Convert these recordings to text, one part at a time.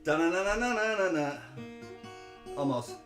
Da na na na na na na na. Almost.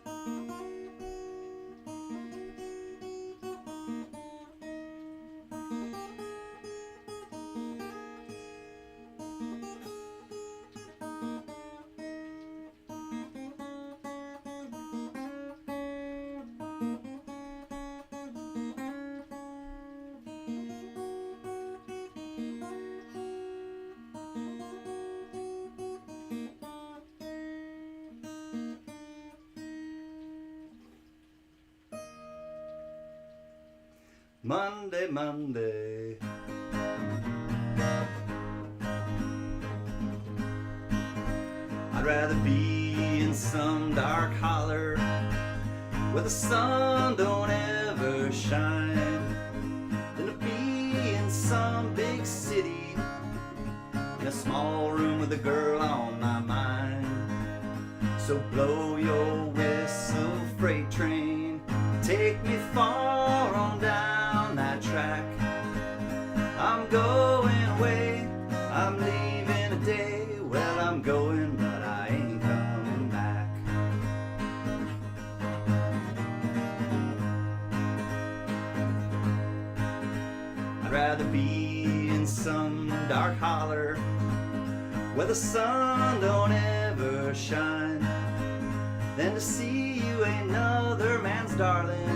Monday, Monday. I'd rather be in some dark holler where the sun don't ever shine than to be in some big city in a small room with a girl on my mind. So blow your whistle, freight train, take me far on down that track. I'm going away, I'm leaving today. Well, I'm going, but I ain't coming back. I'd rather be in some dark holler where the sun don't ever shine than to see you another man's darling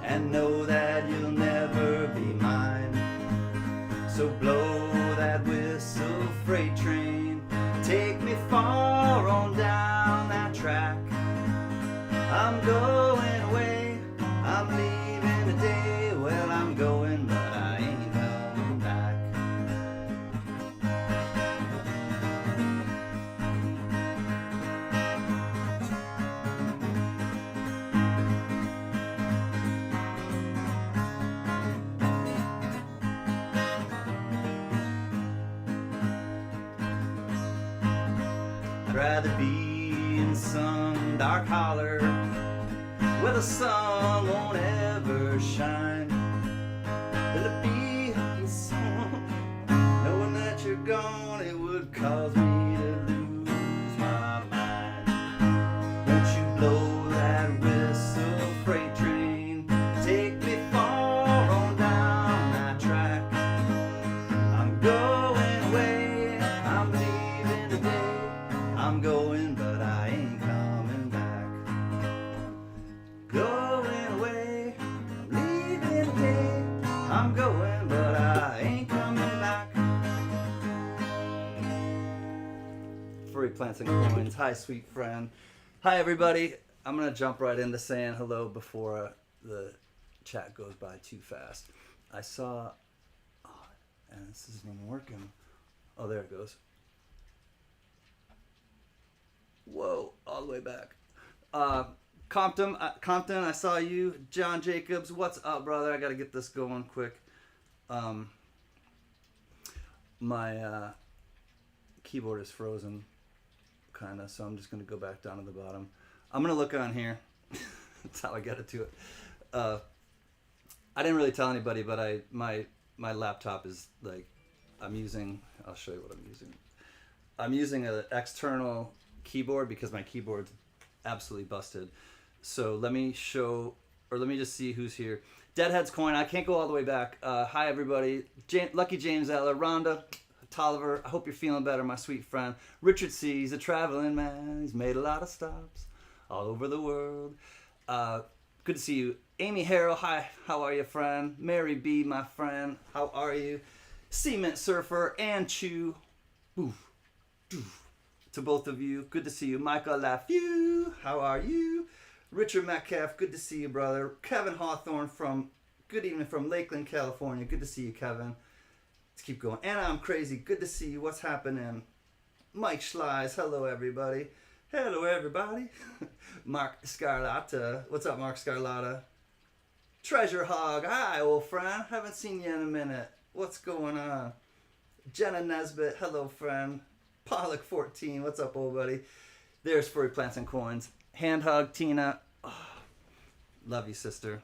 and know that you'll never be mine. So blow that whistle, freight train, take me far on down that track. I'm going away, I'm leaving today. Well, I'm going, but I ain't coming back. I'd rather be in some dark holler where the sun won't ever shine than to be in some knowing that you're gone. It would cause me to lose my mind. Won't you blow that whistle, freight train, take me far on down that track. I'm going away, I'm leaving today. I'm going, but I ain't coming back. Going away, I'm leaving today. I'm going, but I ain't coming back. Furry plants and coins. Hi, sweet friend. Hi, everybody. I'm gonna jump right into saying hello before the chat goes by too fast. I saw, and this isn't even working. Oh, there it goes. Whoa, all the way back. Compton, I saw you. John Jacobs, what's up, brother? I gotta get this going quick. My keyboard is frozen, kinda, so I'm just gonna go back down to the bottom. I'm gonna look on here. That's how I got it to it. I didn't really tell anybody, but my laptop is like, I'm using, I'll show you what I'm using. I'm using an external keyboard because my keyboard's absolutely busted. So let me just see who's here. Deadhead's Coin, I can't go all the way back. Hi everybody. Lucky James Eller, Rhonda, Tolliver, I hope you're feeling better, my sweet friend. Richard C, he's a traveling man. He's made a lot of stops all over the world. Good to see you. Amy Harrell, hi, how are you, friend? Mary B, my friend, how are you? Cement Surfer and Chew. Oof, doof. To both of you, good to see you. Michael Lafew, how are you? Richard Metcalf, good to see you, brother. Kevin Hawthorne good evening from Lakeland, California. Good to see you, Kevin. Let's keep going. Anna, I'm crazy. Good to see you. What's happening? Mike Schleis, hello, everybody. Hello, everybody. Mark Scarlata, what's up, Mark Scarlata? Treasure Hog, hi, old friend. Haven't seen you in a minute. What's going on? Jenna Nesbitt, hello, friend. Pollock 14, what's up, old buddy? There's Furry Plants and Coins. Hand hug, Tina. Oh, love you, sister.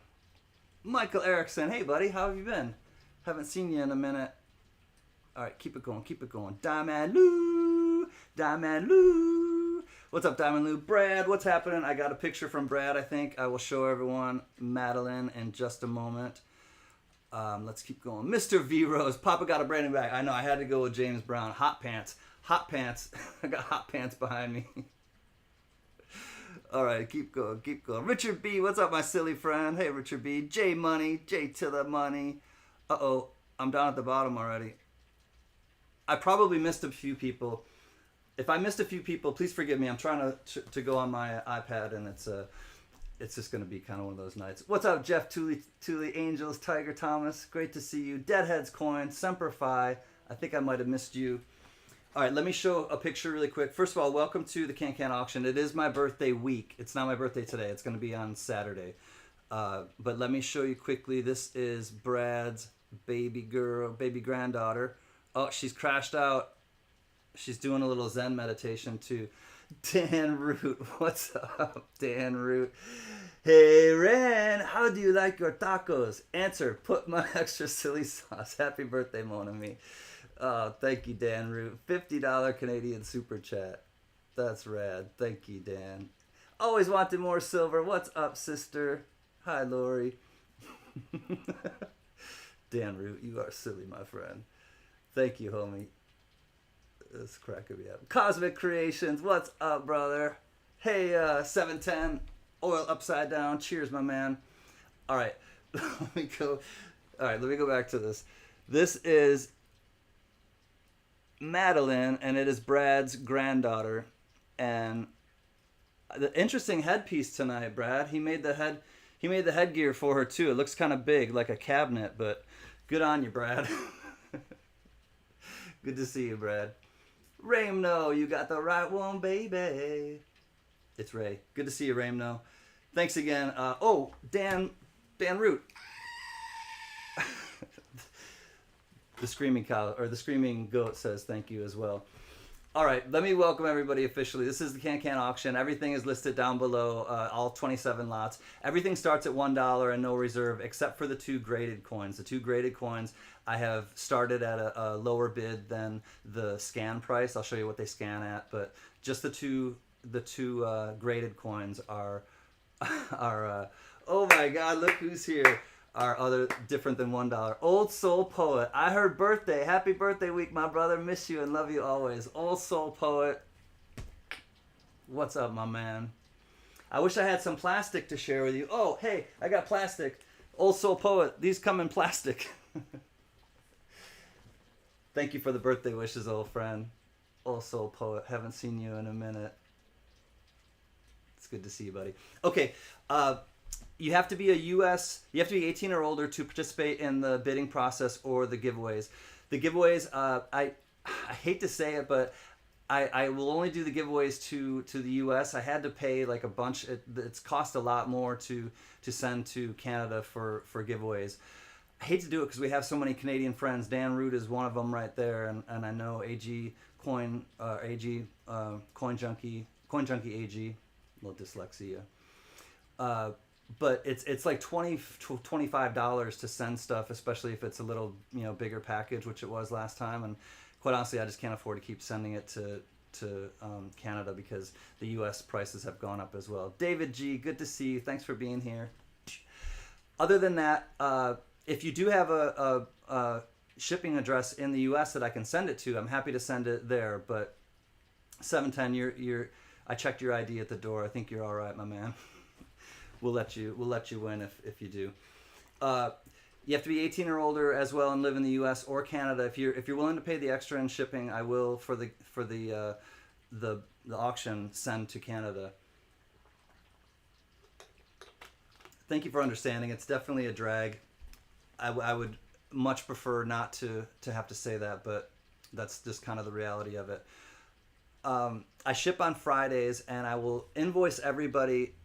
Michael Erickson, hey, buddy, how have you been? Haven't seen you in a minute. All right, keep it going, keep it going. Diamond Lou, Diamond Lou. What's up, Diamond Lou? Brad, what's happening? I got a picture from Brad, I think. I will show everyone Madeline in just a moment. Let's keep going. Mr. V Rose, Papa got a brand new bag. I know, I had to go with James Brown. Hot pants. Hot pants. I got hot pants behind me. All right, keep going, keep going. Richard B, what's up, my silly friend? Hey, Richard B. J Money, J to the money. Uh-oh, I'm down at the bottom already. I probably missed a few people. If I missed a few people, please forgive me. I'm trying to go on my iPad, and it's just going to be kind of one of those nights. What's up, Jeff Tooley, Angels, Tiger Thomas? Great to see you. Deadheads Coin, Semper Fi. I think I might have missed you. All right, let me show a picture really quick. First of all, welcome to the Can auction. It is my birthday week. It's not my birthday today. It's going to be on Saturday. But let me show you quickly. This is Brad's baby girl, baby granddaughter. Oh, she's crashed out. She's doing a little Zen meditation too. Dan Root, what's up, Dan Root? Hey, Ren, how do you like your tacos? Answer, put my extra silly sauce. Happy birthday, mon ami. Oh, thank you, Dan Root. $50 Canadian super chat. That's rad. Thank you, Dan. Always wanted more silver. What's up, sister? Hi, Lori. Dan Root, you are silly, my friend. Thank you, homie. This cracking me up. Cosmic Creations, what's up, brother? Hey, 710, oil upside down. Cheers, my man. All right, let me go. All right, let me go back to this. This is Madeline, and it is Brad's granddaughter. And the interesting headpiece tonight, Brad. He made the headgear for her too. It looks kind of big, like a cabinet, but good on you, Brad. Good to see you, Brad. Raymno, you got the right one, baby. It's Ray. Good to see you, Raymno. Thanks again. Oh, Dan Root. The screaming cow, or the screaming goat, says thank you as well. All right, let me welcome everybody officially. This is the Can auction. Everything is listed down below, all 27 lots. Everything starts at $1 and no reserve, except for the 2 graded coins. The 2 graded coins I have started at a lower bid than the scan price. I'll show you what they scan at, but just the two graded coins are oh my God, look who's here. Are other different than $1. Old Soul Poet. I heard birthday. Happy birthday week, my brother. Miss you and love you always. Old Soul Poet. What's up, my man? I wish I had some plastic to share with you. Oh, hey, I got plastic. Old Soul Poet. These come in plastic. Thank you for the birthday wishes, old friend. Old Soul Poet. Haven't seen you in a minute. It's good to see you, buddy. Okay, you have to be you have to be 18 or older to participate in the bidding process or the giveaways. The giveaways, I hate to say it, but I will only do the giveaways to the US. I had to pay like a bunch. It's cost a lot more to send to Canada for giveaways. I hate to do it because we have so many Canadian friends. Dan Root is one of them right there, and I know Coin Junkie AG, a little dyslexia. But it's like $25 to send stuff, especially if it's a little bigger package, which it was last time. And quite honestly, I just can't afford to keep sending it to Canada because the U.S. prices have gone up as well. David G, good to see you. Thanks for being here. Other than that, if you do have a shipping address in the U.S. that I can send it to, I'm happy to send it there. But 710, I checked your ID at the door. I think you're all right, my man. We'll let you win if you do. You have to be 18 or older as well and live in the U.S. or Canada. If you're willing to pay the extra in shipping, I will for the auction send to Canada. Thank you for understanding. It's definitely a drag. I would much prefer not to have to say that, but that's just kind of the reality of it. I ship on Fridays, and I will invoice everybody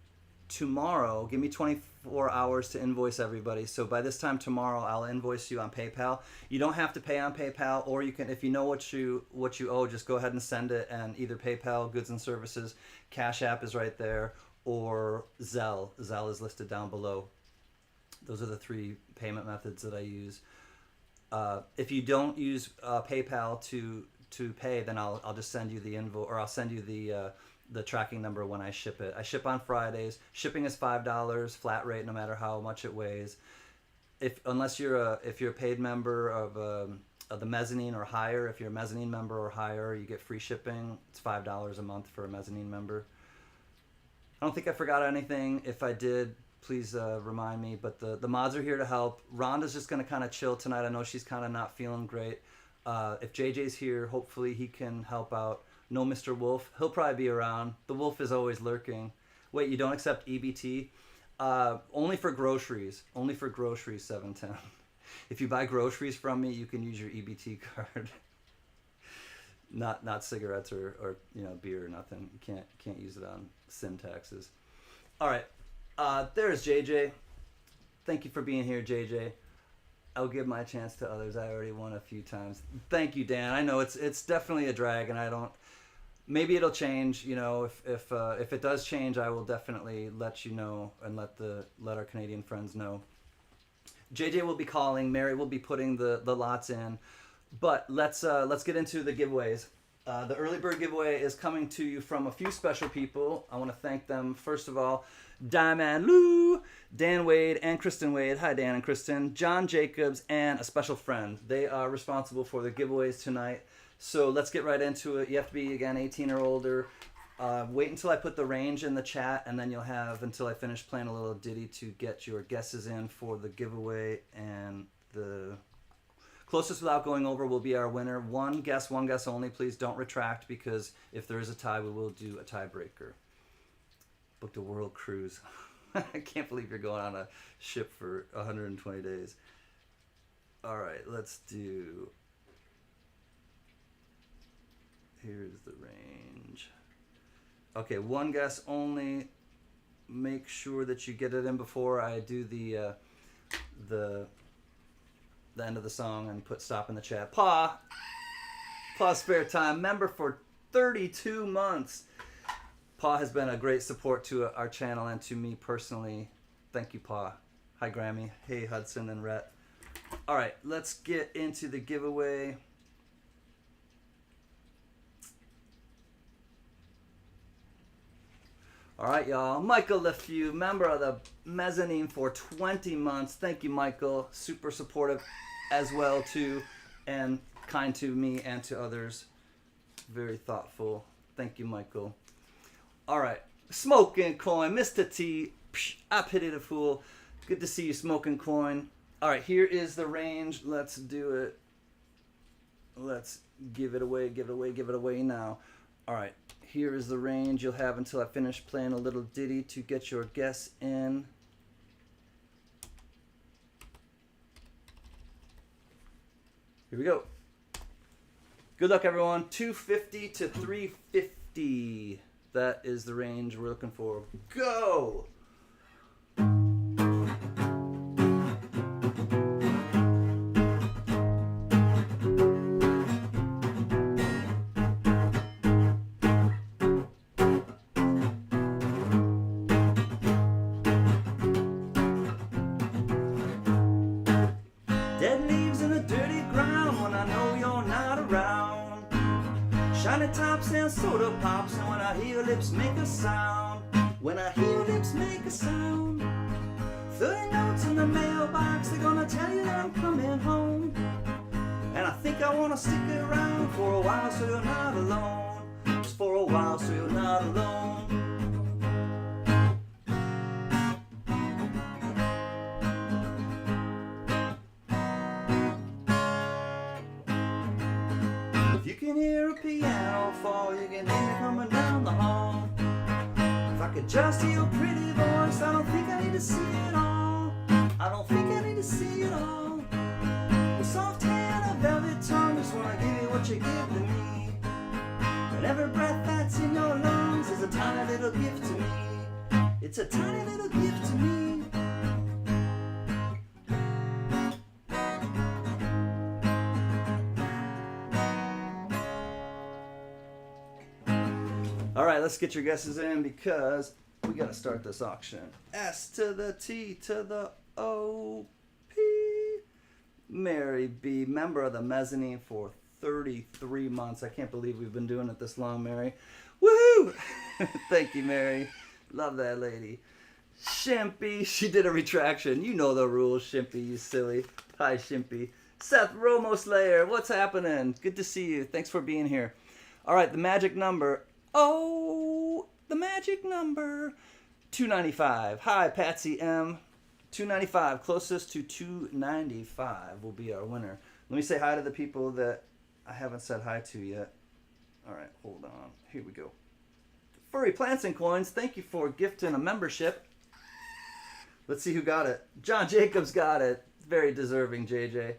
tomorrow. Give me 24 hours to invoice everybody. So by this time tomorrow, I'll invoice you on PayPal. You don't have to pay on PayPal, or you can, if you know what you owe, just go ahead and send it. And either PayPal, Goods and Services, Cash App is right there, or Zelle. Zelle is listed down below. Those are the 3 payment methods that I use. If you don't use PayPal to pay, then I'll just send you the invoice, or I'll send you the tracking number when I ship it. I ship on Fridays. Shipping is $5 flat rate, no matter how much it weighs. Unless you're a paid member of the mezzanine or higher, if you're a mezzanine member or higher, you get free shipping. It's $5 a month for a mezzanine member. I don't think I forgot anything. If I did, please remind me. But the mods are here to help. Rhonda's just going to kind of chill tonight. I know she's kind of not feeling great. If JJ's here, hopefully he can help out. No Mr. Wolf. He'll probably be around. The wolf is always lurking. Wait, you don't accept EBT? Only for groceries. Only for groceries, 710. If you buy groceries from me, you can use your EBT card. Not cigarettes or beer or nothing. You can't use it on sin taxes. All right. There's JJ. Thank you for being here, JJ. I'll give my chance to others. I already won a few times. Thank you, Dan. I know it's definitely a drag, and I don't. Maybe it'll change. If it does change, I will definitely let you know and let our Canadian friends know. JJ will be calling. Mary will be putting the lots in. But let's get into the giveaways. The early bird giveaway is coming to you from a few special people. I want to thank them. First of all, Diamond Lou, Dan Wade, and Kristen Wade. Hi, Dan and Kristen. John Jacobs, and a special friend. They are responsible for the giveaways tonight. So let's get right into it. You have to be, again, 18 or older. Wait until I put the range in the chat, and then you'll have until I finish playing a little ditty to get your guesses in for the giveaway. And the closest without going over will be our winner. One guess only. Please don't retract, because if there is a tie, we will do a tiebreaker. Booked a world cruise. I can't believe you're going on a ship for 120 days. All right, let's do... Here's the range. Okay, one guess only. Make sure that you get it in before I do the end of the song and put stop in the chat. Pa Spare Time, member for 32 months. Pa has been a great support to our channel and to me personally. Thank you, Pa. Hi, Grammy. Hey, Hudson and Rhett. All right, let's get into the giveaway. All right, y'all. Michael LeFew, member of the mezzanine for 20 months. Thank you, Michael. Super supportive as well, too, and kind to me and to others. Very thoughtful. Thank you, Michael. All right. Smoking Coin, Mr. T. Psh, I pity the fool. Good to see you, Smoking Coin. All right, here is the range. Let's do it. Let's give it away now. All right. Here is the range. You'll have until I finish playing a little ditty to get your guess in. Here we go. Good luck, everyone. 250 to 350. That is the range we're looking for. Go! Dead leaves in the dirty ground when I know you're not around. Shiny tops and soda pops, and when I hear lips make a sound. When I hear lips make a sound. 30 notes in the mailbox, they're gonna tell you that I'm coming home. And I think I wanna stick around for a while so you're not alone. Just for a while so you're not alone. If you can hear a piano fall, you can hear me coming down the hall. If I could just hear your pretty voice, I don't think I need to see it all. I don't think I need to see it all. With soft hand, a velvet tongue, just wanna give you what you give to me. And every breath that's in your lungs is a tiny little gift to me. It's a tiny little gift to me. All right, let's get your guesses in because we got to start this auction. S to the T to the O P. Mary B, member of the mezzanine for 33 months. I can't believe we've been doing it this long, Mary. Woohoo! Thank you, Mary. Love that lady. Shimpy, she did a retraction. You know the rules, Shimpy, you silly. Hi, Shimpy. Seth Romo Slayer, what's happening? Good to see you. Thanks for being here. All right, the magic number. Oh, the magic number. 295. Hi, Patsy M. 295. Closest to 295 will be our winner. Let me say hi to the people that I haven't said hi to yet. All right, hold on. Here we go. Furry Plants and Coins, thank you for gifting a membership. Let's see who got it. John Jacobs got it. Very deserving, JJ.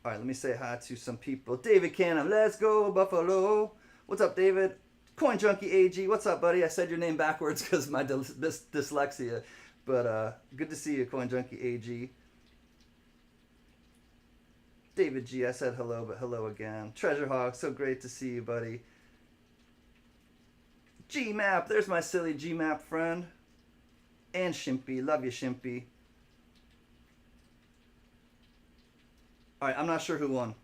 All right, let me say hi to some people. David Canham, let's go, Buffalo. What's up, David? Coin Junkie AG, what's up, buddy? I said your name backwards because of my dyslexia. But good to see you, Coin Junkie AG. David G, I said hello, but hello again. Treasure Hawk, so great to see you, buddy. G-Map, there's my silly G-Map friend. And Shimpy, love you, Shimpy. All right, I'm not sure who won.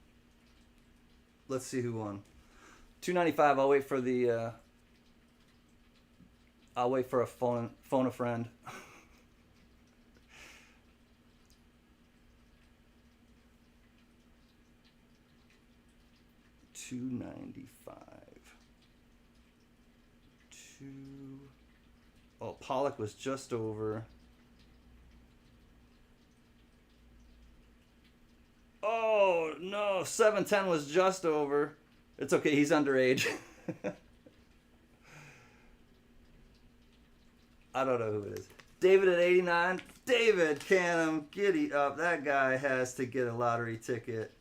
Let's see who won. 295. I'll wait for the. I'll wait for a phone a friend. 295. Oh, Pollock was just over. Oh no, 710 was just over. It's okay, he's underage. I don't know who it is. David at 89. David Canham, giddy up. That guy has to get a lottery ticket.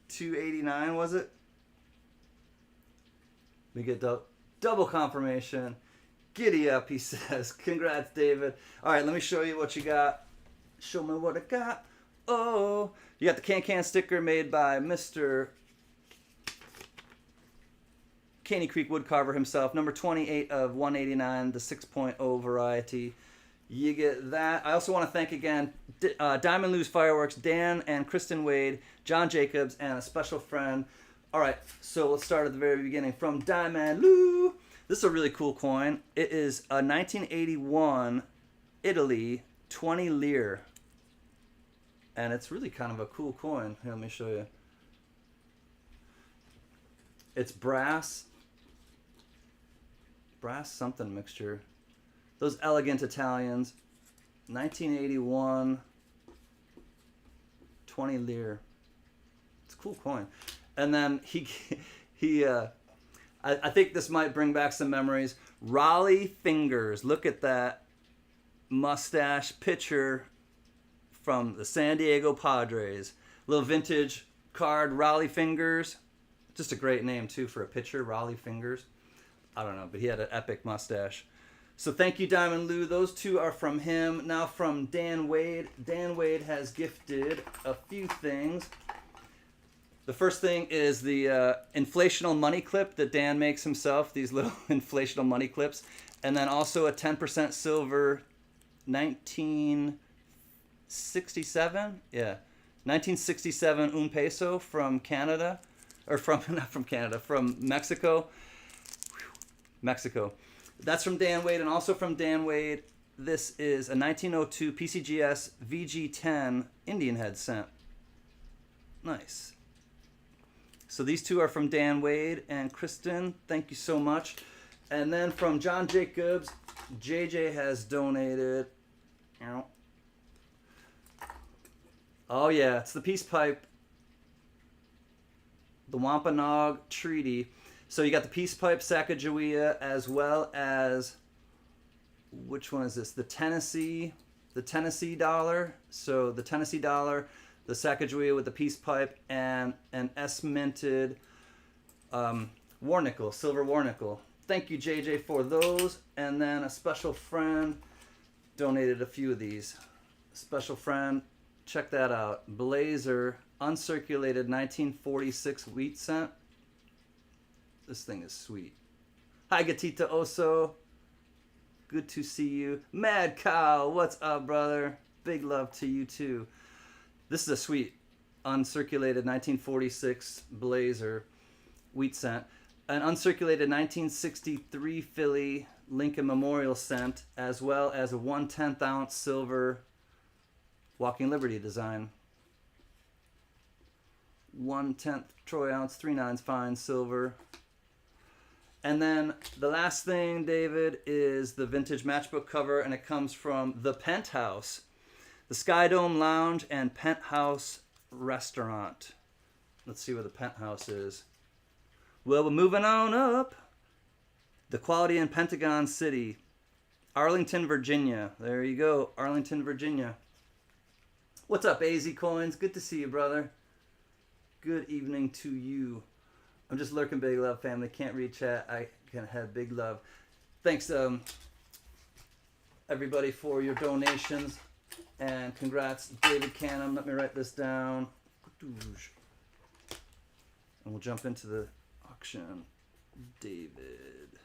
289 was it? We get double confirmation. Giddy up, he says. Congrats, David. All right, let me show you what you got. Show me what I got. Oh, you got the can sticker made by Mr. Caney Creek Woodcarver himself. Number 28 of 189, the 6.0 variety. You get that. I also want to thank again Diamond Lou's Fireworks, Dan and Kristen Wade, John Jacobs, and a special friend. All right, so let's start at the very beginning. From Diamond Lou. This is a really cool coin. It is a 1981 Italy 20 lire. And it's really kind of a cool coin. Here, let me show you. It's brass something mixture. Those elegant Italians. 1981 20 lire. It's a cool coin. And then I think this might bring back some memories. Raleigh Fingers. Look at that mustache picture from the San Diego Padres. Little vintage card, Raleigh Fingers. Just a great name, too, for a pitcher, Raleigh Fingers. I don't know, but he had an epic mustache. So thank you, Diamond Lou. Those two are from him. Now from Dan Wade. Dan Wade has gifted a few things. The first thing is the inflational money clip that Dan makes himself, these little inflational money clips. And then also a 10% silver 1967? Yeah. 1967 un peso from Canada. Or not from Canada, from Mexico. Mexico. That's from Dan Wade. And also from Dan Wade, this is a 1902 PCGS VG10 Indian head cent. Nice. So these two are from Dan Wade and Kristen. Thank you so much. And then from John Jacobs, JJ has donated. Oh yeah, it's the peace pipe. The Wampanoag Treaty. So you got the peace pipe Sacagawea as well as, which one is this? The Tennessee dollar. So the Tennessee dollar, the Sacagawea with the peace pipe, and an S-minted war nickel, silver war nickel. Thank you, JJ, for those. And then a special friend donated a few of these. Special friend, check that out. Blazer, uncirculated 1946 wheat cent. This thing is sweet. Hi, Gatita Oso. Good to see you. Mad Cow, what's up, brother? Big love to you, too. This is a sweet uncirculated 1946 Blazer wheat cent, an uncirculated 1963 Philly Lincoln Memorial cent, as well as a 1/10 ounce silver Walking Liberty design. 1/10 troy ounce, 3/9 fine silver. And then the last thing, David, is the vintage matchbook cover, and it comes from the Penthouse, the Sky Dome Lounge and Penthouse Restaurant. Let's see where the Penthouse is. Well, we're moving on up. The Quality in Pentagon City, Arlington, Virginia. There you go, Arlington, Virginia. What's up, AZ Coins? Good to see you, brother. Good evening to you. I'm just lurking, big love, family. Can't read chat. I can have big love. Thanks, everybody, for your donations. And congrats, David Canham. Let me write this down. And we'll jump into the auction. David.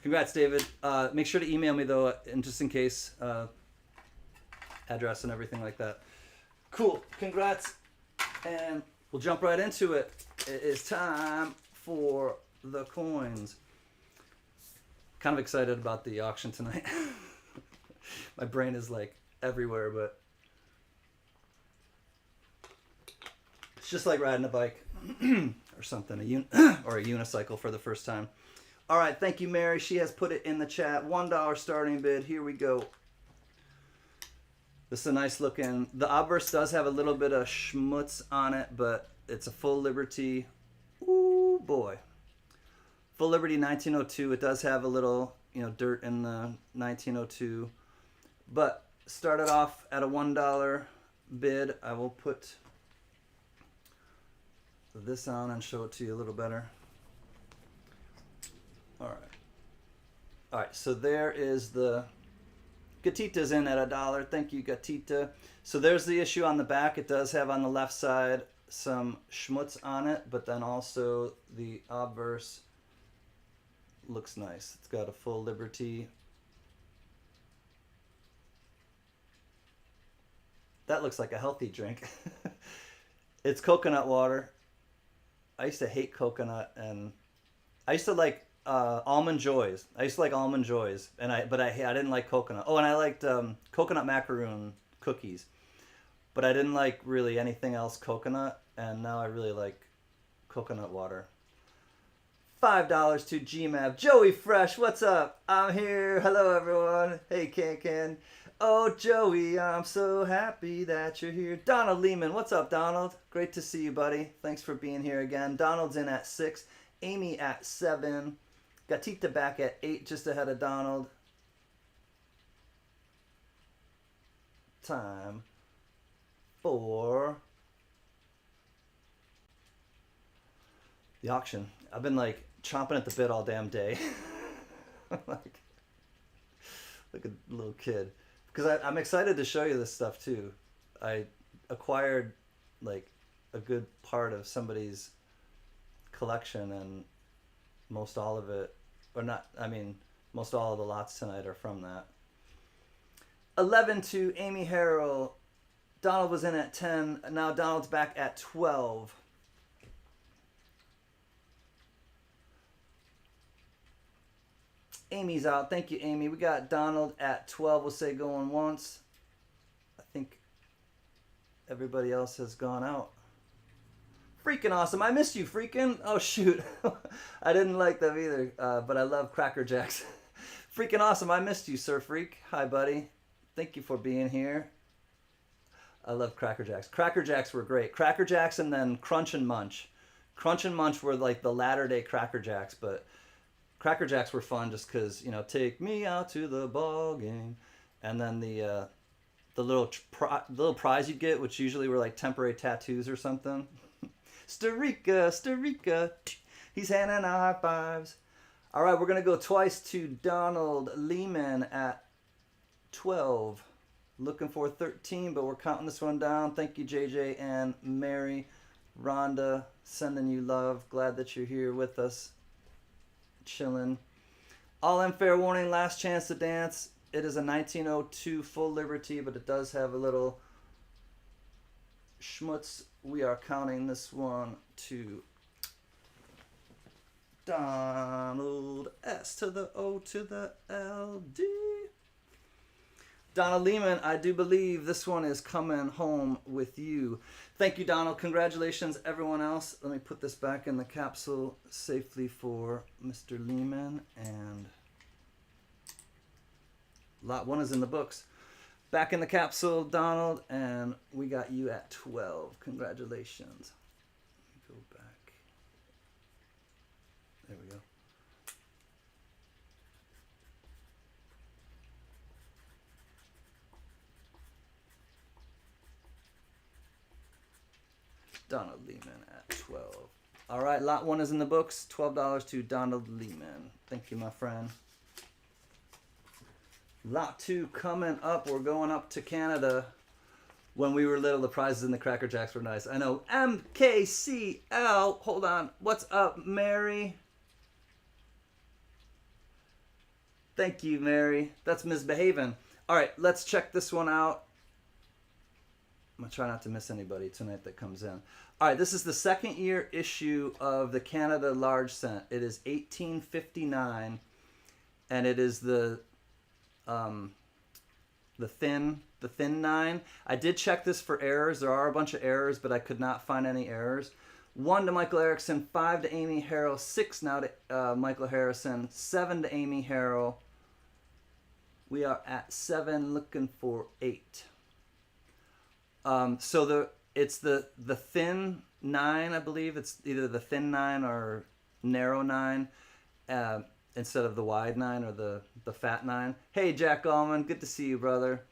Congrats, David. Make sure to email me, though, and just in case, address and everything like that. Cool. Congrats. And we'll jump right into it. It is time for the coins. Kind of excited about the auction tonight. My brain is like everywhere, but it's just like riding a bike or something, or a unicycle for the first time. All right, thank you, Mary. She has put it in the chat. $1 starting bid. Here we go. This is a nice looking. The obverse does have a little bit of schmutz on it, but it's a full Liberty. Ooh, boy. Full Liberty 1902. It does have a little, dirt in the 1902. But started off at a $1 bid. I will put this on and show it to you a little better. All right, so there is the Gatita's in at $1. Thank you, Gatita. So there's the issue on the back. It does have on the left side some schmutz on it, but then also the obverse looks nice. It's got a full Liberty. That looks like a healthy drink. It's coconut water. I used to hate coconut, and I used to like almond joys. I used to like almond joys, but I didn't like coconut. Oh, and I liked coconut macaroon cookies, but I didn't like really anything else coconut. And now I really like coconut water. $5 to GMAB. Joey Fresh, what's up? I'm here. Hello, everyone. Hey, Can. Oh, Joey, I'm so happy that you're here. Donald Lehman, what's up, Donald? Great to see you, buddy. Thanks for being here again. Donald's in at 6. Amy at 7. Gatita back at 8, just ahead of Donald. Time for the auction. I've been like chomping at the bit all damn day. like a little kid. Because I'm excited to show you this stuff too. I acquired like a good part of somebody's collection, and most all of it, most all of the lots tonight are from that. 11 to Amy Harrell. Donald was in at 10. Now Donald's back at 12. Amy's out. Thank you, Amy. We got Donald at 12. We'll say going once. I think everybody else has gone out. Freaking awesome. I missed you, freaking. Oh, shoot. I didn't like them either, but I love Cracker Jacks. Freaking awesome. I missed you, Sir Freak. Hi, buddy. Thank you for being here. I love Cracker Jacks. Cracker Jacks were great. Cracker Jacks and then Crunch and Munch. Crunch and Munch were like the latter day Cracker Jacks, but Cracker Jacks were fun just because, take me out to the ball game. And then the little prize you'd get, which usually were like temporary tattoos or something. Storica. He's handing out high fives. All right, we're going to go twice to Donald Lehman at 12. Looking for 13, but we're counting this one down. Thank you, JJ and Mary. Rhonda, sending you love. Glad that you're here with us. Chilling. All in fair warning, last chance to dance. It is a 1902 full Liberty, but it does have a little schmutz. We are counting this one to Donald S to the O to the LD. Donald Lehman, I do believe this one is coming home with you. Thank you, Donald. Congratulations, everyone else. Let me put this back in the capsule safely for Mr. Lehman. And lot 1 is in the books. Back in the capsule, Donald, and we got you at 12. Congratulations. Let me go back. There we go. Donald Lehman at 12. All right, lot 1 is in the books. $12 to Donald Lehman. Thank you, my friend. Lot 2 coming up. We're going up to Canada. When we were little, the prizes in the Cracker Jacks were nice. I know. MKCL. Hold on. What's up, Mary? Thank you, Mary. That's misbehaving. All right, let's check this one out. I'm going to try not to miss anybody tonight that comes in. All right, this is the second year issue of the Canada Large Cent. It is 1859, and it is the thin 9. I did check this for errors. There are a bunch of errors, but I could not find any errors. 1 to Michael Erickson, 5 to Amy Harrell, 6 now to Michael Harrison, 7 to Amy Harrell. We are at 7, looking for 8. So it's the thin 9, I believe. It's either the thin 9 or narrow 9, instead of the wide 9 or the fat 9. Hey, Jack Allman, good to see you, brother.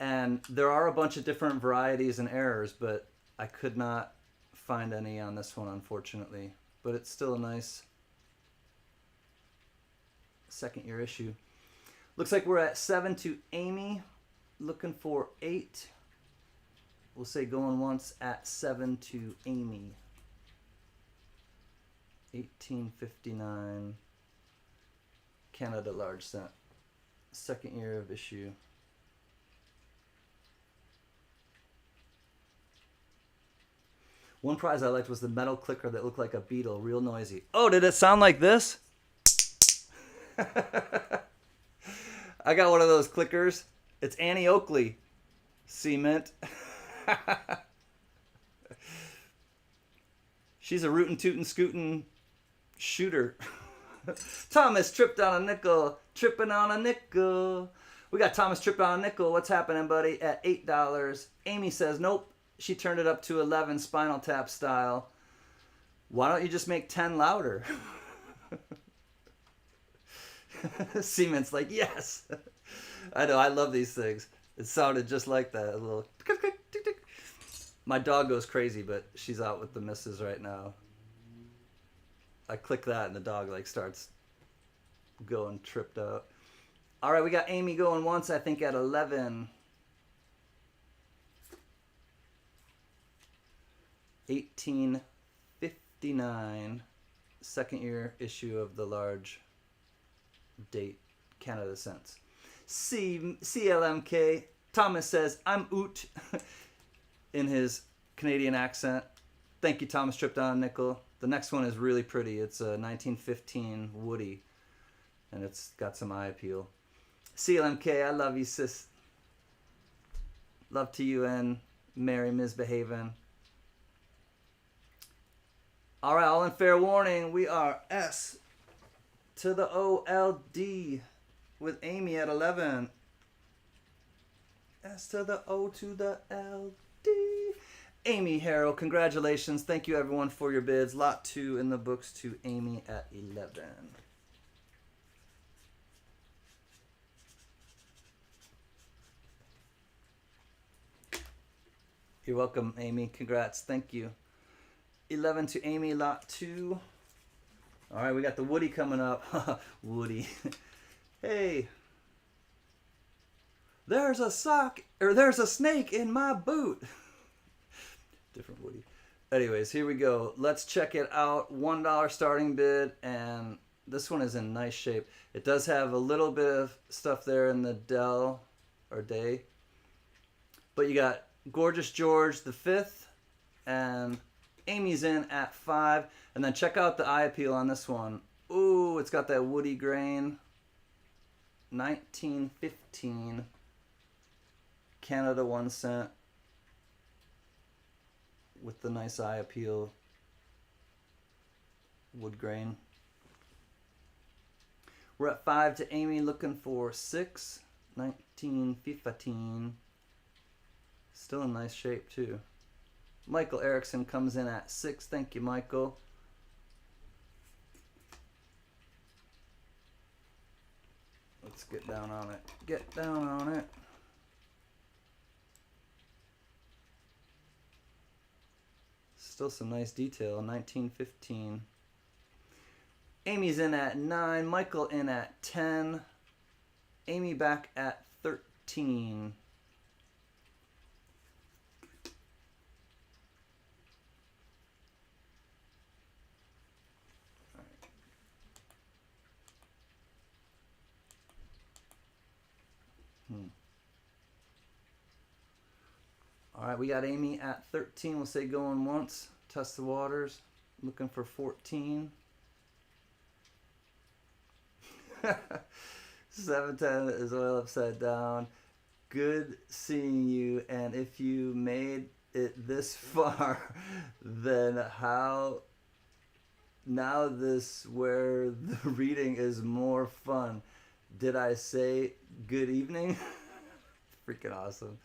And there are a bunch of different varieties and errors, but I could not find any on this one, unfortunately. But it's still a nice second year issue. Looks like we're at 7 to Amy, looking for 8. We'll say going once at 7 to Amy. 1859 Canada Large Cent. Second year of issue. One prize I liked was the metal clicker that looked like a beetle, real noisy. Oh, did it sound like this? I got one of those clickers. It's Annie Oakley. Cement. She's a rootin' tootin' scootin' shooter. Thomas tripped on a nickel. Tripping on a nickel. We got Thomas tripping on a nickel. What's happening, buddy? At $8. Amy says nope. She turned it up to 11 Spinal Tap style. Why don't you just make 10 louder? Cement's like, yes. I know, I love these things. It sounded just like that. A little tick, tick, tick, tick. My dog goes crazy, but she's out with the missus right now. I click that and the dog like starts going tripped out. All right, we got Amy going once, I think at 11. 1859, second year issue of the large date Canada Cents. CLMK. Thomas says, I'm oot, in his Canadian accent. Thank you, Thomas tripped on a nickel. The next one is really pretty. It's a 1915 Woody, and it's got some eye appeal. CLMK, I love you, sis. Love to you and Mary misbehaving. All right, all in fair warning, we are S to the OLD with Amy at 11. S to the O to the LD. Amy Harrell, congratulations. Thank you, everyone, for your bids. Lot 2 in the books to Amy at 11. You're welcome, Amy. Congrats. Thank you. 11 to Amy, lot 2. All right, we got the Woody coming up. Woody. Hey. There's a snake in my boot. Different Woody. Anyways, here we go. Let's check it out. $1 starting bid, and This one is in nice shape. It does have a little bit of stuff there in the Del or Day. But you got Gorgeous George the 5th and Amy's in at 5. And then check out the eye appeal on this one. Ooh, it's got that woody grain. 1915 Canada 1 cent with the nice eye appeal wood grain. We're at 5 to Amy, looking for 6. 1915. Still in nice shape too. Michael Erickson comes in at 6. Thank you, Michael. Let's get down on it. Get down on it. Still some nice detail. 1915. Amy's in at 9. Michael in at 10. Amy back at 13. All right, we got Amy at 13. We'll say going once. Test the waters. Looking for 14. 710 is oil upside down. Good seeing you. And if you made it this far, then how? Now this where the reading is more fun. Did I say good evening? Freaking awesome.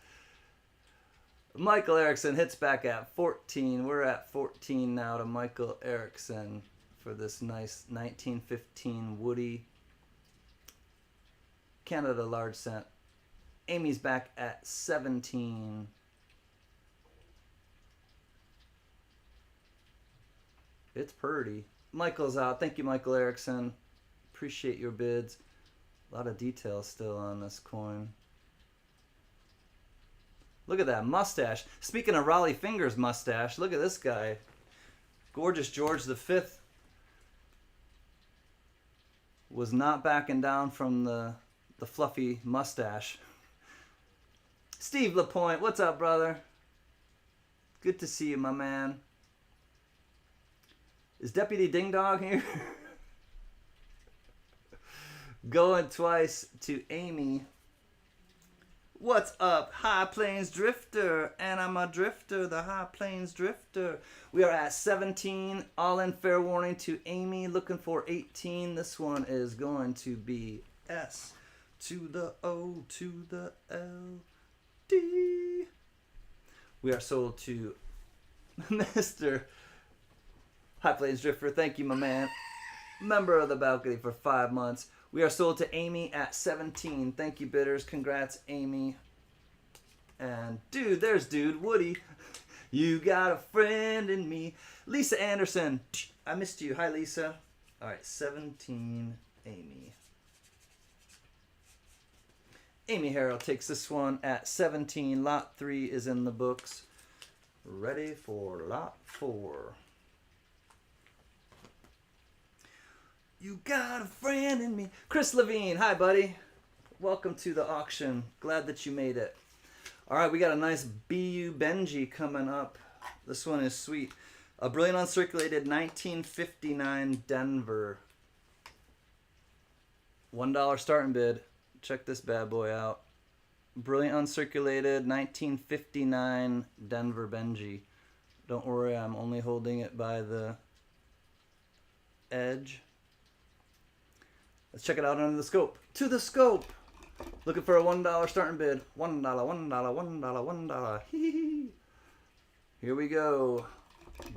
Michael Erickson hits back at 14. We're at 14 now to Michael Erickson for this nice 1915 woody Canada large cent. Amy's back at 17. It's purty. Michael's out. Thank you, Michael Erickson. Appreciate your bids. A lot of detail still on this coin. Look at that mustache. Speaking of Raleigh Fingers mustache, look at this guy. Gorgeous George the 5th was not backing down from the fluffy mustache. Steve LaPointe, what's up, brother? Good to see you, my man. Is Deputy Ding Dong here? Going twice to Amy. What's up, High Plains Drifter? And I'm a drifter, the High Plains Drifter. We are at 17. All in fair warning to Amy. Looking for 18. This one is going to be S to the O to the L D. We are sold to Mr. High Plains Drifter. Thank you, my man. Member of the balcony for 5 months. We are sold to Amy at 17. Thank you, bidders. Congrats, Amy. And dude, there's dude, Woody. You got a friend in me. Lisa Anderson. I missed you. Hi, Lisa. All right, 17, Amy. Amy Harrell takes this one at 17. Lot 3 is in the books. Ready for lot 4. You got a friend in me. Chris Levine, hi buddy. Welcome to the auction. Glad that you made it. All right, we got a nice BU Benji coming up. This one is sweet. A brilliant uncirculated 1959 Denver. $1 starting bid. Check this bad boy out. Brilliant uncirculated 1959 Denver Benji. Don't worry, I'm only holding it by the edge. Let's check it out under the scope. To the scope. Looking for a $1 starting bid. $1, $1, $1, $1. Hee. Here we go.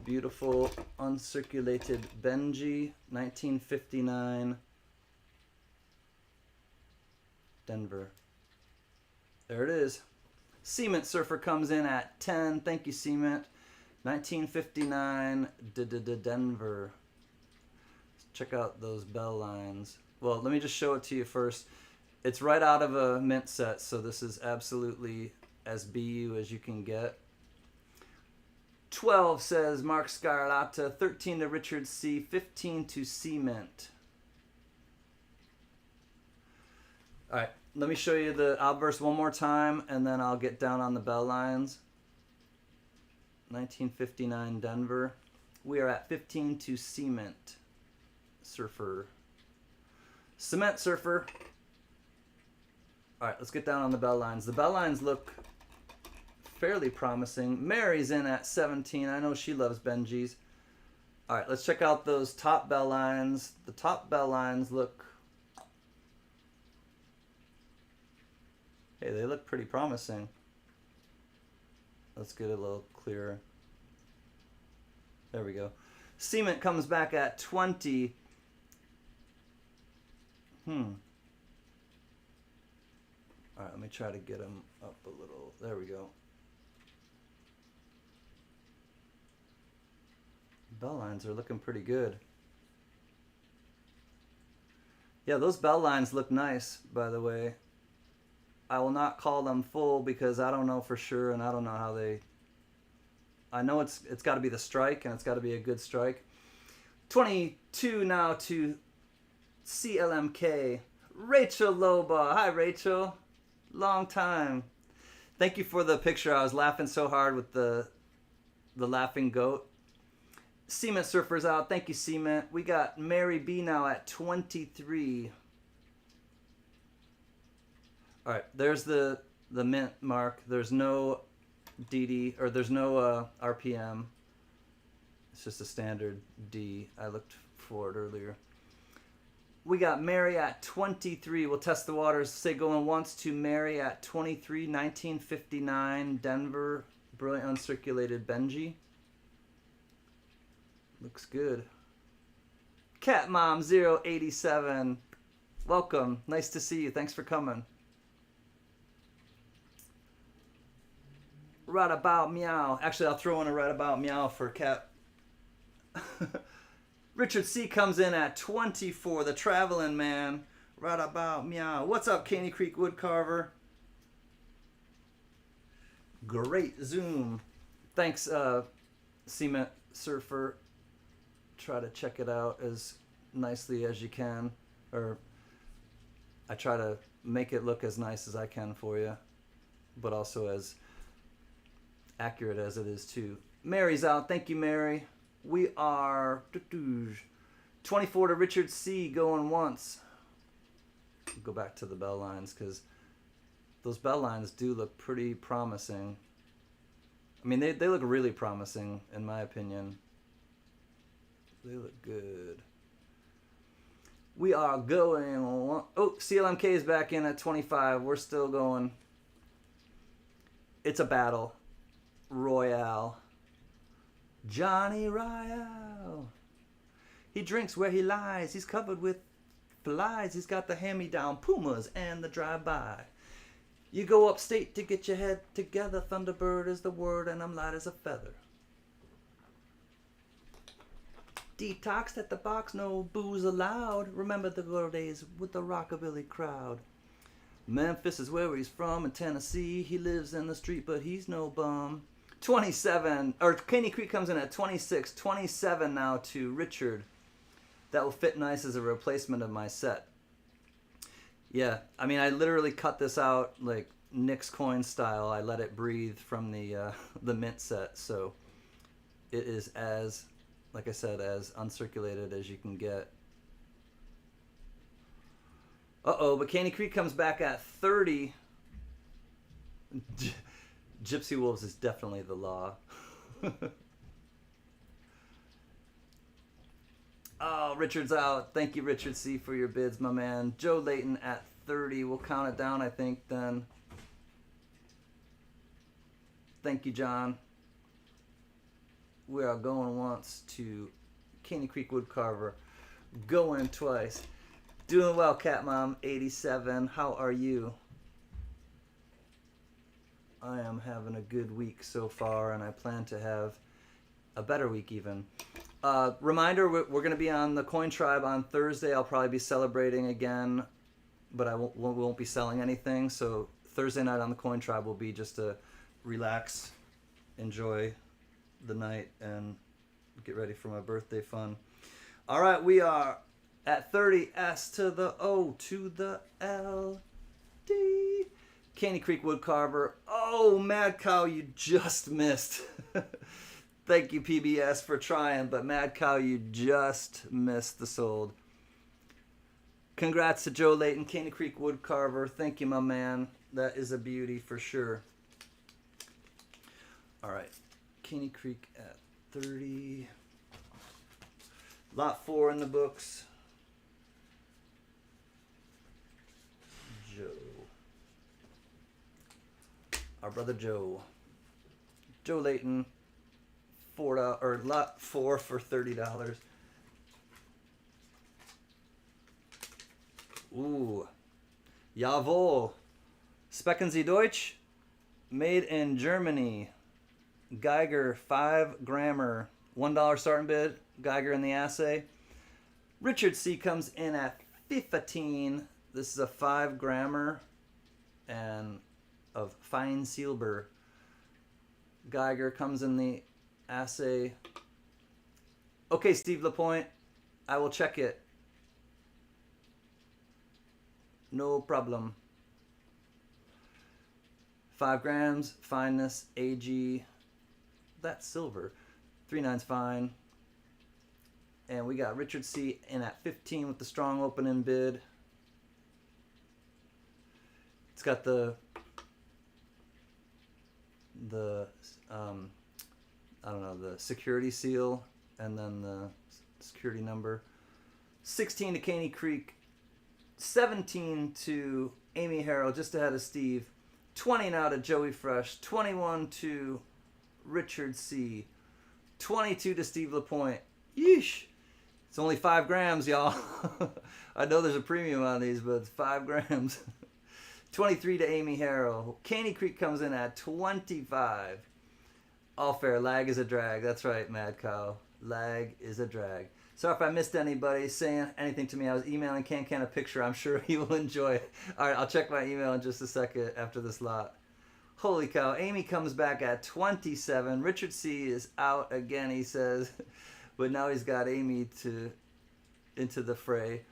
Beautiful uncirculated Benji, 1959 Denver. There it is. Cement Surfer comes in at 10. Thank you, Cement. 1959 Denver. Check out those bell lines. Well, let me just show it to you first. It's right out of a mint set, so this is absolutely as BU as you can get. 12 says Mark Scarlatta, 13 to Richard C, 15 to Cement. All right, let me show you the obverse one more time, and then I'll get down on the bell lines. 1959 Denver. We are at 15 to Cement Surfer. Cement Surfer. All right, let's get down on the bell lines. The bell lines look fairly promising. Mary's in at 17. I know she loves Benji's. All right, let's check out those top bell lines. The top bell lines look... Hey, they look pretty promising. Let's get it a little clearer. There we go. Cement comes back at 20. All right, let me try to get them up a little. There we go. Bell lines are looking pretty good. Yeah, those bell lines look nice, by the way. I will not call them full because I don't know for sure, and I don't know how they... I know it's got to be the strike, and it's got to be a good strike. 22 now to CLMK. Rachel Loba. Hi, Rachel. Long time. Thank you for the picture. I was laughing so hard with the laughing goat. Cement Surfer's out. Thank you, Cement. We got Mary B now at 23. All right, there's the mint mark. There's no DD, or there's no RPM. It's just a standard D. I looked for it earlier. We got Mary at 23. We'll test the waters. Say going once to Mary at 23. 1959 Denver. Brilliant uncirculated Benji. Looks good. Cat Mom 087. Welcome. Nice to see you. Thanks for coming. Right about meow. Actually, I'll throw in a right about meow for Cat. Richard C comes in at 24. The Traveling Man. Right about meow. What's up, Caney Creek Woodcarver? Great zoom. Thanks, Cement Surfer. Try to check it out as nicely as you can. Or I try to make it look as nice as I can for you. But also as accurate as it is too. Mary's out. Thank you, Mary. We are 24 to Richard C going once. Go back to the bell lines because those bell lines do look pretty promising. I mean, they look really promising in my opinion. They look good. We are going on. Oh, CLMK is back in at 25. We're still going. It's a battle royale. Johnny Royale. He drinks where he lies. He's covered with flies. He's got the hand-me-down Pumas and the drive-by. You go upstate to get your head together. Thunderbird is the word, and I'm light as a feather. Detoxed at the box, no booze allowed. Remember the good old days with the rockabilly crowd. Memphis is where he's from, in Tennessee. He lives in the street, but he's no bum. 27, or Caney Creek comes in at 26. 27 now to Richard. That will fit nice as a replacement of my set. Yeah, I mean, I literally cut this out like Nick's coin style. I let it breathe from the mint set, so it is as, like I said, as uncirculated as you can get. Uh-oh, but Caney Creek comes back at 30. Gypsy Wolves is definitely the law. Oh, Richard's out. Thank you, Richard C., for your bids, my man. Joe Layton at 30. We'll count it down, I think, then. Thank you, John. We are going once to Caney Creek Woodcarver. Going twice. Doing well, Cat Mom 87. How are you? I am having a good week so far, and I plan to have a better week even. Reminder, we're going to be on the Coin Tribe on Thursday. I'll probably be celebrating again, but I won't be selling anything. So Thursday night on the Coin Tribe will be just to relax, enjoy the night, and get ready for my birthday fun. All right, we are at 30. S to the O to the L. LD. Caney Creek Wood Carver. Oh, Mad Cow, you just missed. Thank you, PBS, for trying, but Mad Cow, you just missed the sold. Congrats to Joe Layton, Caney Creek Wood Carver. Thank you, my man. That is a beauty for sure. All right, Caney Creek at 30. Lot 4 in the books. Joe. Our brother Joe. Joe Layton. $4 or lot 4 for $30. Ooh. Jawohl. Specken Sie Deutsch. Made in Germany. Geiger 5 grammer. $1 starting bid. Geiger in the assay. Richard C comes in at 15. This is a 5 grammer and of fine silver. Geiger comes in the assay. Okay, Steve Lapointe, I will check it. No problem. 5 grams, fineness, AG. That's silver. 3/9's fine. And we got Richard C in at 15 with the strong opening bid. It's got the I don't know, the security seal and then the security number. 16 to Caney Creek. 17 to Amy Harrell, just ahead of Steve. 20 now to Joey Fresh. 21 to Richard C. 22 to Steve Lapointe. Yeesh. It's only 5 grams, y'all. I know there's a premium on these, but it's 5 grams. 23 to Amy Harrell. Caney Creek comes in at 25. All fair. Lag is a drag. That's right, Mad Cow. Lag is a drag. Sorry if I missed anybody saying anything to me. I was emailing Can a picture. I'm sure he will enjoy it. All right, I'll check my email in just a second after this lot. Holy cow. Amy comes back at 27. Richard C is out again, he says. But now he's got Amy into the fray.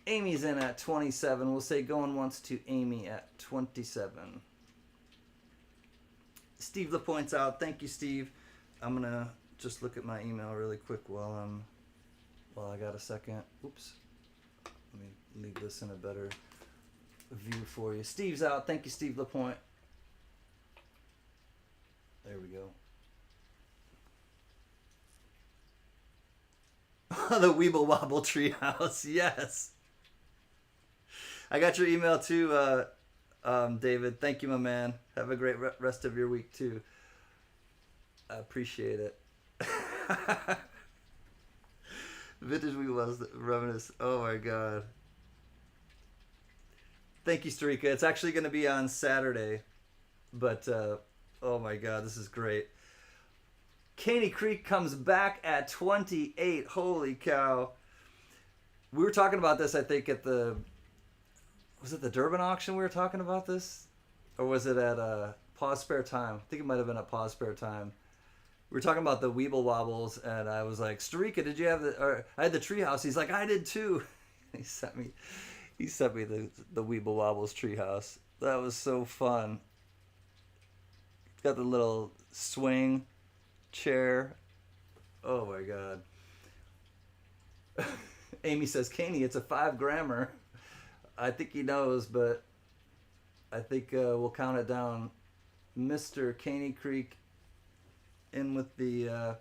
Amy's in at 27. We'll say going once to Amy at 27. Steve Lapointe's out. Thank you, Steve. I'm going to just look at my email really quick while I got a second. Oops. Let me leave this in a better view for you. Steve's out. Thank you, Steve Lapointe. There we go. The Weeble Wobble Treehouse. Yes. I got your email too, David. Thank you, my man. Have a great rest of your week too. I appreciate it. Vintage Weeble Reminisce. Oh my god. Thank you, Starika. It's actually going to be on Saturday. But, oh my god, this is great. Caney Creek comes back at 28. Holy cow. We were talking about this, I think, at the... Was it the Durban auction we were talking about this? Or was it at Pause Spare Time? I think it might have been at Pause Spare Time. We were talking about the Weeble Wobbles, and I was like, Starika, did you have the... Or I had the treehouse. He's like, I did too. He sent me the Weeble Wobbles treehouse. That was so fun. It's got the little swing chair. Oh my god. Amy says, Caney, it's a 5 grammer. I think he knows, but I think we'll count it down. Mr. Caney Creek in with the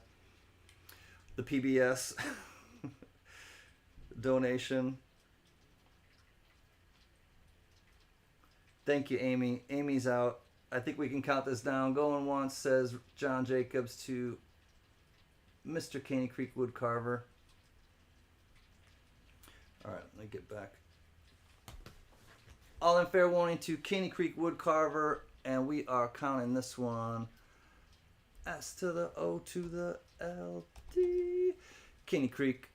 PBS donation. Thank you, Amy. Amy's out. I think we can count this down. Going once, says John Jacobs, to Mr. Caney Creek Wood Carver. All right, let me get back. All in fair warning to Caney Creek Wood Carver, and we are counting this one. S to the O to the LD. Caney Creek.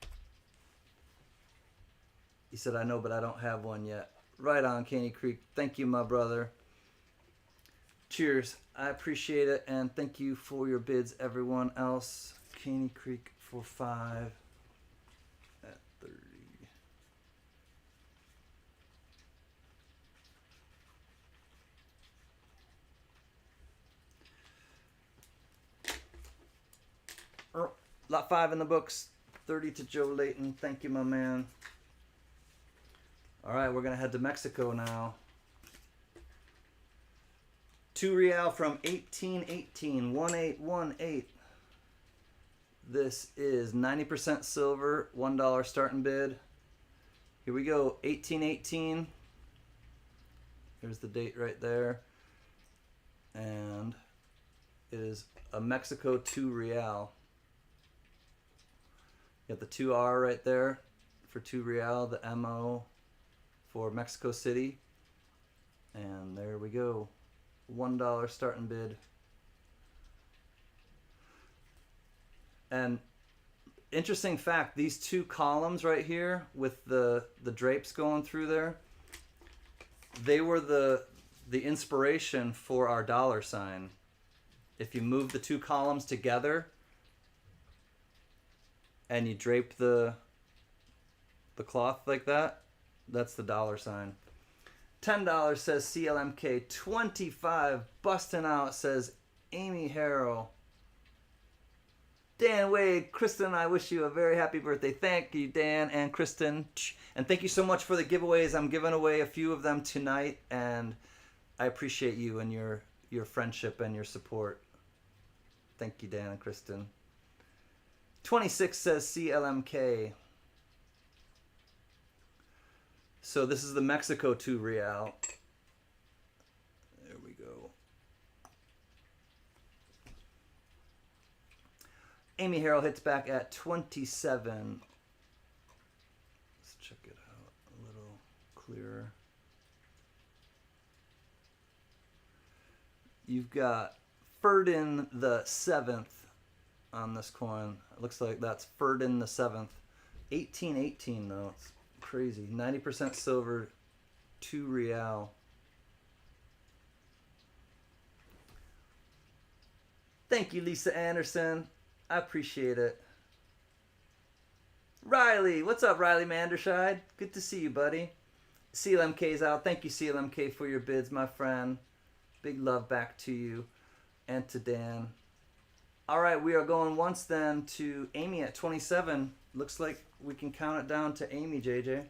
He said, I know, but I don't have one yet. Right on, Caney Creek. Thank you, my brother. Cheers. I appreciate it, and thank you for your bids, everyone else. Caney Creek for 5 at 30. Lot 5 in the books. 30 to Joe Layton. Thank you, my man. All right, we're going to head to Mexico now. 2 real from 1818. 1818. This is 90% silver. $1 starting bid. Here we go. 1818. Here's the date right there. And it is a Mexico 2 real. You got the 2R right there for 2 real, the MO for Mexico City. And there we go. $1 starting bid. And interesting fact, these 2 columns right here with the drapes going through there, they were the inspiration for our dollar sign. If you move the 2 columns together and you drape the cloth like that, that's the dollar sign. $10 says CLMK. 25 busting out says Amy Harrell. Dan Wade, Kristen and I wish you a very happy birthday. Thank you, Dan and Kristen. And thank you so much for the giveaways. I'm giving away a few of them tonight, and I appreciate you and your friendship and your support. Thank you, Dan and Kristen. 26 says CLMK. So this is the Mexico 2 real. There we go. Amy Harrell hits back at 27. Let's check it out a little clearer. You've got Ferdin the 7th on this coin. It looks like that's Ferdin the 7th. 1818 though. It's crazy. 90% silver, 2 real. Thank you, Lisa Anderson. I appreciate it. Riley, what's up, Riley Manderscheid? Good to see you, buddy. CLMK's out. Thank you, CLMK, for your bids, my friend. Big love back to you and to Dan. All right, we are going once then to Amy at 27. Looks like we can count it down to Amy, JJ.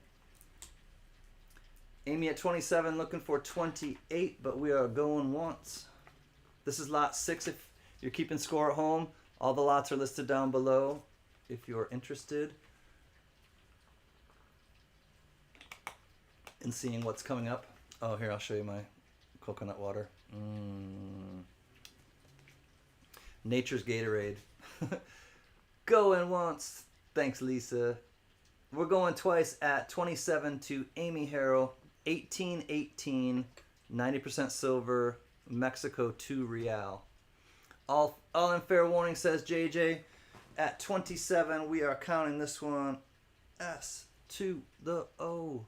Amy at 27, looking for 28, but we are going once. This is lot 6 if you're keeping score at home. All the lots are listed down below if you're interested in seeing what's coming up. Oh, here, I'll show you my coconut water. Nature's Gatorade. Going once. Thanks, Lisa. We're going twice at 27 to Amy Harrell. 1818, 90% silver, Mexico 2 real. All in fair warning, says JJ. At 27, we are counting this one S to the O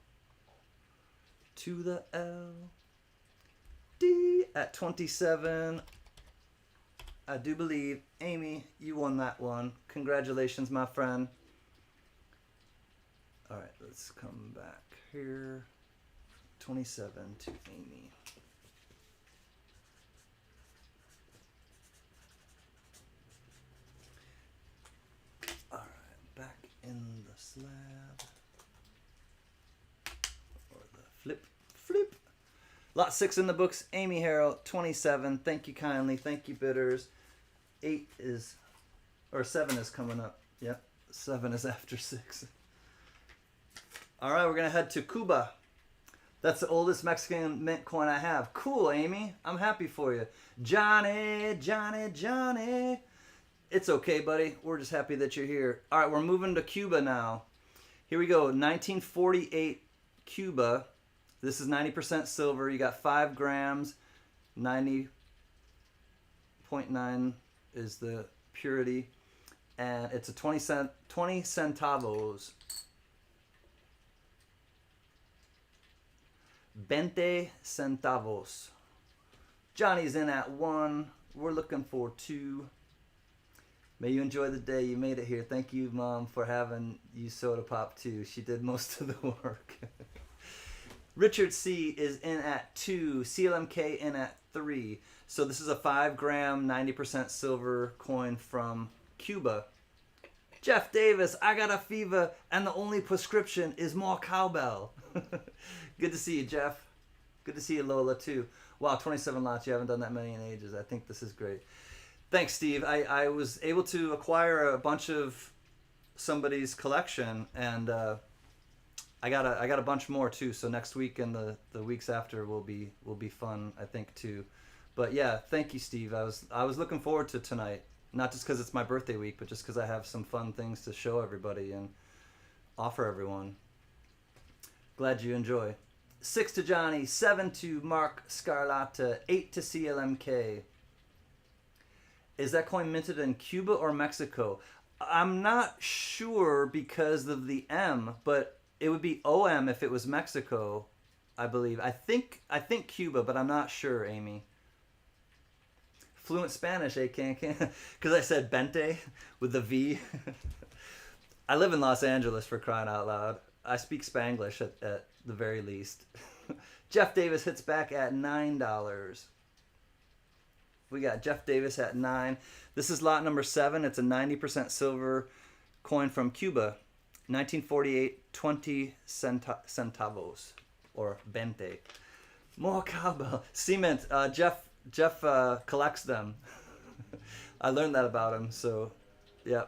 to the L D. At 27, I do believe, Amy, you won that one. Congratulations, my friend. All right, let's come back here. 27 to Amy. All right, back in the slab. Or the flip. Lot 6 in the books. Amy Harrell, 27. Thank you kindly. Thank you, bidders. 7 is coming up. Yep, 7 is after 6. All right, we're going to head to Cuba. That's the oldest Mexican mint coin I have. Cool, Amy. I'm happy for you. Johnny. It's okay, buddy. We're just happy that you're here. All right, we're moving to Cuba now. Here we go. 1948 Cuba. This is 90% silver. You got 5 grams. 90.9 is the purity. And it's a 20 centavos. 20 centavos. Johnny's in at 1. We're looking for 2. May you enjoy the day. You made it here. Thank you, Mom, for having you soda pop too. She did most of the work. Richard C is in at 2. CLMK in at 3. So this is a 5 gram, 90% silver coin from Cuba. Jeff Davis, I got a fever, and the only prescription is more cowbell. Good to see you, Jeff. Good to see you, Lola, too. Wow, 27 lots. You haven't done that many in ages. I think this is great. Thanks, Steve. I was able to acquire a bunch of somebody's collection, and I got a bunch more too. So next week and the weeks after will be fun, I think, too. But yeah, thank you, Steve. I was looking forward to tonight, not just because it's my birthday week, but just because I have some fun things to show everybody and offer everyone. Glad you enjoy. 6 to Johnny, 7 to Mark Scarlata, 8 to CLMK. Is that coin minted in Cuba or Mexico? I'm not sure because of the M, but it would be OM if it was Mexico, I believe. I think Cuba, but I'm not sure, Amy. Fluent Spanish, eh, can? Because I said Bente with the V. I live in Los Angeles, for crying out loud. I speak Spanglish at the very least. Jeff Davis hits back at $9. We got Jeff Davis at 9. This is lot number 7. It's a 90% silver coin from Cuba. 1948, 20 centavos, or 20. More cowbell. Cement. Jeff collects them. I learned that about him, so yeah.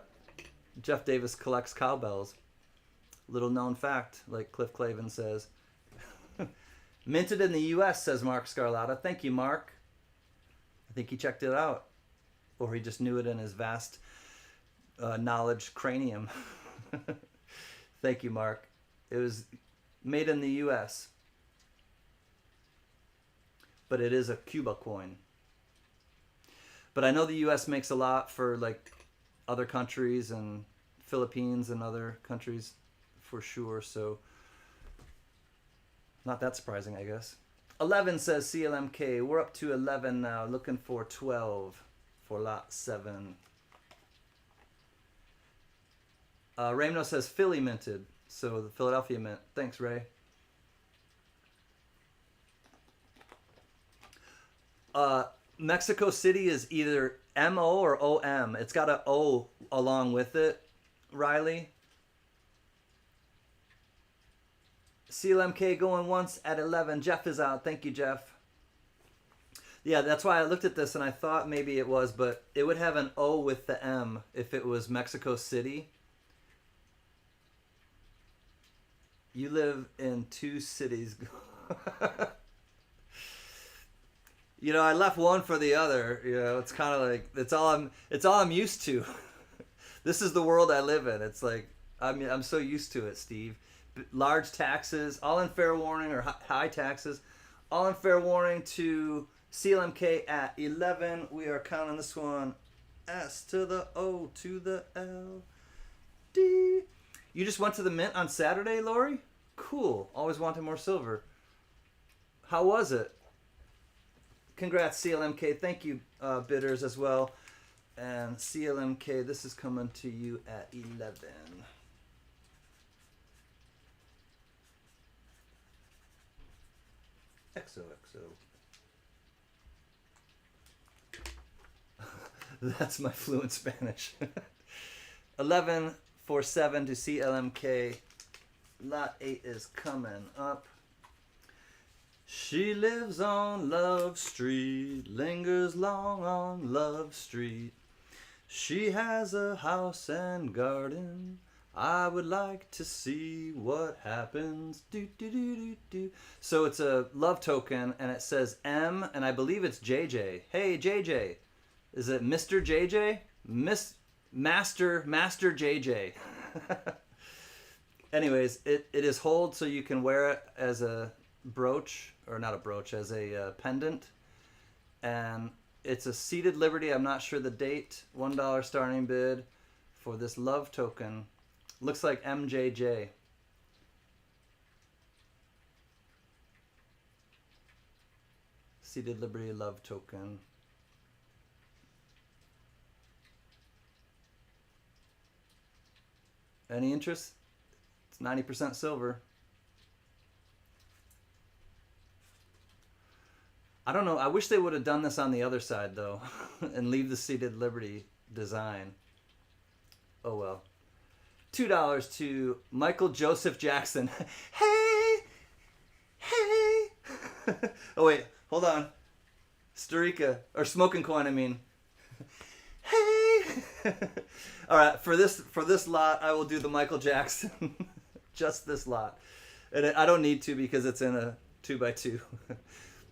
Jeff Davis collects cowbells. Little known fact, like Cliff Clavin says. Minted in the U.S., says Mark Scarlata. Thank you, Mark. I think he checked it out. Or he just knew it in his vast knowledge cranium. Thank you, Mark. It was made in the U.S., but it is a Cuba coin. But I know the U.S. makes a lot for like other countries and Philippines and other countries for sure, so not that surprising, I guess. 11 says CLMK. We're up to 11 now, looking for 12 for lot 7. Raymond says Philly minted, so the Philadelphia mint. Thanks, Ray. Mexico City is either MO or OM. It's got an O along with it, Riley. CLMK going once at 11. Jeff is out. Thank you, Jeff. Yeah, that's why I looked at this and I thought maybe it was, but it would have an O with the M if it was Mexico City. You live in 2 cities. You know, I left one for the other. You know, it's kind of like it's all I'm used to. This is the world I live in. It's like I'm so used to it, Steve. Large taxes, all in fair warning, or high taxes, all in fair warning to CLMK at 11. We are counting this one S to the O to the L D. You just went to the mint on Saturday, Lori? Cool. Always wanted more silver. How was it? Congrats, CLMK. Thank you, bidders, as well. And CLMK, this is coming to you at 11. XOXO. That's my fluent Spanish. 11 for 7 to CLMK. Lot 8 is coming up. She lives on Love Street, lingers long on Love Street. She has a house and garden. I would like to see what happens. Do, do, do, do, do. So it's a love token, and it says M, and I believe it's JJ. Hey, JJ. Is it Mr. JJ? Master JJ. Anyways, it is hold, so you can wear it as a brooch, or not a brooch, as a pendant. And it's a seated Liberty. I'm not sure the date. $1 starting bid for this love token. Looks like M.J.J. Seated Liberty love token. Any interest? It's 90% silver. I don't know. I wish they would have done this on the other side, though, and leave the Seated Liberty design. Oh, well. $2 to Michael Joseph Jackson. Hey, hey. Oh wait, hold on. Sturika or Smoking Coin, I mean. Hey. All right, for this lot, I will do the Michael Jackson. Just this lot, and I don't need to because it's in a 2x2.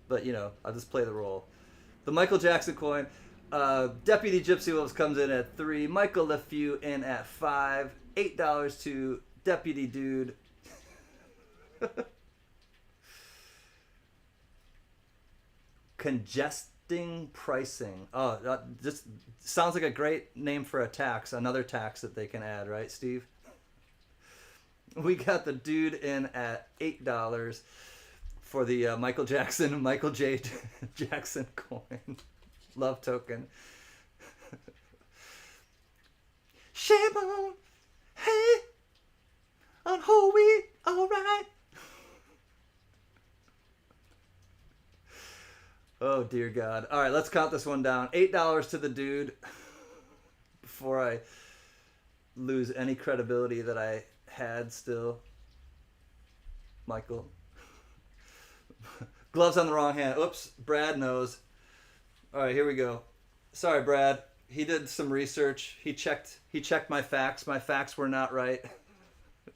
But you know, I'll just play the role. The Michael Jackson coin. Deputy Gypsy Wolves comes in at 3. Michael LeFew in at 5. $8 to Deputy Dude. Congesting pricing. Oh, that just sounds like a great name for a tax. Another tax that they can add, right, Steve? We got the Dude in at $8 for the Michael Jackson, Michael J. Jackson coin. Love token. Shame on, hey, on whole wheat, all right. Oh, dear God. All right, let's count this one down. $8 to the Dude before I lose any credibility that I had still. Michael. Gloves on the wrong hand. Oops, Brad knows. All right, here we go. Sorry, Brad. He did some research. He checked my facts. My facts were not right. It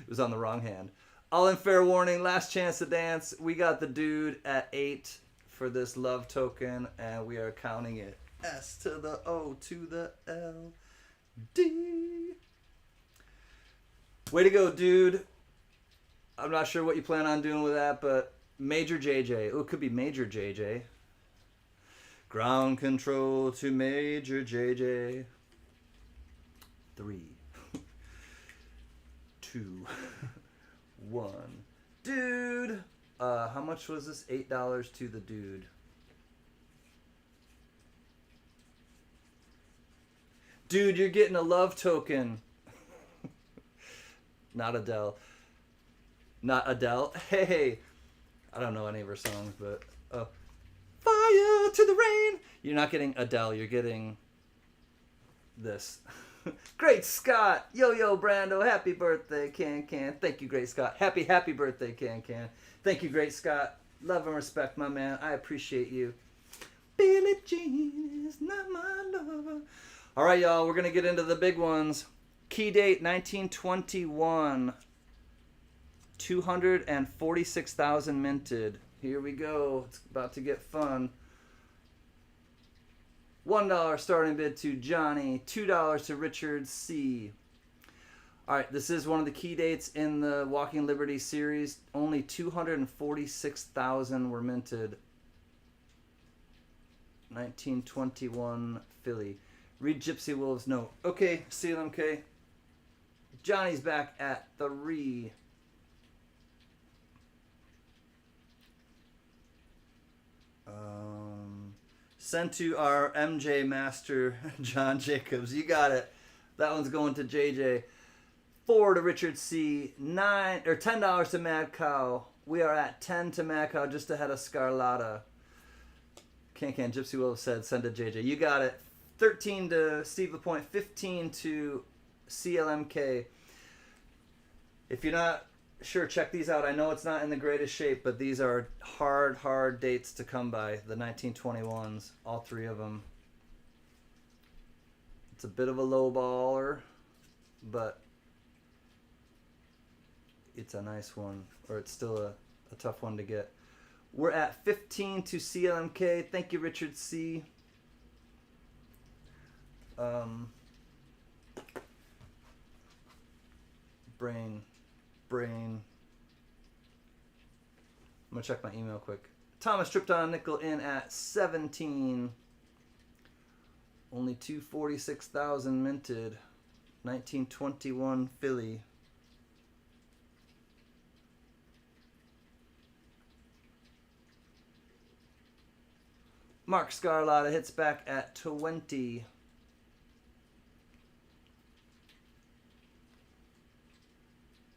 was on the wrong hand. All in fair warning, last chance to dance. We got the Dude at 8 for this love token, and we are counting it. S to the O to the L, D. Way to go, Dude. I'm not sure what you plan on doing with that, but Major JJ. Oh, it could be Major JJ. Ground control to Major JJ. 3, 2, 1. Dude. How much was this? $8 to the Dude. Dude, you're getting a love token. Not Adele. Not Adele. Hey. I don't know any of her songs, but... Fire to the rain. You're not getting Adele. You're getting this. Great Scott. Yo, Brando. Happy birthday, Can. Thank you, Great Scott. Happy birthday, Can. Thank you, Great Scott. Love and respect, my man. I appreciate you. Billie Jean is not my lover. All right, y'all. We're going to get into the big ones. Key date 1921. 246,000 minted. Here we go. It's about to get fun. $1 starting bid to Johnny. $2 to Richard C. All right, this is one of the key dates in the Walking Liberty series. Only 246,000 were minted. 1921 Philly. Read Gypsy Wolves note. Okay, CLMK. Johnny's back at 3. Sent to our MJ master, John Jacobs. You got it. That one's going to JJ. 4 to Richard C. $10 to Mad Cow. We are at 10 to Mad Cow, just ahead of Scarlata. Can Gypsy Wolf said, send to JJ. You got it. 13 to Steve LaPointe. 15 to CLMK. If you're not sure, check these out. I know it's not in the greatest shape, but these are hard dates to come by. The 1921s, all 3 of them. It's a bit of a low baller, but it's a nice one, or it's still a tough one to get. We're at 15 to CLMK. Thank you, Richard C. Brain. I'm gonna check my email quick. Thomas Tripton Nickel in at 17. Only 246,000 minted. 1921 Philly. Mark Scarlata hits back at 20.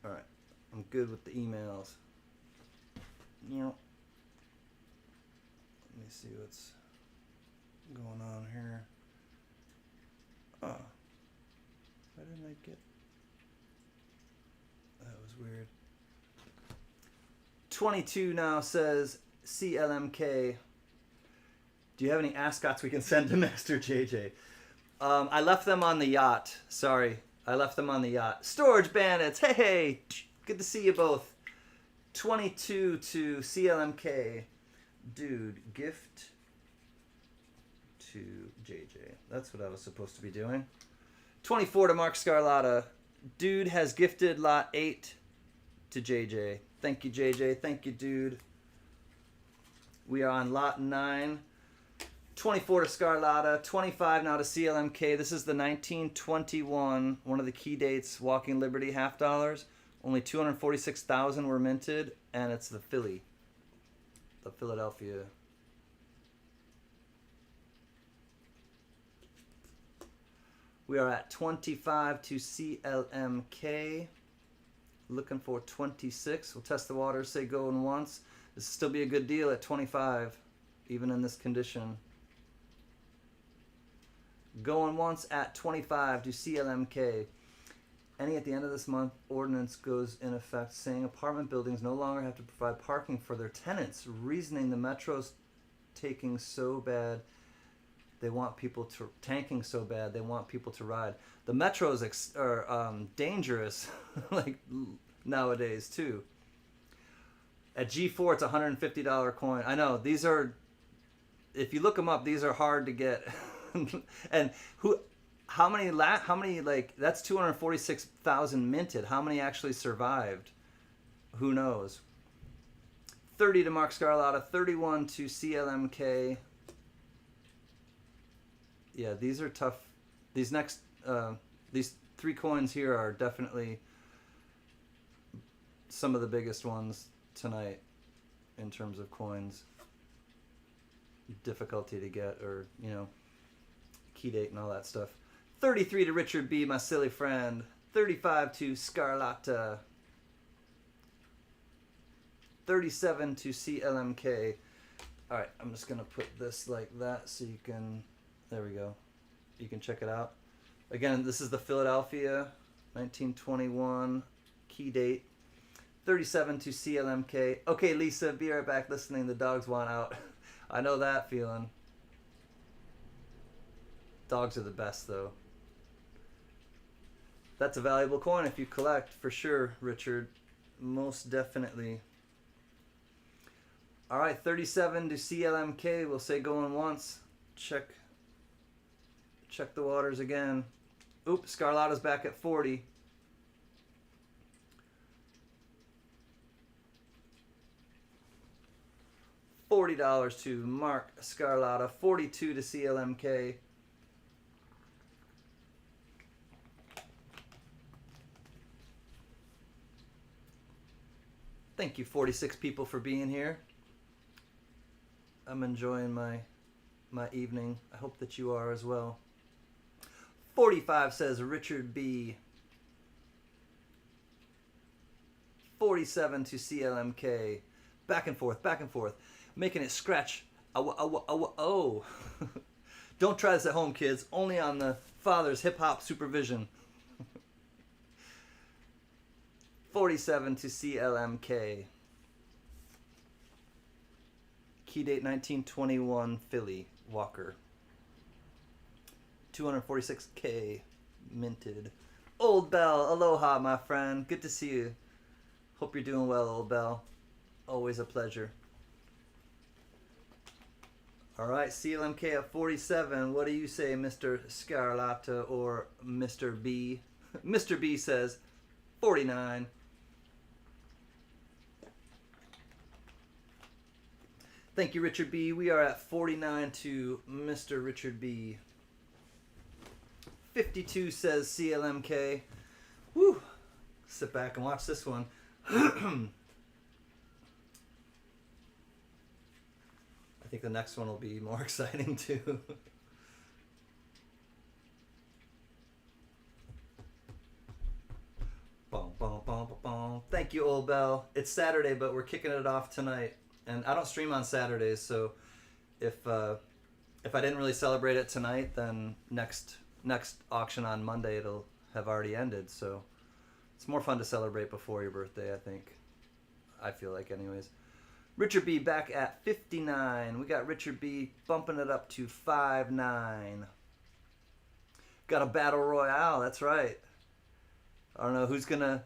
All right. I'm good with the emails. Let me see what's going on here. Oh. Why didn't I get? That was weird. 22 now says CLMK. Do you have any ascots we can send to Master JJ? I left them on the yacht. Sorry. I left them on the yacht. Storage Bandits. Hey, hey. Good to see you both. 22 to CLMK. Dude, gift to JJ. That's what I was supposed to be doing. 24 to Mark Scarlatta. Dude has gifted lot 8 to JJ. Thank you, JJ. Thank you, dude. We are on lot 9. 24 to Scarlatta. 25 now to CLMK. This is the 1921, one of the key dates, Walking Liberty half dollars. Only 246,000 were minted, and it's the Philly. The Philadelphia. We are at 25 to CLMK. Looking for 26. We'll test the waters, say going once. This will still be a good deal at 25, even in this condition. Going once at 25 to CLMK. Any at the end of this month, ordinance goes in effect saying apartment buildings no longer have to provide parking for their tenants, reasoning the metro's taking so bad they want people to tanking so bad they want people to ride. The metros are dangerous like nowadays too. At G4 it's a $150 coin. I know these are, if you look them up, these are hard to get. And how many like, that's 246,000 minted. How many actually survived? Who knows? 30 to Mark Scarlatta, 31 to CLMK. Yeah, these are tough. These next these 3 coins here are definitely some of the biggest ones tonight in terms of coins. Difficulty to get, or, you know, key date and all that stuff. 33 to Richard B, my silly friend. 35 to Scarlatta. 37 to CLMK. Alright, I'm just going to put this like that so you can... There we go. You can check it out. Again, this is the Philadelphia, 1921, key date. 37 to CLMK. Okay, Lisa, be right back listening. The dogs want out. I know that feeling. Dogs are the best, though. That's a valuable coin if you collect, for sure, Richard. Most definitely. All right, 37 to CLMK. We'll say going once. Check the waters again. Oops, Scarlatta's back at 40. $40 to Mark Scarlatta. 42 to CLMK. Thank you, 46 people, for being here. I'm enjoying my evening. I hope that you are as well. 45 says Richard B. 47 to CLMK. Back and forth, back and forth. Making it scratch. Oh. Don't try this at home, kids. Only on the father's hip-hop supervision. 47 to CLMK. Key date 1921, Philly, Walker. 246K minted. Old Bell, aloha, my friend. Good to see you. Hope you're doing well, Old Bell. Always a pleasure. All right, CLMK at 47. What do you say, Mr. Scarlatta or Mr. B? Mr. B says 49. Thank you, Richard B. We are at 49 to Mr. Richard B. 52 says CLMK. Woo! Sit back and watch this one. I think the next one will be more exciting too. Boom, boom, boom, boom. Thank you, Old Bell. It's Saturday, but we're kicking it off tonight. And I don't stream on Saturdays, so if I didn't really celebrate it tonight, then next auction on Monday it'll have already ended. So it's more fun to celebrate before your birthday, I think. I feel like, anyways. Richard B back at 59. We got Richard B bumping it up to 5-9. Got a battle royale. That's right. I don't know who's gonna.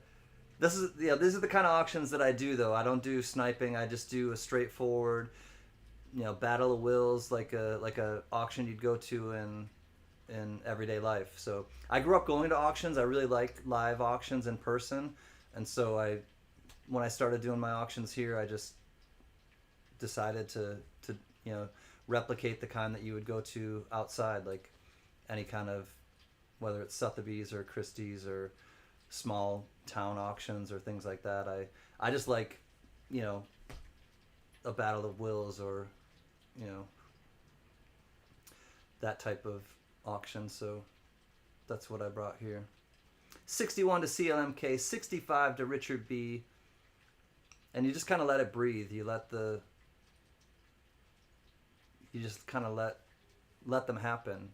These are the kind of auctions that I do, though. I don't do sniping. I just do a straightforward, battle of wills, like a auction you'd go to in everyday life. So I grew up going to auctions. I really like live auctions in person, and so when I started doing my auctions here, I just decided to replicate the kind that you would go to outside, like any kind of, whether it's Sotheby's or Christie's or small town auctions or things like that. I just like, a battle of wills or, that type of auction. So that's what I brought here. 61 to CLMK, 65 to Richard B. And you just kind of let it breathe. You just kind of let them happen,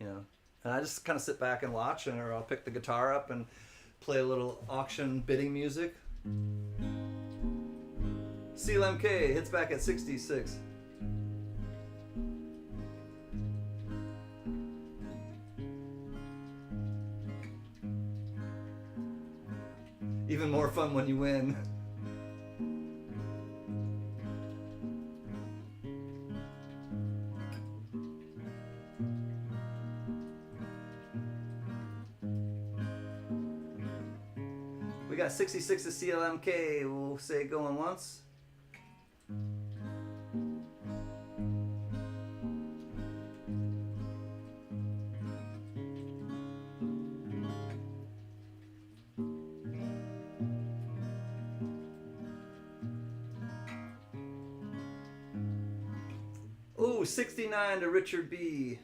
And I just kind of sit back and watch, or I'll pick the guitar up and play a little auction bidding music. CLMK hits back at 66. Even more fun when you win. We got 66 to CLMK. We'll say going once. Ooh, 69 to Richard B.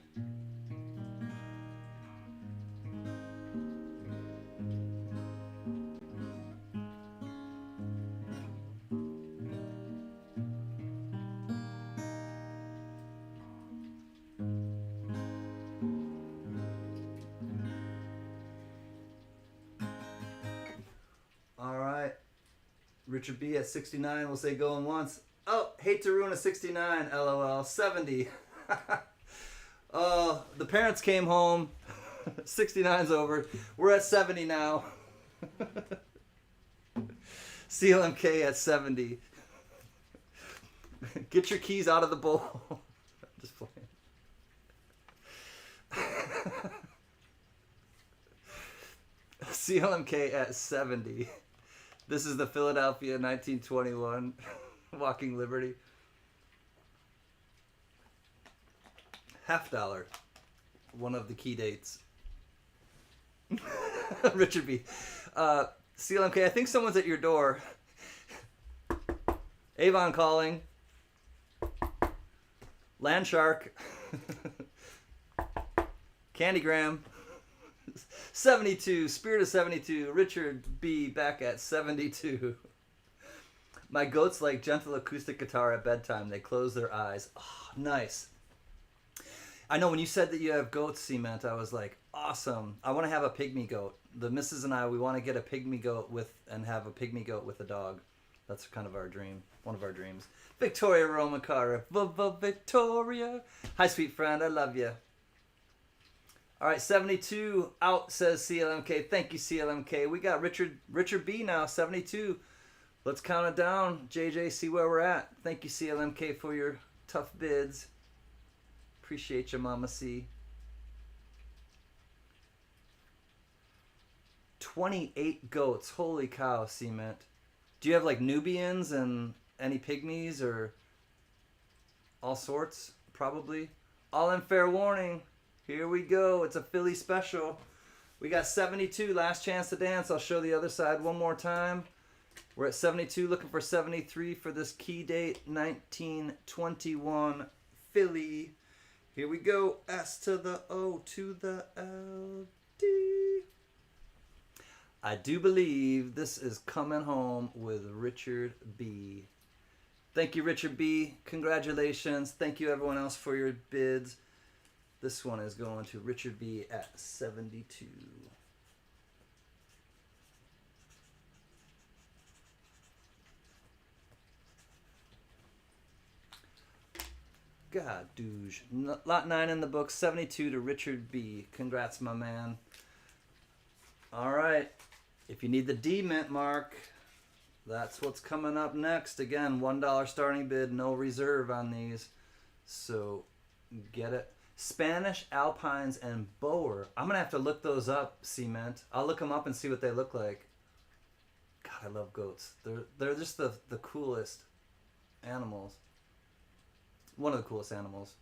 All right. Richard B at 69. We'll say going once. Oh, hate to ruin a 69, LOL. 70. Oh, the parents came home. 69's over. We're at 70 now. CLMK at 70. Get your keys out of the bowl. Just playing. CLMK at 70. This is the Philadelphia 1921 Walking Liberty. $50. One of the key dates. Richard B. CLMK, I think someone's at your door. Avon calling. Land Shark. Candygram. 72. Spirit of 72. Richard B. back at 72. My goats like gentle acoustic guitar at bedtime. They close their eyes. Oh, nice. I know when you said that you have goats, Cement, I was like, awesome. I want to have a pygmy goat. The missus and I, we want to get a pygmy goat and have a pygmy goat with a dog. That's kind of our dream. One of our dreams. Victoria Romacara. Victoria. Hi, sweet friend. I love you. All right, 72 out, says CLMK. Thank you, CLMK. We got Richard B now, 72. Let's count it down. JJ, see where we're at. Thank you, CLMK, for your tough bids. Appreciate you, Mama C. 28 goats. Holy cow, Cement. Do you have like Nubians and any pygmies or all sorts? Probably. All in fair warning. Here we go. It's a Philly special. We got 72. Last chance to dance. I'll show the other side one more time. We're at 72, looking for 73 for this key date, 1921 Philly. Here we go. S to the O to the L D. I do believe this is coming home with Richard B. Thank you, Richard B. Congratulations. Thank you, everyone else, for your bids. This one is going to Richard B. at 72. God, douche. Lot 9 in the book, 72 to Richard B. Congrats, my man. All right. If you need the D mint mark, that's what's coming up next. Again, $1 starting bid, no reserve on these. So get it. Spanish Alpines and Boer. I'm going to have to look those up, Cement. I'll look them up and see what they look like. God, I love goats. They're just the coolest animals. One of the coolest animals.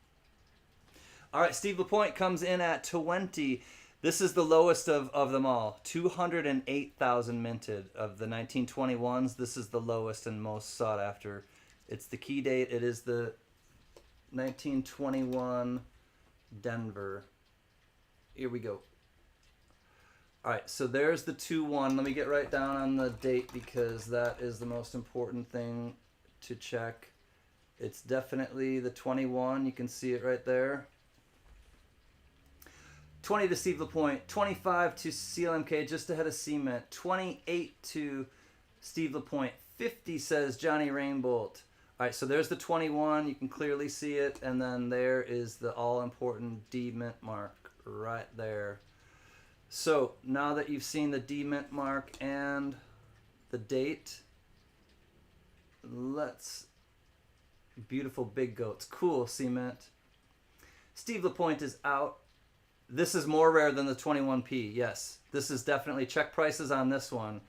All right, Steve LaPointe comes in at 20. This is the lowest of them all. 208,000 minted of the 1921s. This is the lowest and most sought after. It's the key date. It is the 1921 Denver. Here we go. All right, so there's the 2-1. Let me get right down on the date because that is the most important thing to check. It's definitely the 21. You can see it right there. 20 to Steve LaPointe. 25 to CLMK, just ahead of Cement. 28 to Steve LaPointe. 50 says Johnny Rainbolt. All right, so there's the 21. You can clearly see it. And then there is the all-important D mint mark right there. So now that you've seen the D mint mark and the date, let's... Beautiful big goats. Cool, Cement. Steve LaPointe is out. This is more rare than the 21p. Yes, this is definitely... Check prices on this one.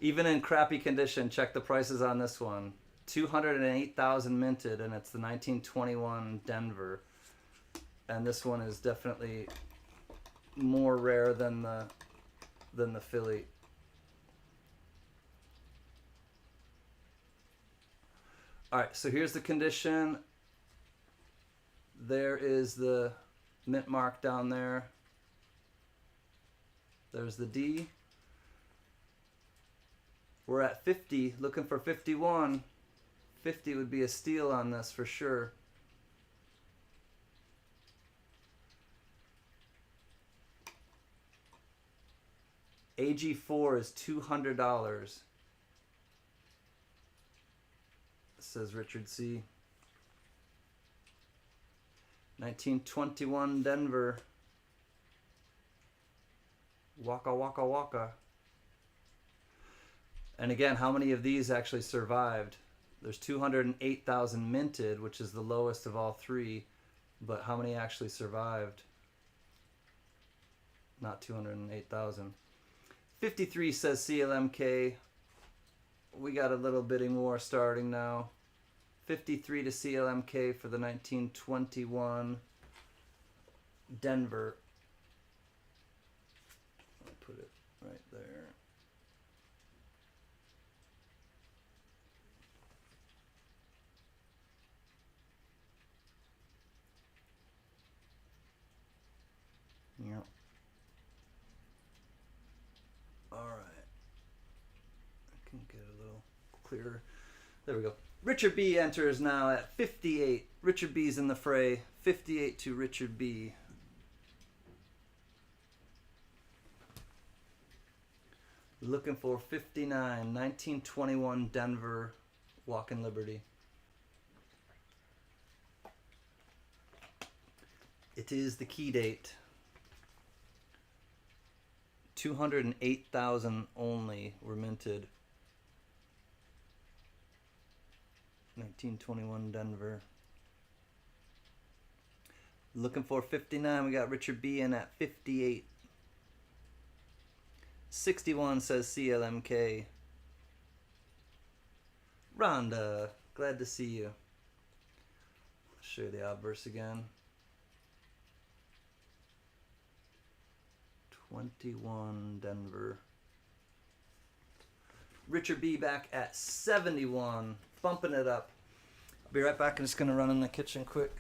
Even in crappy condition, check the prices on this one. 208,000 minted, and it's the 1921 Denver. And this one is definitely more rare than the Philly. All right, so here's the condition. There is the mint mark down there. There's the D. We're at 50, looking for 51. 50 would be a steal on this for sure. AG4 is $200. Says Richard C. 1921 Denver. Waka waka waka. And again, how many of these actually survived? There's 208,000 minted, which is the lowest of all three. But how many actually survived? Not 208,000. 53 says CLMK. We got a little bidding war starting now. 53 to CLMK for the 1921 Denver. I'll put it right there. Yep. All right. I can get a little clearer. There we go. Richard B enters now at 58. Richard B's in the fray. 58 to Richard B. Looking for 59. 1921 Denver Walking Liberty. It is the key date. 208,000 only were minted. 1921 Denver. Looking for 59. We got Richard B in at 58. 61 says CLMK. Rhonda, glad to see you. Show you the obverse again. 21 Denver. Richard B back at 71. Bumping it up. I'll be right back. I'm just going to run in the kitchen quick.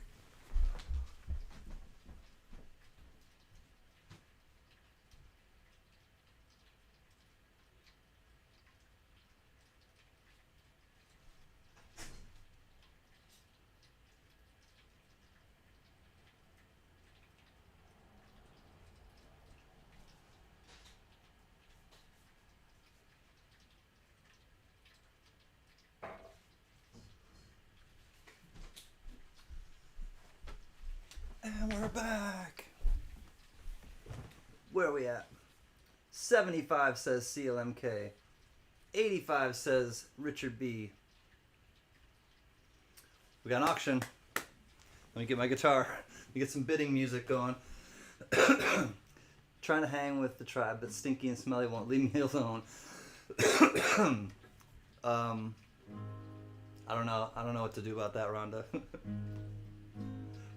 Where are we at? 75 says CLMK. 85 says Richard B. We got an auction. Let me get my guitar. Let me get some bidding music going. Trying to hang with the tribe, but Stinky and Smelly won't leave me alone. I don't know. I don't know what to do about that, Rhonda.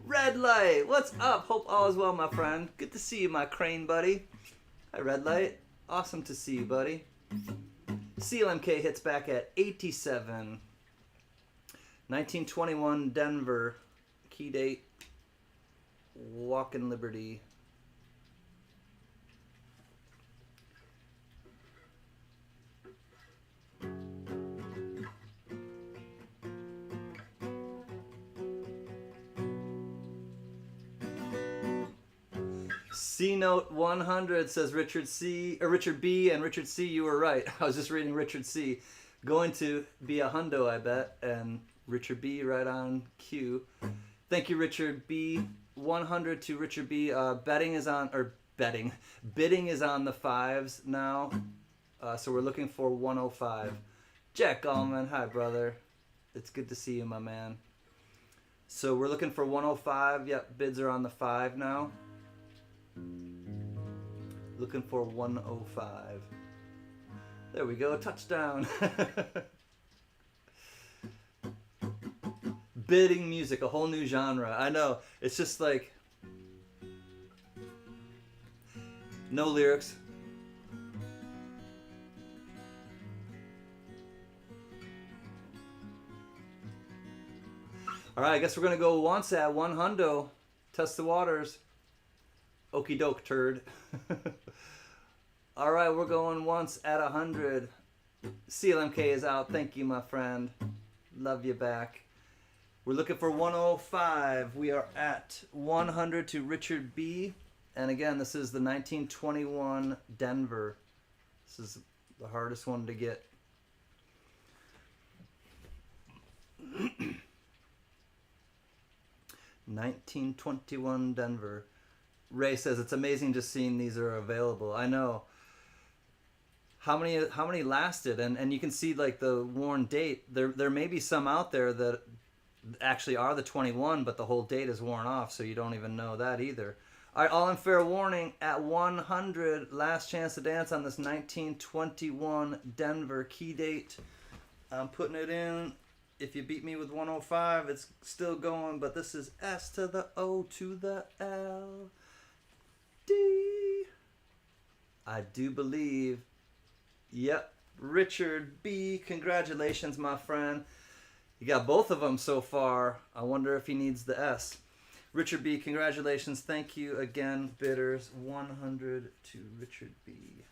Red Light, what's up? Hope all is well, my friend. Good to see you, my crane buddy. Hi, Red Light. Awesome to see you, buddy. CLMK hits back at 87. 1921 Denver. Key date. Walkin' Liberty. C Note 100 says Richard C or Richard B, and Richard C, you were right. I was just reading Richard C. Going to be a hundo, I bet, and Richard B right on cue. Thank you, Richard B. 100 to Richard B. Bidding is on the fives now. So we're looking for 105. Jack Allman, hi brother. It's good to see you, my man. So we're looking for 105. Yep, bids are on the 5 now. Looking for 105. There we go, touchdown. Bidding music, a whole new genre. I know, it's just like no lyrics. All right, I guess we're gonna go once at 100. Test the waters. Okie doke, turd. All right, we're going once at 100. CLMK is out. Thank you, my friend. Love you back. We're looking for 105. We are at 100 to Richard B. And again, this is the 1921 Denver. This is the hardest one to get. $1921 Denver. Ray says it's amazing just seeing these are available. I know. How many lasted? And you can see like the worn date. There may be some out there that actually are the 21, but the whole date is worn off, so you don't even know that either. All right, all in fair warning at 100. Last chance to dance on this 1921 Denver key date. I'm putting it in. If you beat me with 105, it's still going, but this is S to the O to the L. D. I do believe. Yep. Richard B. Congratulations, my friend. You got both of them so far. I wonder if he needs the S. Richard B. Congratulations. Thank you again, bidders. 100 to Richard B.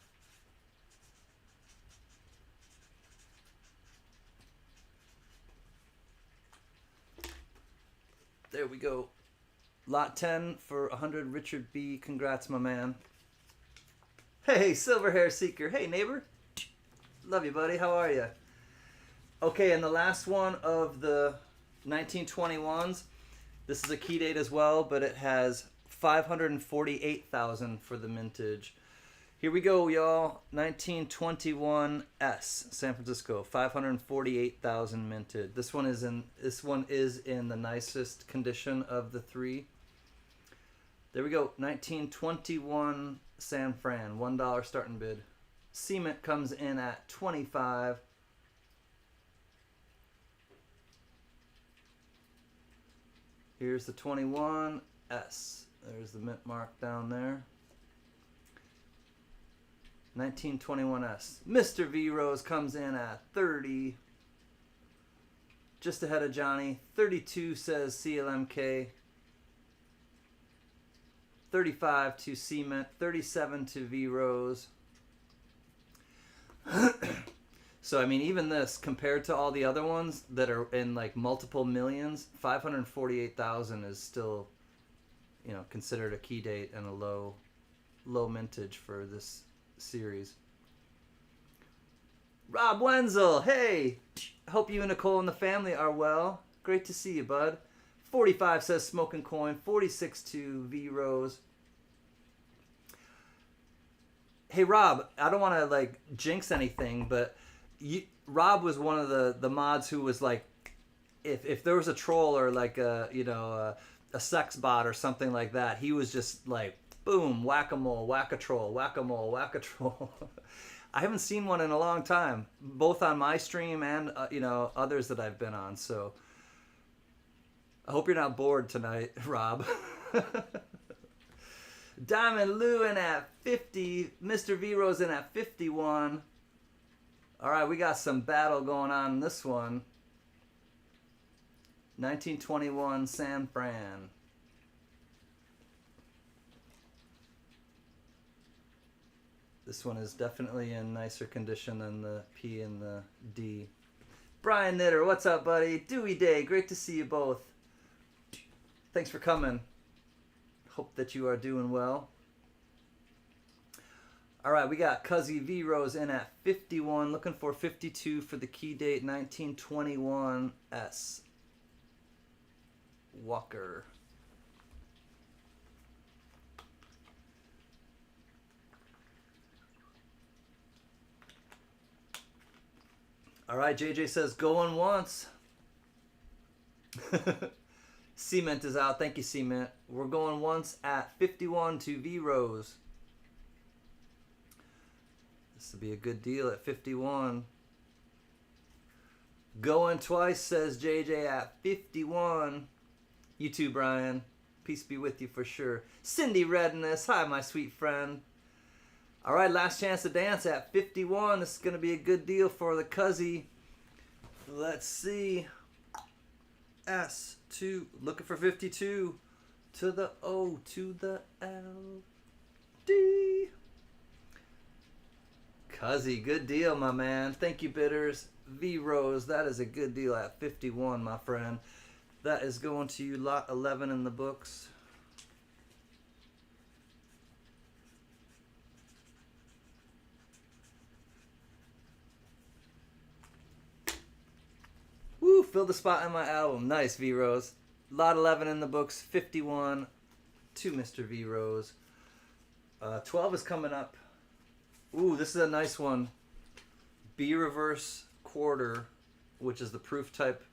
There we go. Lot 10 for 100, Richard B. Congrats, my man. Hey, Silver Hair Seeker. Hey, neighbor. Love you, buddy. How are you? Okay, and the last one of the 1921s. This is a key date as well, but it has 548,000 for the mintage. Here we go, y'all. 1921 S, San Francisco, 548,000 minted. This one is in the nicest condition of the three. There we go. 1921 San Fran, $1 starting bid. Cement comes in at 25. Here's the 21 S. There's the mint mark down there. 1921S. Mr. V Rose comes in at 30. Just ahead of Johnny. 32 says CLMK. 35 to Cement. 37 to V Rose. So, I mean, even this, compared to all the other ones that are in like multiple millions, 548,000 is still, you know, considered a key date and a low mintage for this series. Rob Wenzel, hey! Hope you and Nicole and the family are well. Great to see you, bud. 45 says Smoking Coin. 46 to V Rose. Hey Rob, I don't want to like jinx anything, but Rob was one of the mods who was like, if there was a troll or like a sex bot or something like that, he was just like boom, whack-a-mole, whack-a-troll, whack-a-mole, whack-a-troll. I haven't seen one in a long time, both on my stream and others that I've been on. So I hope you're not bored tonight, Rob. Diamond Lou in at 50. Mr. V-Rose in at 51. All right, we got some battle going on in this one. 1921 San Fran. This one is definitely in nicer condition than the P and the D. Brian Knitter, what's up, buddy? Dewey Day, great to see you both. Thanks for coming. Hope that you are doing well. All right, we got Cuzzy V-Rose in at 51. Looking for 52 for the key date 1921 S. Walker. All right, JJ says going once. Cement is out. Thank you, Cement. We're going once at 51 to V-Rose. This will be a good deal at 51. Going twice, says JJ at 51. You too, Brian. Peace be with you for sure. Cindy Redness. Hi, my sweet friend. All right, last chance to dance at 51. This is going to be a good deal for the Cuzzy. Let's see. S2. Looking for 52. To the O, to the L. D. Cuzzy, good deal, my man. Thank you, Bitters. V-Rose, that is a good deal at 51, my friend. That is going to you, lot 11 in the books. Woo, fill the spot in my album. Nice, V-Rose. Lot 11 in the books, 51 to Mr. V-Rose. 12 is coming up. Ooh, this is a nice one. B reverse quarter, which is the proof type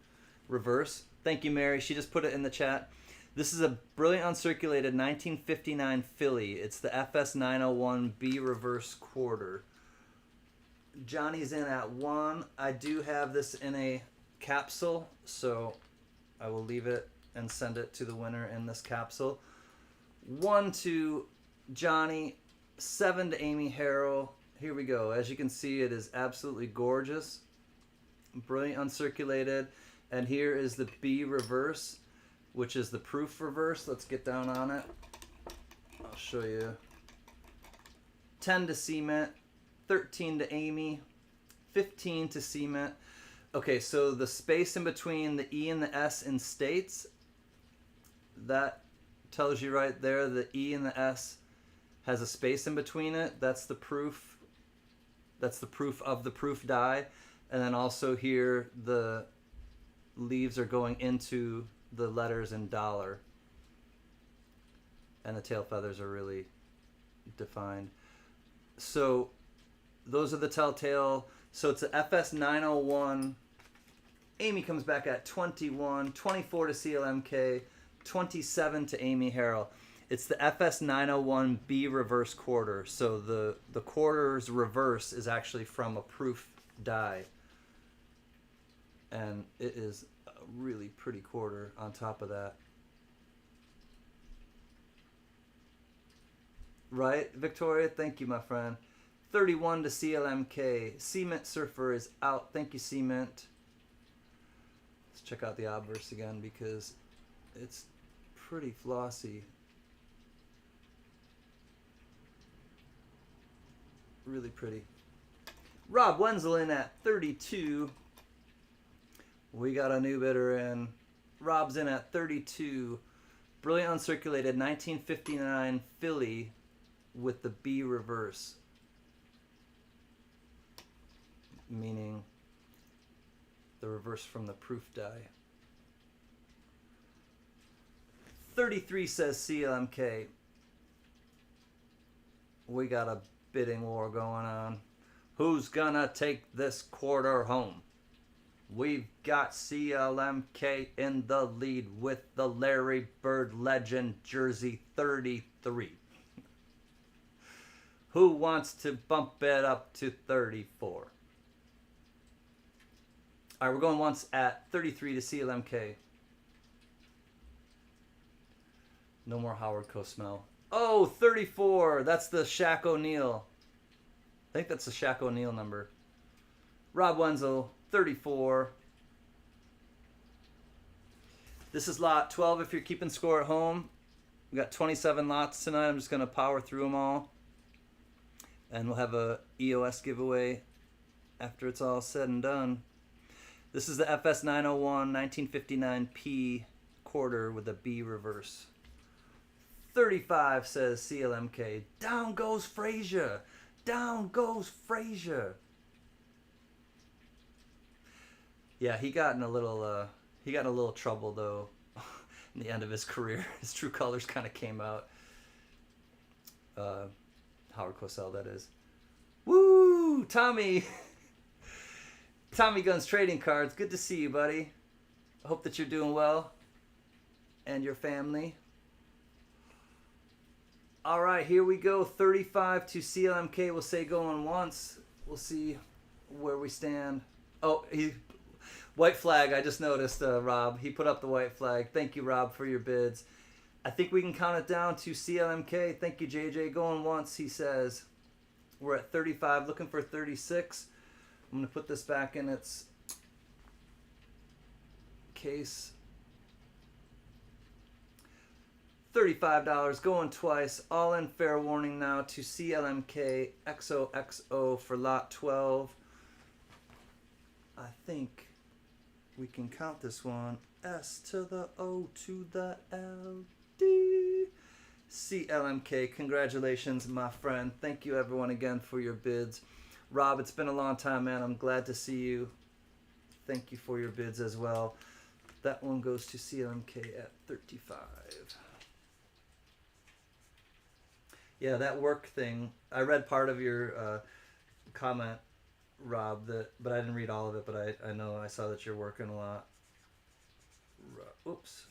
reverse. Thank you, Mary. She just put it in the chat. This is a brilliant uncirculated 1959 Philly. It's the FS 901 B reverse quarter. Johnny's in at 1. I do have this in a capsule, so I will leave it and send it to the winner in this capsule. 1 to Johnny, 7 to Amy Harrell. Here we go. As you can see, it is absolutely gorgeous. Brilliant uncirculated. And here is the B reverse, which is the proof reverse. Let's get down on it. I'll show you. 10 to Cement, 13 to Amy, 15 to Cement. Okay, so the space in between the E and the S in states, that tells you right there the E and the S has a space in between it. That's the proof. That's the proof of the proof die. And then also here the leaves are going into the letters in dollar. And the tail feathers are really defined. So those are the telltale. So it's a FS 901. Amy comes back at 21, 24 to CLMK, 27 to Amy Harrell. It's the FS 901 B reverse quarter. So the quarter's reverse is actually from a proof die. And it is a really pretty quarter on top of that. Right, Victoria? Thank you, my friend. 31 to CLMK. Cement Surfer is out. Thank you, Cement. Let's check out the obverse again because it's pretty flossy. Really pretty. Rob Wenzel in at 32. We got a new bidder in. Rob's in at 32. Brilliant uncirculated 1959 Philly with the B reverse. Meaning the reverse from the proof die. 33 says CLMK. We got a bidding war going on. Who's gonna take this quarter home? We've got CLMK in the lead with the Larry Bird legend jersey 33. Who wants to bump it up to 34? All right, we're going once at 33 to CLMK. No more Howard Co-smell. Oh, 34. That's the Shaq O'Neal. I think that's the Shaq O'Neal number. Rob Wenzel, 34. This is lot 12 if you're keeping score at home. We got 27 lots tonight. I'm just going to power through them all. And we'll have a EOS giveaway after it's all said and done. This is the FS 901 1959P quarter with a B reverse. 35 says CLMK. Down goes Frazier. Down goes Frazier. Yeah, he got in a little trouble though in the end of his career. His true colors kind of came out. Howard Cosell, that is. Woo! Tommy! Tommy Guns Trading Cards. Good to see you, buddy. I hope that you're doing well. And your family. Alright, here we go. 35 to CLMK. We'll say going once. We'll see where we stand. Oh, white flag. I just noticed, Rob. He put up the white flag. Thank you, Rob, for your bids. I think we can count it down to CLMK. Thank you, JJ. Going once, he says. We're at 35, looking for 36. I'm going to put this back in its case. $35, going twice. All in, fair warning now to CLMK XOXO for lot 12. I think we can count this one. S to the O to the L. CLMK, congratulations, my friend. Thank you, everyone, again for your bids. Rob, it's been a long time, man. I'm glad to see you. Thank you for your bids as well. That one goes to CLMK at 35. Yeah, that work thing. I read part of your comment, Rob, but I didn't read all of it, but I know I saw that you're working a lot. Oops.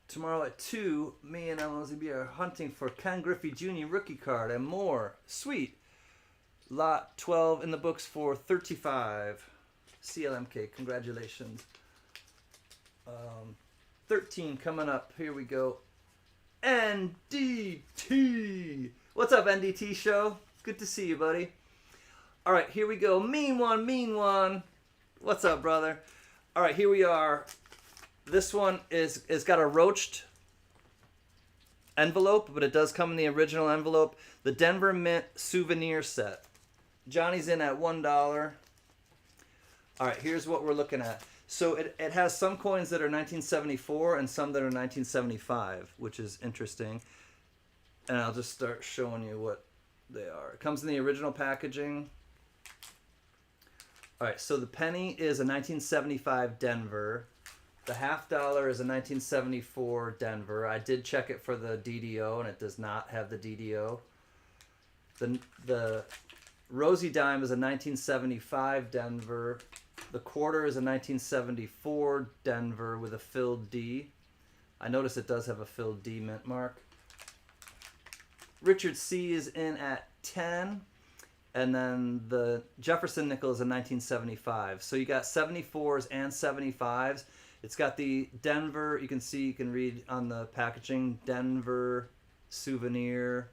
Tomorrow at 2, me and Elizabeth are hunting for Ken Griffey Jr. rookie card and more. Sweet. Lot 12 in the books for 35. CLMK, congratulations. 13 coming up. Here we go. NDT. What's up, NDT show? Good to see you, buddy. All right, here we go. Mean one, mean one. What's up, brother? All right, here we are. This one is got a roached envelope, but it does come in the original envelope. The Denver Mint Souvenir set. Johnny's in at $1. All right, here's what we're looking at. So it has some coins that are 1974 and some that are 1975, which is interesting. And I'll just start showing you what they are. It comes in the original packaging. All right, so the penny is a 1975 Denver. The $50 is a 1974 Denver. I did check it for the DDO, and it does not have the DDO. The Rosie dime is a 1975 Denver. The quarter is a 1974 Denver with a filled D. I notice it does have a filled D mint mark. Richard C is in at 10. And then the Jefferson nickel is a 1975. So you got 74s and 75s. It's got the Denver, you can read on the packaging, Denver Souvenir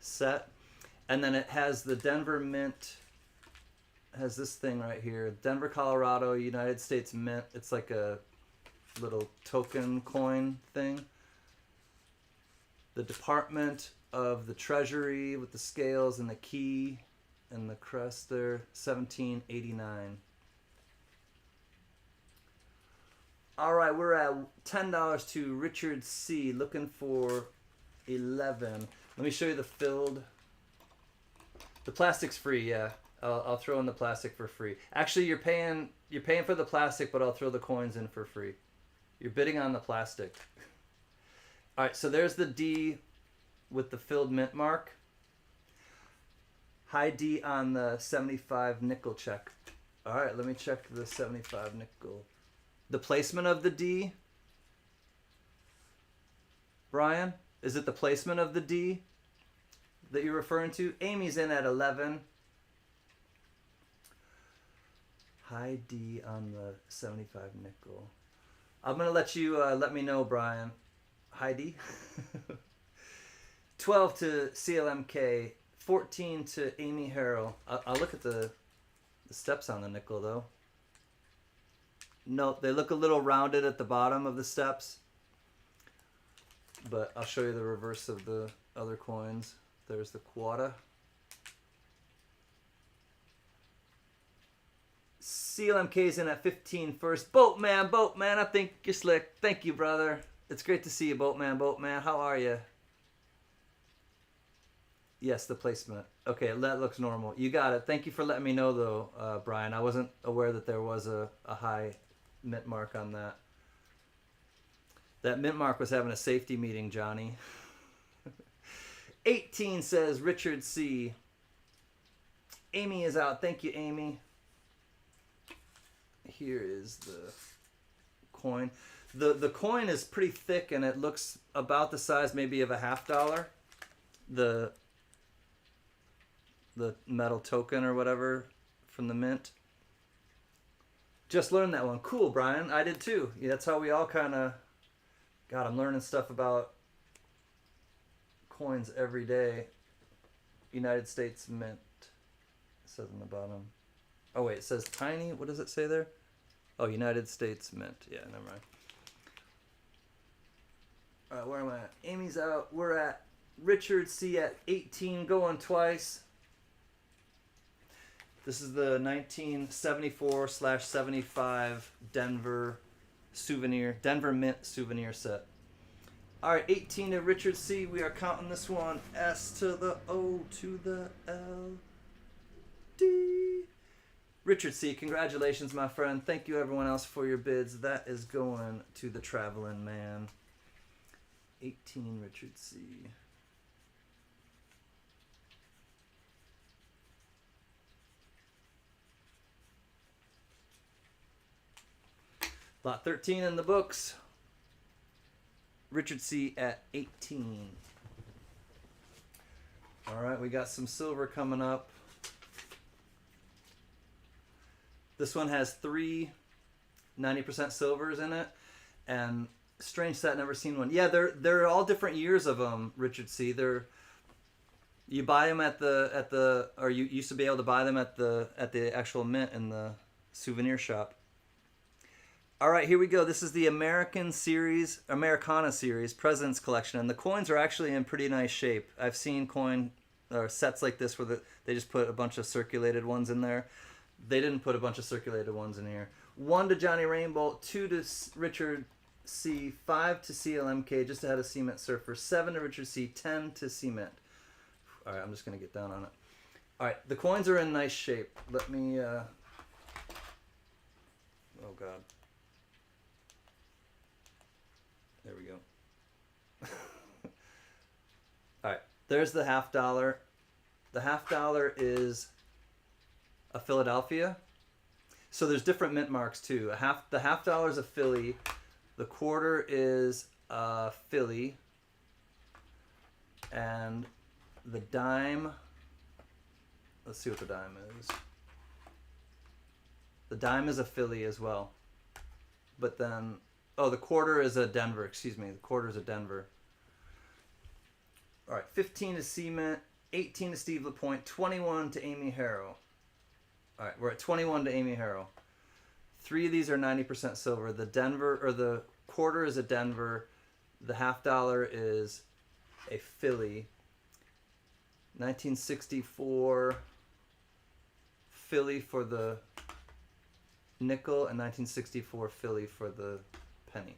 set. And then it has the Denver Mint, has this thing right here, Denver, Colorado, United States Mint. It's like a little token coin thing. The Department of the Treasury with the scales and the key and the crest there, 1789. All right, we're at $10 to Richard C. Looking for 11. Let me show you the filled. The plastic's free, yeah. I'll throw in the plastic for free. Actually, you're paying for the plastic, but I'll throw the coins in for free. You're bidding on the plastic. All right, so there's the D with the filled mint mark. High D on the 75 nickel check. All right, let me check the 75 nickel. The placement of the D, Brian? Is it the placement of the D that you're referring to? Amy's in at 11. High D on the 75 nickel. I'm going to let you let me know, Brian. High D. 12 to CLMK. 14 to Amy Harrell. I'll look at the steps on the nickel, though. No, they look a little rounded at the bottom of the steps. But I'll show you the reverse of the other coins. There's the quarter. CLMK's in at 15 first. Boatman, I think you're slick. Thank you, brother. It's great to see you, Boatman. How are you? Yes, the placement. Okay, that looks normal. You got it. Thank you for letting me know, though, Brian. I wasn't aware that there was a high mint mark on that. That mint mark was having a safety meeting, Johnny. 18 says Richard C. Amy is out. Thank you, Amy. Here is the coin. The coin is pretty thick, and it looks about the size maybe of a $50. The metal token or whatever from the mint. Just learned that one. Cool, Brian. I did too. Yeah, that's how we all kind of... God, I'm learning stuff about coins every day. United States Mint. It says on the bottom. Oh, wait. It says tiny. What does it say there? Oh, United States Mint. Yeah, never mind. All right, where am I at? Amy's out. We're at Richard C. at 18, going twice. This is the 1974/75 Denver Mint souvenir set. All right, 18 to Richard C. We are counting this one. S to the O to the L. D. Richard C., congratulations, my friend. Thank you, everyone else, for your bids. That is going to the traveling man. 18, Richard C. Lot 13 in the books. Richard C. at 18. All right, we got some silver coming up. This one has 3 90% silvers in it, and strange set, never seen one. Yeah, they're all different years of them, Richard C. You buy them or you used to be able to buy them at the actual mint in the souvenir shop. All right, here we go. This is the Americana series, President's Collection, and the coins are actually in pretty nice shape. I've seen coin or sets like this where they just put a bunch of circulated ones in there. They didn't put a bunch of circulated ones in here. 1 to Johnny Rainbow, 2 to Richard C, 5 to CLMK, just ahead of Cement Surfer, 7 to Richard C, 10 to Cement. All right, I'm just going to get down on it. All right, the coins are in nice shape. Let me... Oh, God. There we go. All right, there's the $50. The $50 is a Philadelphia. So there's different mint marks too. The $50 is a Philly. The quarter is a Philly. And the dime, let's see what the dime is. The dime is a Philly as well. But then, oh, the quarter is a Denver, excuse me. The quarter is a Denver. All right, 15 to Cement, 18 to Steve LaPointe, 21 to Amy Harrell. All right, we're at 21 to Amy Harrell. 3 of these are 90% silver. The quarter is a Denver. The $50 is a Philly. 1964 Philly for the nickel and 1964 Philly for the penny.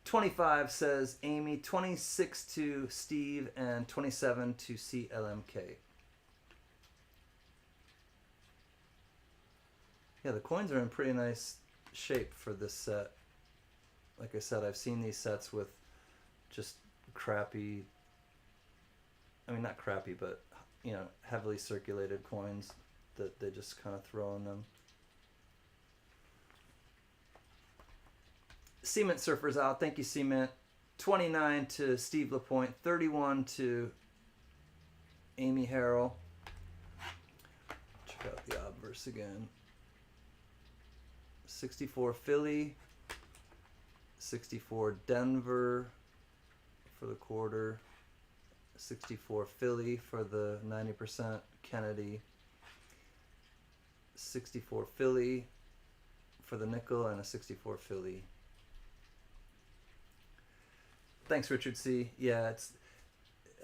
25 says Amy, 26 to Steve, and 27 to CLMK. Yeah, the coins are in pretty nice shape for this set. Like I said, I've seen these sets with just crappy, I mean not crappy, but you know, heavily circulated coins that they just kind of throw in them. Cement Surfer's out. Thank you, Cement. 29 to Steve LaPointe. 31 to Amy Harrell. Check out the obverse again. 64 Philly. 64 Denver for the quarter. 64 Philly for the 90%. Kennedy. 64 Philly for the nickel, and a 64 Philly. Thanks, Richard C. Yeah,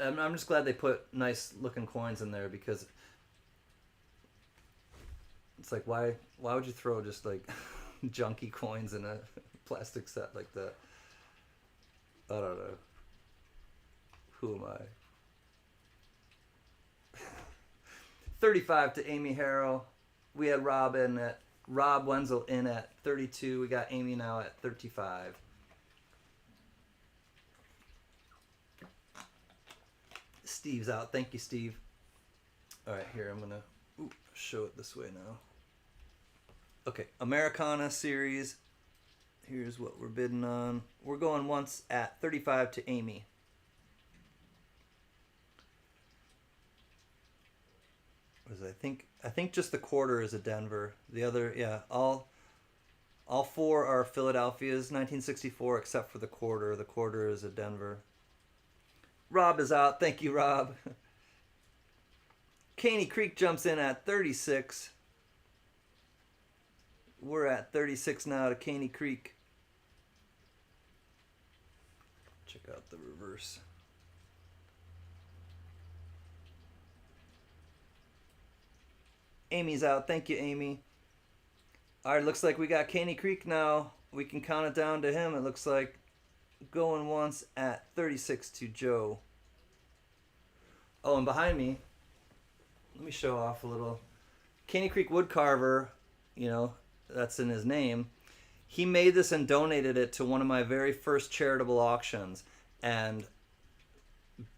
I'm just glad they put nice looking coins in there, because it's like, why would you throw just like junky coins in a plastic set like that? I don't know. Who am I? 35 to Amy Harrell. We had Rob Wenzel in at 32. We got Amy now at 35. Steve's out. Thank you, Steve. All right, here, I'm going to show it this way now. Okay, Americana series. Here's what we're bidding on. We're going once at 35 to Amy. I think just the quarter is a Denver. The other, yeah, all four are Philadelphia's 1964 except for the quarter. The quarter is a Denver. Rob is out. Thank you, Rob. Caney Creek jumps in at 36. We're at 36 now to Caney Creek. Check out the reverse. Amy's out. Thank you, Amy. All right, looks like we got Caney Creek now. We can count it down to him. It looks like going once at 36 to Joe. Oh, and behind me, let me show off a little. Caney Creek Woodcarver, you know, that's in his name. He made this and donated it to one of my very first charitable auctions. And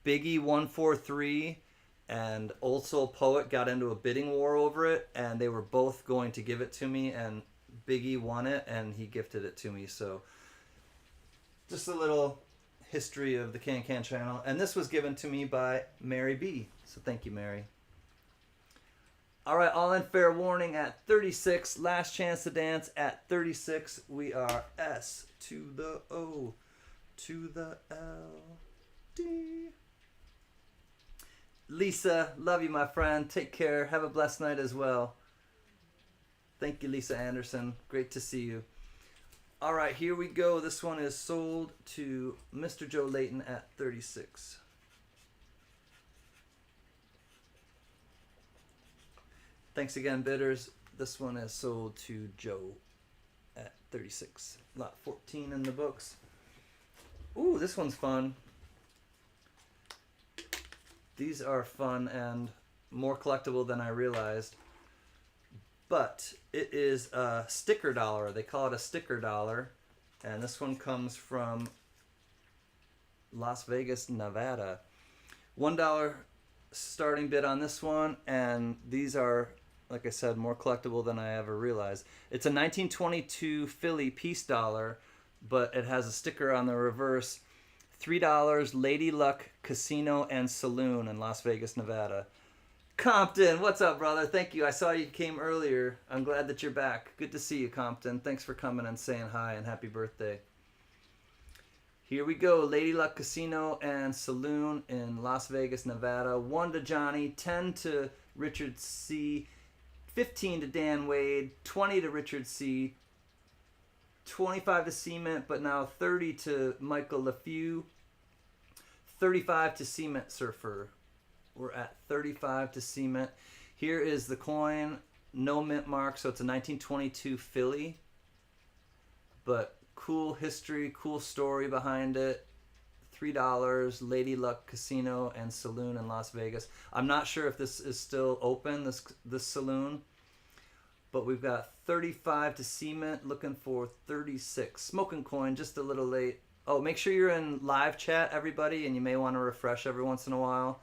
Biggie 143 and Old Soul Poet got into a bidding war over it, and they were both going to give it to me, and Biggie won it, and he gifted it to me. So just a little history of the Can channel. And this was given to me by Mary B. So thank you, Mary. All right, all in fair warning at 36. Last chance to dance at 36. We are S to the O to the L D. Lisa, love you, my friend. Take care. Have a blessed night as well. Thank you, Lisa Anderson. Great to see you. All right, here we go. This one is sold to Mr. Joe Layton at 36. Thanks again, bidders. This one is sold to Joe at 36. Lot 14 in the books. Ooh, this one's fun. These are fun and more collectible than I realized. But it is a sticker dollar. They call it a sticker dollar. And this one comes from Las Vegas, Nevada. $1 starting bid on this one. And these are, like I said, more collectible than I ever realized. It's a 1922 Philly piece dollar, but it has a sticker on the reverse. $3 Lady Luck Casino and Saloon in Las Vegas, Nevada. Compton, what's up, brother? Thank you. I saw you came earlier. I'm glad that you're back. Good to see you, Compton. Thanks for coming and saying hi and happy birthday. Here we go. Lady Luck Casino and Saloon in Las Vegas, Nevada. 1 to Johnny, 10 to Richard C., 15 to Dan Wade, 20 to Richard C., 25 to Cement, but now 30 to Michael LeFew, 35 to Cement Surfer. We're at 35 to Cement. Here is the coin, no mint mark, so it's a 1922 Philly, but cool history, cool story behind it. $3, Lady Luck Casino and Saloon in Las Vegas. I'm not sure if this is still open, this saloon. but we've got 35 to cement, looking for 36. Smoking coin, just a little late. Oh, make sure you're in live chat, everybody, and you may want to refresh every once in a while,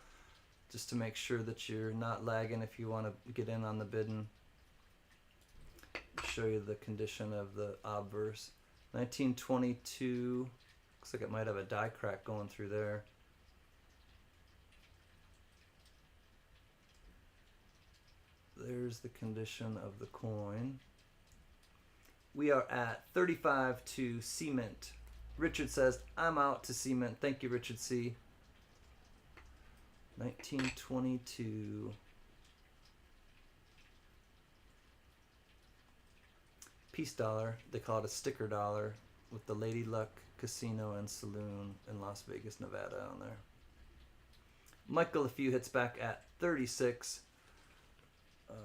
just to make sure that you're not lagging if you want to get in on the bidding. Show you the condition of the obverse. 1922. Looks like it might have a die crack going through there. There's the condition of the coin. We are at 35 to cement. Richard says, I'm out to cement. Thank you, Richard C. 1922. Peace dollar. They call it a sticker dollar with the Lady Luck Casino and Saloon in Las Vegas, Nevada on there. Michael, a few hits back at 36. I'll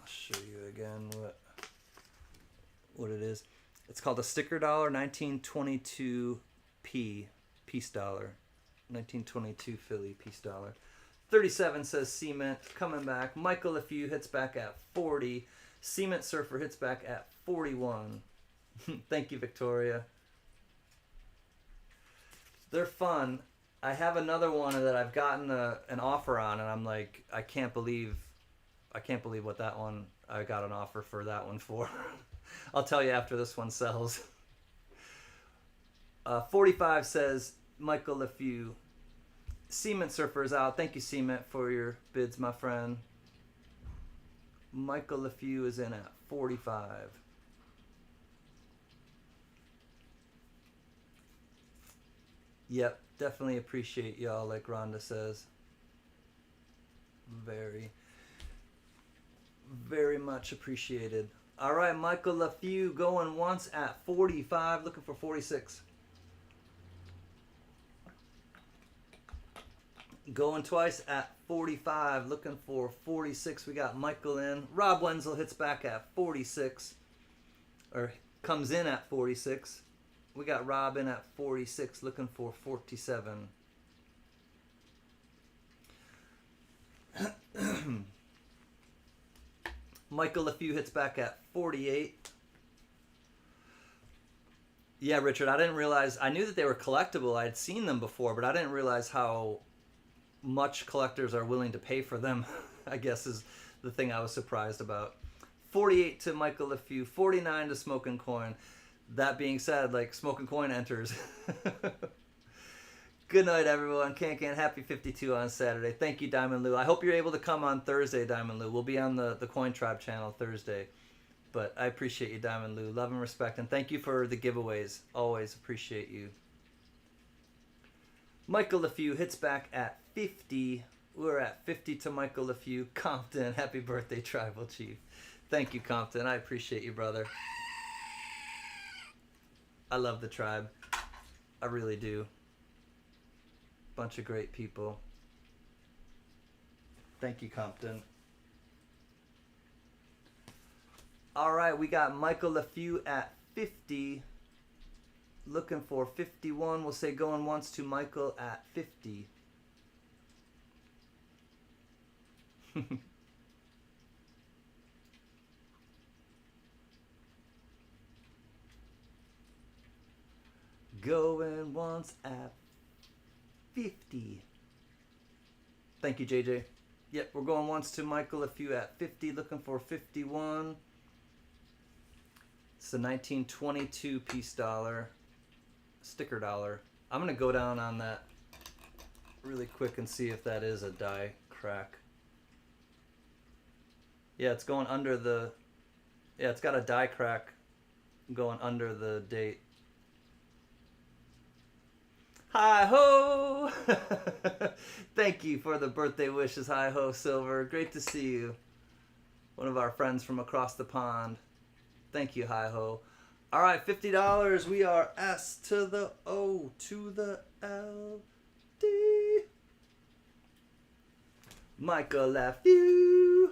show you again what it is. It's called a sticker dollar, 1922 peace dollar. 1922 Philly peace dollar. 37 says cement, coming back. Michael, a few hits back at 40. Cement Surfer hits back at 41. Thank you, Victoria. They're fun. I have another one that I've gotten an offer on, and I'm like, I can't believe what that one, I got an offer for that one for. I'll tell you after this one sells. 45 says, Michael, if you... Cement Surfer is out. Thank you, Cement, for your bids, my friend. Michael LeFew is in at 45. Yep, definitely appreciate y'all, like Rhonda says. Very, very much appreciated. All right, Michael LeFew going once at 45, looking for 46. Going twice at 45, looking for 46. We got Michael in. Rob Wenzel hits back at 46, or comes in at 46. We got Rob in at 46, looking for 47. Michael, a few hits back at 48. Yeah, Richard, I didn't realize. I knew that they were collectible. I had seen them before, but I didn't realize how much collectors are willing to pay for them, I guess, is the thing I was surprised about. 48 to Michael LeFew, 49 to Smoking Coin. That being said, like, Smoking Coin enters. Good night, everyone. Can happy 52 on Saturday. Thank you, Diamond Lou. I hope you're able to come on Thursday, Diamond Lou. We'll be on the Coin Tribe channel Thursday. But I appreciate you, Diamond Lou. Love and respect. And thank you for the giveaways. Always appreciate you. Michael LeFew hits back at 50. We're at 50 to Michael LeFew. Compton, happy birthday, Tribal Chief. Thank you, Compton. I appreciate you, brother. I love the tribe. I really do. Bunch of great people. Thank you, Compton. All right, we got Michael LeFew at 50. Looking for 51. We'll say going once to Michael at 50. Going once at 50. Thank you, JJ. Yep, we're going once to Michael, a few at 50, looking for 51. It's a 1922 piece dollar, sticker dollar. I'm going to go down on that really quick and see if that is a die crack. Yeah, it's going under the... Yeah, it's got a die crack going under the date. Hi ho! Thank you for the birthday wishes, Hi ho Silver. Great to see you. One of our friends from across the pond. Thank you, Hi ho. All right, $50. We are S to the O to the L D. Michael LeFew.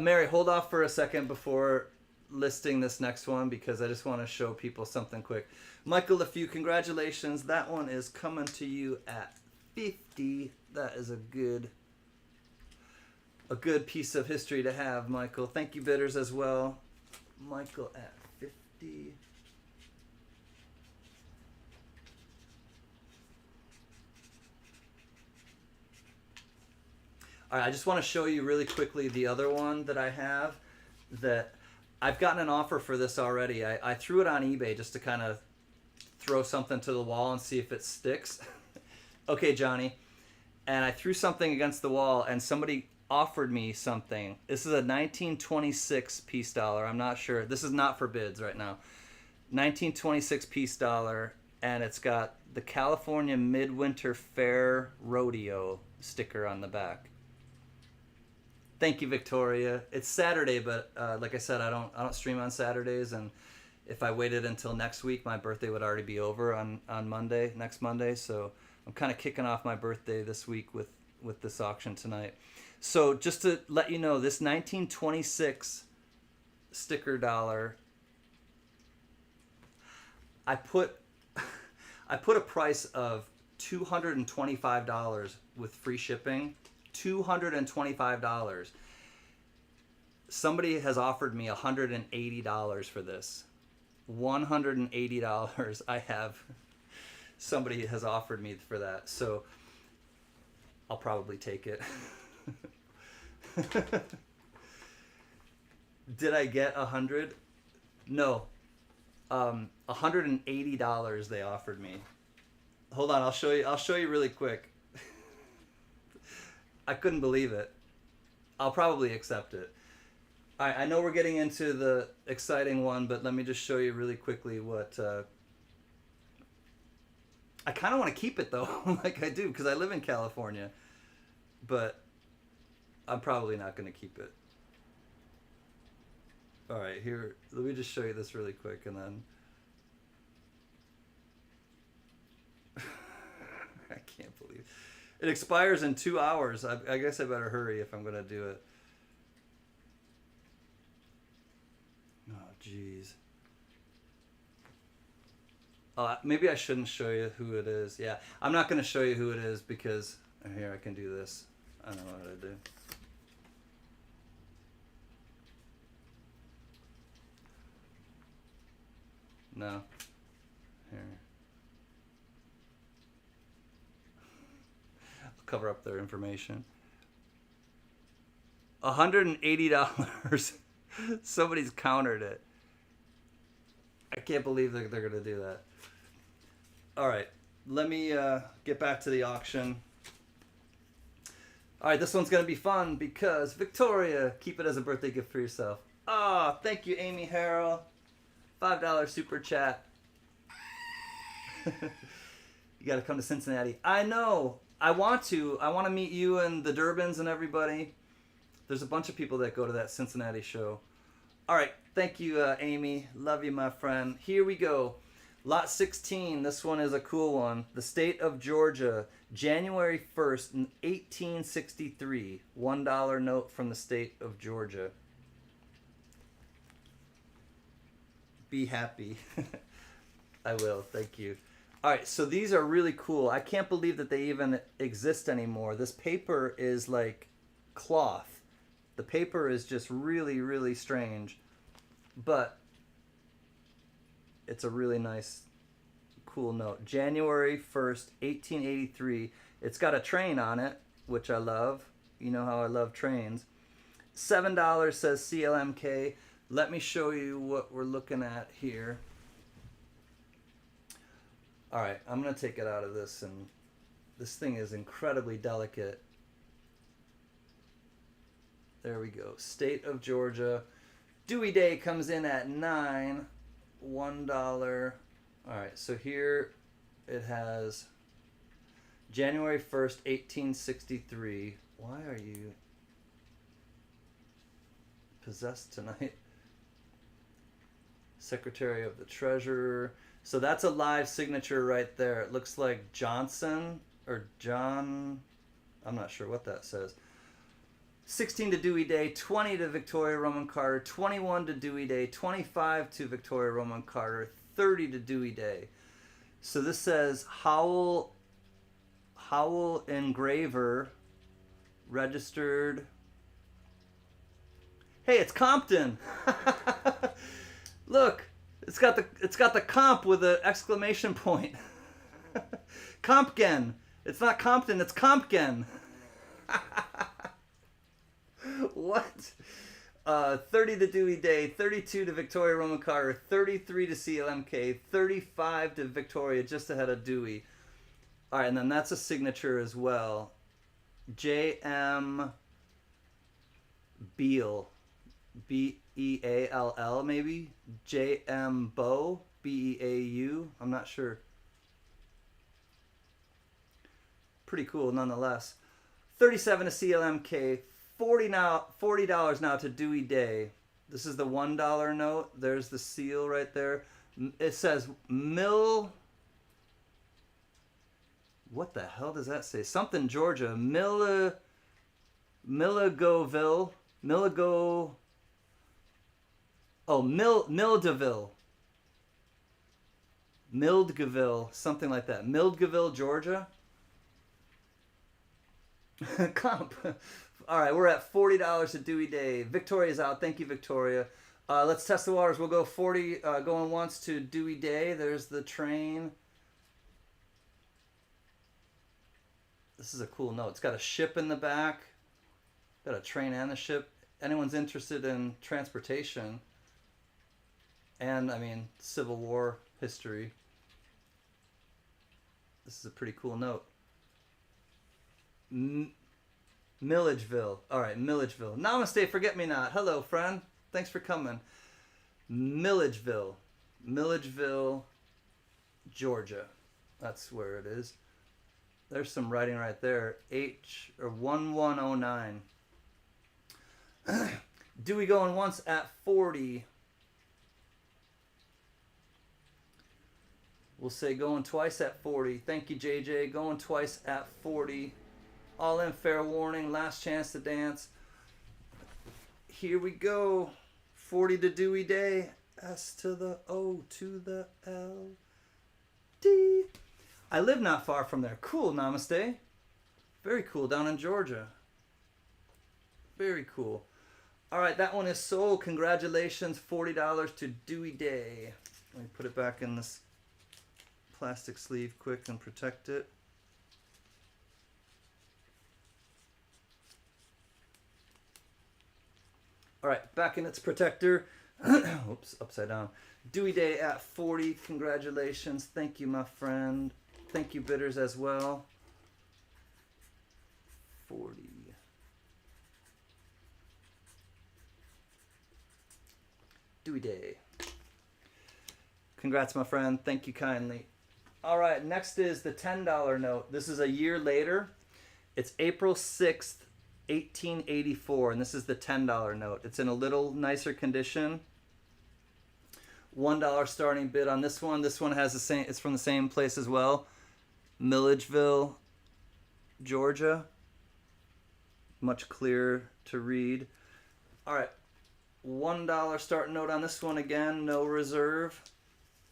Mary, hold off for a second before listing this next one because I just want to show people something quick. Michael LeFew, congratulations. That one is coming to you at 50. That is a good piece of history to have, Michael. Thank you, bidders, as well. Michael at 50. All right, I just want to show you really quickly the other one that I have that I've gotten an offer for this already. I threw it on eBay just to kind of throw something to the wall and see if it sticks. Okay, Johnny. And I threw something against the wall and somebody offered me something. This is a 1926 piece dollar. I'm not sure. This is not for bids right now. 1926 piece dollar, and it's got the California Midwinter Fair Rodeo sticker on the back. Thank you, Victoria. It's Saturday, but like I said, I don't stream on Saturdays, and if I waited until next week, my birthday would already be over on Monday, next Monday. So I'm kind of kicking off my birthday this week with this auction tonight. So just to let you know, this 1926 sticker dollar, I put a price of $225 with free shipping. $225. Somebody has offered me $180 for this. $180 I have. Somebody has offered me for that. So I'll probably take it. Did I get 100? No. $180 they offered me. Hold on, I'll show you really quick. I couldn't believe it. I'll probably accept it. All right, I know we're getting into the exciting one, but let me just show you really quickly what... I kind of want to keep it, though, like I do, because I live in California. But I'm probably not going to keep it. All right, here, let me just show you this really quick, and then... I can't believe it. It expires in 2 hours. I guess I better hurry if I'm going to do it. Oh, jeez. Maybe I shouldn't show you who it is. Yeah, I'm not going to show you who it is because... Here, I can do this. I don't know what to do. No. Here. Cover up their information. $180. Somebody's countered it. I can't believe they're going to do that. All right, let me get back to the auction. All right, this one's going to be fun because Victoria, keep it as a birthday gift for yourself. Oh, thank you, Amy Harrell. $5 super chat. You got to come to Cincinnati. I know. I want to meet you and the Durbans and everybody. There's a bunch of people that go to that Cincinnati show. All right. Thank you, Amy. Love you, my friend. Here we go. Lot 16. This one is a cool one. The state of Georgia, January 1st, 1863. $1 note from the state of Georgia. Be happy. I will. Thank you. All right, so these are really cool. I can't believe that they even exist anymore. This paper is like cloth. The paper is just really, really strange. But it's a really nice, cool note. January 1st, 1883. It's got a train on it, which I love. You know how I love trains. $7 says CLMK. Let me show you what we're looking at here. All right, I'm going to take it out of this, and this thing is incredibly delicate. There we go. State of Georgia. Dewey Day comes in at 9. $1. All right, so here it has January 1st, 1863. Why are you possessed tonight? Secretary of the Treasurer. So that's a live signature right there. It looks like Johnson or John. I'm not sure what that says. 16 to Dewey Day, 20 to Victoria Roman Carter, 21 to Dewey Day, 25 to Victoria Roman Carter, 30 to Dewey Day. So this says Howell Engraver, registered. Hey, it's Compton. Look, it's got the comp with an exclamation point. Compgen. It's not Compton, it's Compgen. What? 30 to Dewey Day, 32 to Victoria Roman Carter, 33 to CLMK, 35 to Victoria, just ahead of Dewey. All right, and then that's a signature as well. J.M. Beal, Beall maybe? J.M. Bow, Beau, I'm not sure. Pretty cool nonetheless. 37 to CLMK, $40 now to Dewey Day. This is the $1 note. There's the seal right there. It says what the hell does that say? Something Georgia. Milledgeville. Milledgeville. Something like that. Milledgeville, Georgia. Comp. All right, we're at $40 to Dewey Day. Victoria's out. Thank you, Victoria. Let's test the waters. We'll go 40 going once to Dewey Day. There's the train. This is a cool note. It's got a ship in the back. Got a train and a ship. Anyone's interested in transportation and, I mean, Civil War history, this is a pretty cool note. Milledgeville. All right, Milledgeville. Namaste, forget me not. Hello, friend. Thanks for coming. Milledgeville, Georgia. That's where it is. There's some writing right there. 1109. Dewey going once at 40. We'll say going twice at 40. Thank you, JJ. Going twice at 40. All in, fair warning. Last chance to dance. Here we go. 40 to Dewey Day. S to the O to the L. D. I live not far from there. Cool, namaste. Very cool, down in Georgia. Very cool. All right, that one is sold. Congratulations, $40 to Dewey Day. Let me put it back in this plastic sleeve quick and protect it. All right, back in its protector. Oops, upside down. Dewey Day at 40. Congratulations. Thank you, my friend. Thank you, bidders, as well. 40. Dewey Day. Congrats, my friend. Thank you kindly. All right, next is the $10 note. This is a year later. It's April 6th, 1884, and this is the $10 note. It's in a little nicer condition. $1 starting bid on this one. This one has the same, it's from the same place as well. Milledgeville, Georgia. Much clearer to read. All right, $1 starting note on this one again, no reserve.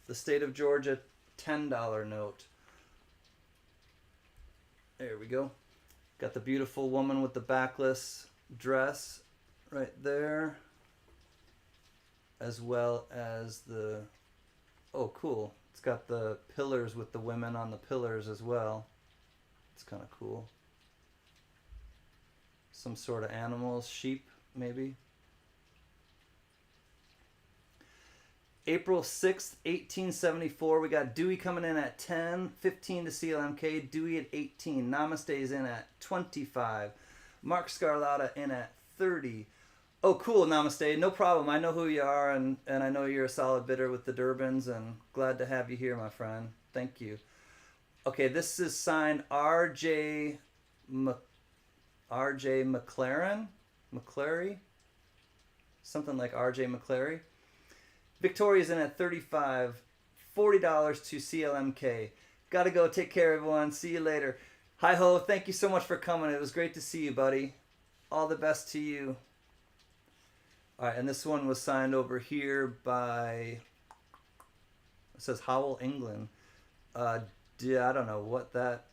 The state of Georgia, $10 note. There we go. Got the beautiful woman with the backless dress right there. As well as the, oh cool, it's got the pillars with the women on the pillars as well. It's kind of cool. Some sort of animals, sheep maybe. April 6th, 1874, we got Dewey coming in at 10, 15 to CLMK, Dewey at 18, Namaste's in at 25, Mark Scarlatta in at 30. Oh, cool, Namaste. No problem. I know who you are, and I know you're a solid bidder with the Durbans, and glad to have you here, my friend. Thank you. Okay, this is signed R.J. McClary? Something like R.J. McClary. Victoria's in at 35, $40 to CLMK. Gotta go. Take care, everyone. See you later. Hi-ho. Thank you so much for coming. It was great to see you, buddy. All the best to you. All right, and this one was signed over here by, it says Howell, England. I don't know what that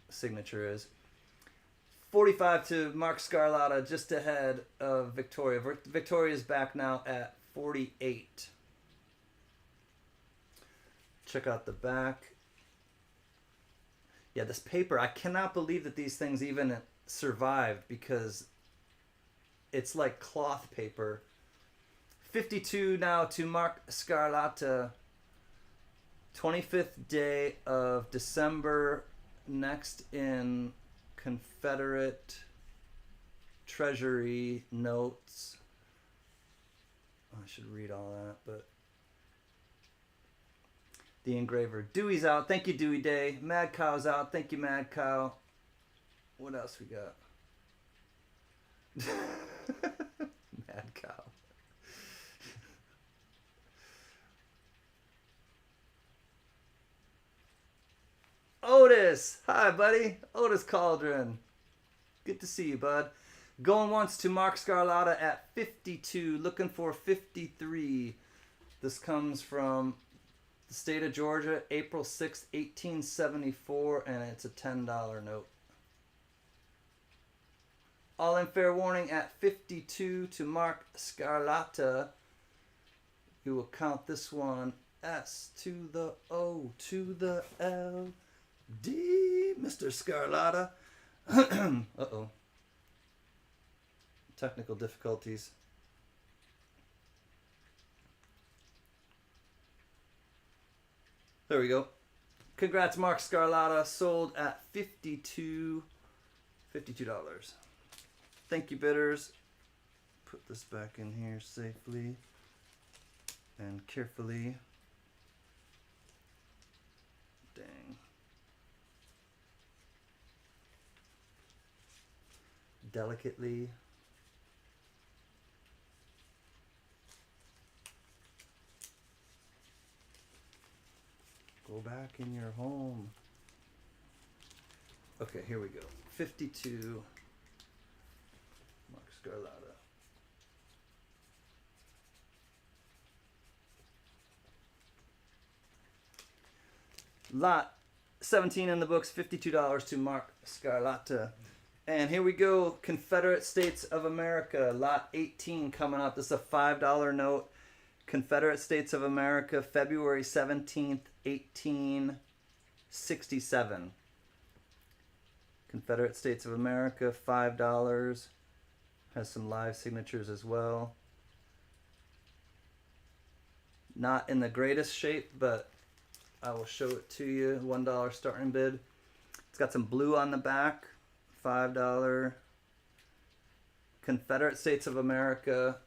signature is. 45 to Mark Scarlatta, just ahead of Victoria. Victoria's back now at 48. Check out the back. Yeah, this paper, I cannot believe that these things even survived because it's like cloth paper. 52 now to Mark Scarlatta. 25th day of December. Next in Confederate Treasury notes. I should read all that, but the engraver. Dewey's out. Thank you, Dewey Day. Mad Cow's out. Thank you, Mad Cow. What else we got? Mad Cow. Otis. Hi, buddy. Otis Cauldron. Good to see you, bud. Going once to Mark Scarlatta at 52. Looking for 53. This comes from the state of Georgia, April 6th, 1874, and it's a $10 note. All in fair warning at 52 to Mark Scarlatta. We will count this one S to the O to the L D, Mr. Scarlatta. Uh-oh. Technical difficulties. There we go. Congrats, Mark Scarlatta. Sold at $52. Thank you, bidders. Put this back in here safely and carefully. Dang. Delicately. Go back in your home. Okay, here we go. 52. Mark Scarlatta. Lot 17 in the books, $52 to Mark Scarlatta. And here we go, Confederate States of America, lot 18 coming up. This is a $5 note. Confederate States of America, February 17th, 1867. Confederate States of America, $5. Has some live signatures as well. Not in the greatest shape, but I will show it to you. $1 starting bid. It's got some blue on the back. $5. Confederate States of America,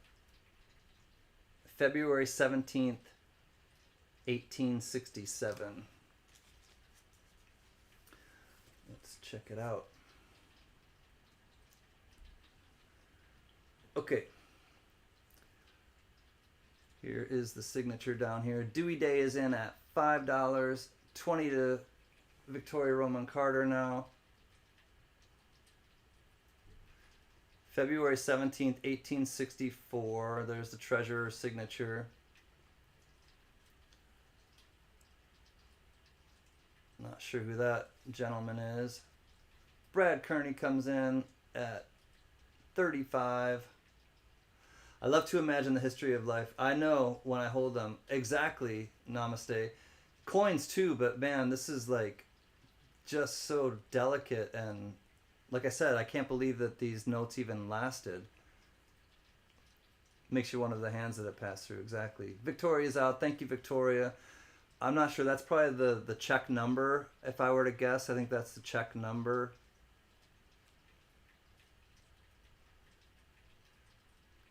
February 17th, 1867. Let's check it out. Okay. Here is the signature down here. Dewey Day is in at $5. 20 to Victoria Roman Carter now. February 17th, 1864. There's the treasurer's signature. Not sure who that gentleman is. Brad Kearney comes in at 35. I love to imagine the history of life. I know when I hold them. Exactly. Namaste. Coins too, but man, this is like just so delicate, and like I said, I can't believe that these notes even lasted. Makes you wonder the hands that it passed through. Exactly. Victoria's out. Thank you, Victoria. I'm not sure. That's probably the check number. If I were to guess, I think that's the check number.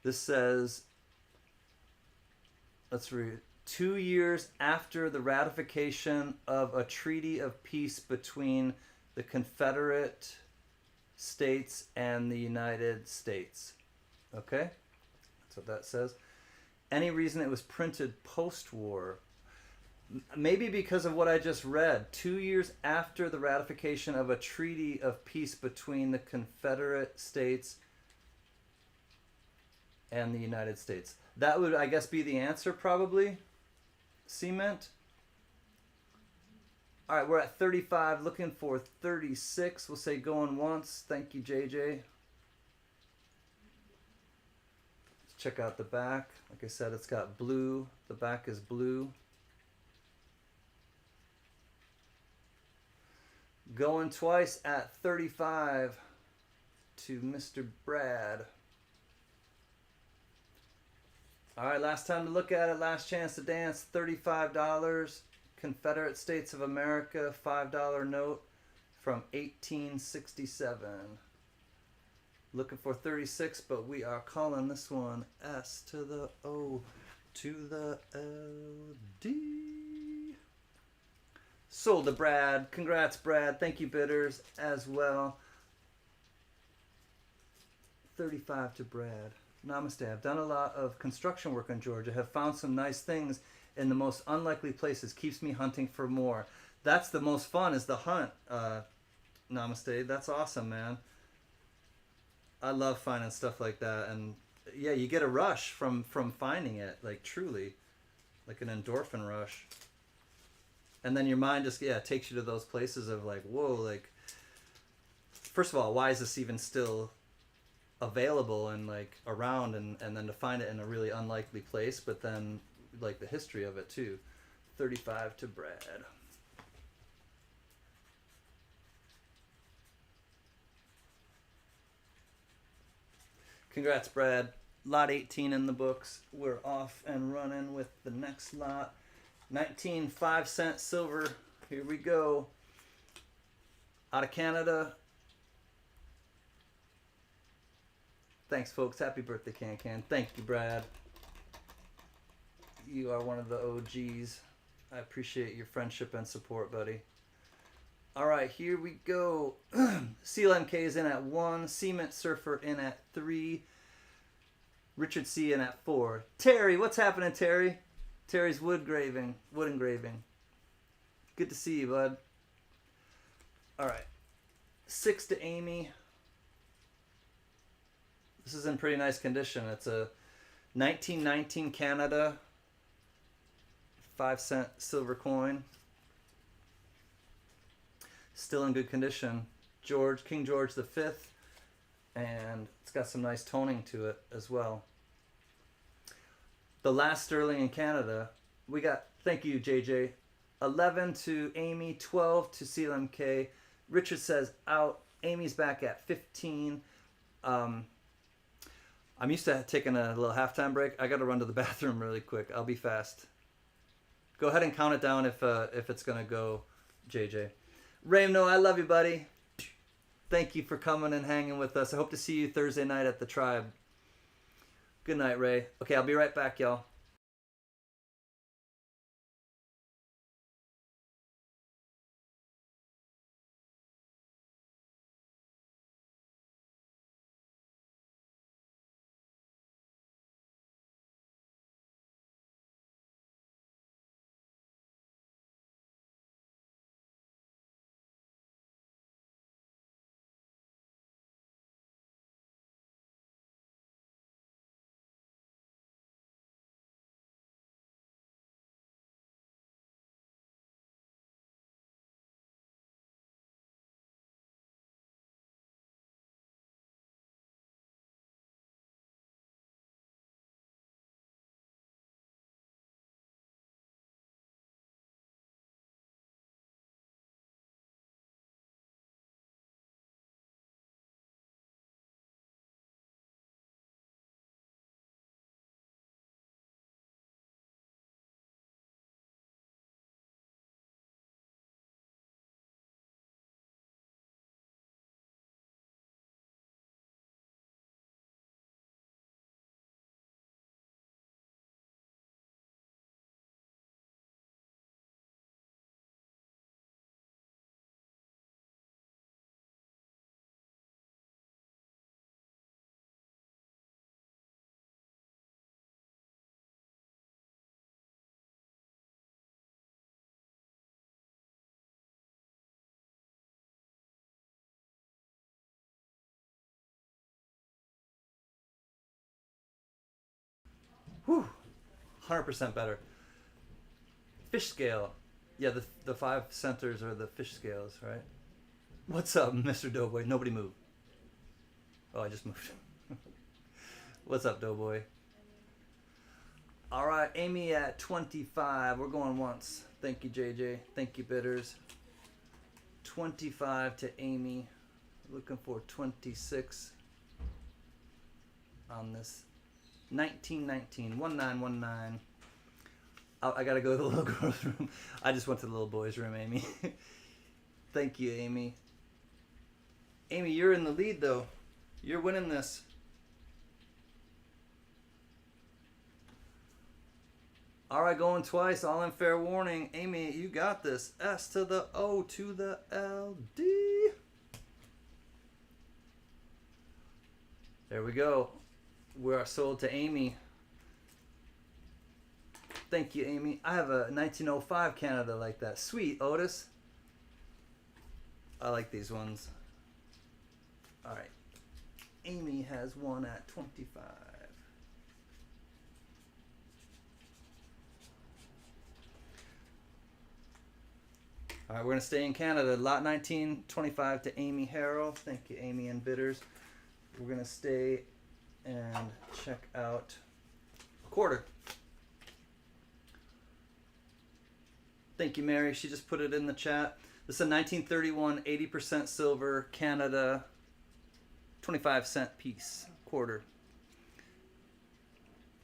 This says, let's read. 2 years after the ratification of a treaty of peace between the Confederate States and the United States. Okay? That's what that says. Any reason it was printed post-war? Maybe because of what I just read. 2 years after the ratification of a treaty of peace between the Confederate States and the United States. That would, I guess, be the answer, probably. Cement. All right, we're at 35, looking for 36. We'll say going once. Thank you, JJ. Let's check out the back. Like I said, it's got blue. The back is blue. Going twice at 35 to Mr. Brad. All right, last time to look at it. Last chance to dance. $35. Confederate States of America $5 note from 1867. Looking for 36, but we are calling this one S to the O to the L D. Sold to Brad. Congrats, Brad. Thank you, bidders, as well. 35 to Brad. Namaste. I've done a lot of construction work in Georgia. Have found some nice things in the most unlikely places. Keeps me hunting for more. That's the most fun, is the hunt. Namaste. That's awesome, man. I love finding stuff like that. And yeah, you get a rush from finding it. Like, truly. Like an endorphin rush. And then your mind just, takes you to those places of like, whoa, like, first of all, why is this even still available and like around, and then to find it in a really unlikely place, but then like the history of it too. 35 to Brad. Congrats, Brad. Lot 18 in the books. We're off and running with the next lot. 19 5-cent silver. Here we go. Out of Canada. Thanks, folks. Happy birthday, Can Can. Thank you, Brad. You are one of the OGs. I appreciate your friendship and support, buddy. All right, here we go. Seal MK is in at 1. Cement Surfer in at 3. Richard C in at 4. Terry, what's happening, Terry? Terry's wood engraving. Good to see you, bud. All right. 6 to Amy. This is in pretty nice condition. It's a 1919 Canada 5-cent silver coin. Still in good condition. King George V, and it's got some nice toning to it as well. The last sterling in Canada, we got, thank you, JJ, 11 to Amy, 12 to CLMK. Richard says out. Amy's back at 15. I'm used to taking a little halftime break. I got to run to the bathroom really quick. I'll be fast. Go ahead and count it down if it's going to go, JJ. Raymno, I love you, buddy. Thank you for coming and hanging with us. I hope to see you Thursday night at the Tribe. Good night, Ray. Okay, I'll be right back, y'all. Whew. 100% better. Fish scale. Yeah, the 5 centers are the fish scales, right? What's up, Mr. Doughboy? Nobody move. Oh, I just moved. What's up, Doughboy? All right, Amy at 25. We're going once. Thank you, JJ. Thank you, bidders. 25 to Amy. Looking for 26 on this. 1919. 1919. I gotta go to the little girl's room. I just went to the little boy's room, Amy. Thank you, Amy. Amy, you're in the lead, though. You're winning this. All right, going twice. All in fair warning. Amy, you got this. S to the O to the L D. There we go. We are sold to Amy. Thank you, Amy. I have a 1905 Canada like that. Sweet, Otis. I like these ones. All right. Amy has one at 25. All right, we're going to stay in Canada. Lot 1925 to Amy Harrell. Thank you, Amy and bidders. We're going to stay and check out a quarter. Thank you, Mary. She just put it in the chat. This is a 1931 80% silver Canada 25-cent piece, quarter.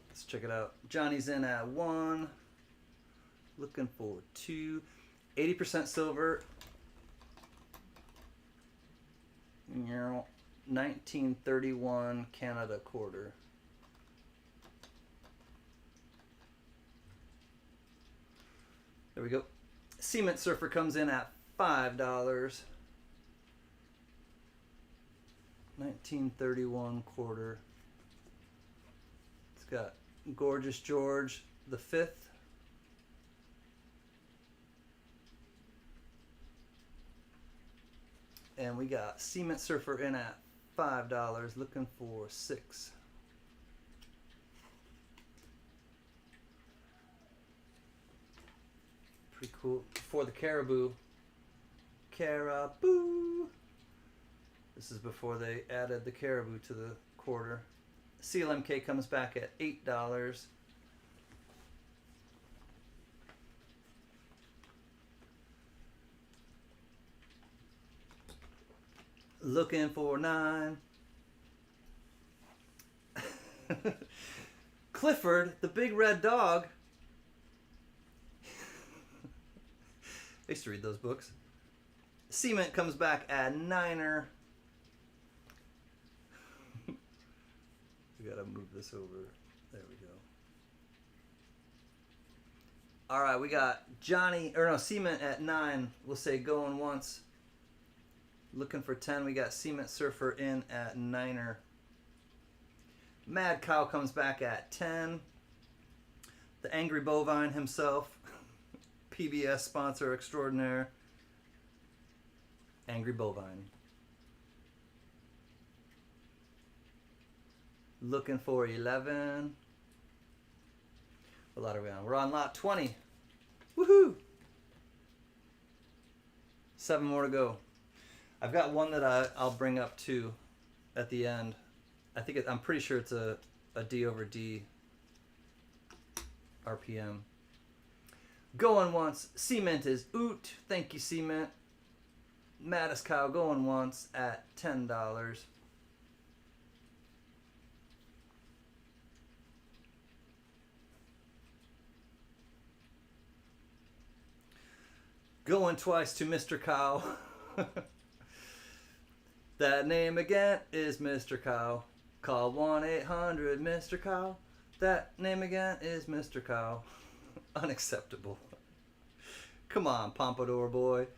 Let's check it out. Johnny's in at 1. Looking for 2. 80% silver. 1931 Canada quarter. There we go. Cement Surfer comes in at $5. 1931 quarter. It's got Gorgeous George the 5th. And we got Cement Surfer in at $5, looking for 6. Pretty cool. For the Caribou. Caribou. This is before they added the Caribou to the quarter. CLMK comes back at $8. Looking for 9. Clifford, the big red dog. I used to read those books. Cement comes back at 9er. We gotta move this over. There we go. All right, we got Cement at 9. We'll say going once. Looking for 10. We got Cement Surfer in at 9er. Mad Cow comes back at 10. The Angry Bovine himself. PBS sponsor extraordinaire. Angry Bovine. Looking for 11. What lot are we on? We're on lot 20. Woohoo! 7 more to go. I've got one that I'll bring up too at the end. I'm pretty sure it's a D over D RPM. Going once. Cement is oot. Thank you, Cement. Maddest Cow going once at $10. Going twice to Mr. Cow. That name again is Mr. Cow. Call 1-800 Mr. Cow. That name again is Mr. Cow. Unacceptable. Come on, Pompadour boy.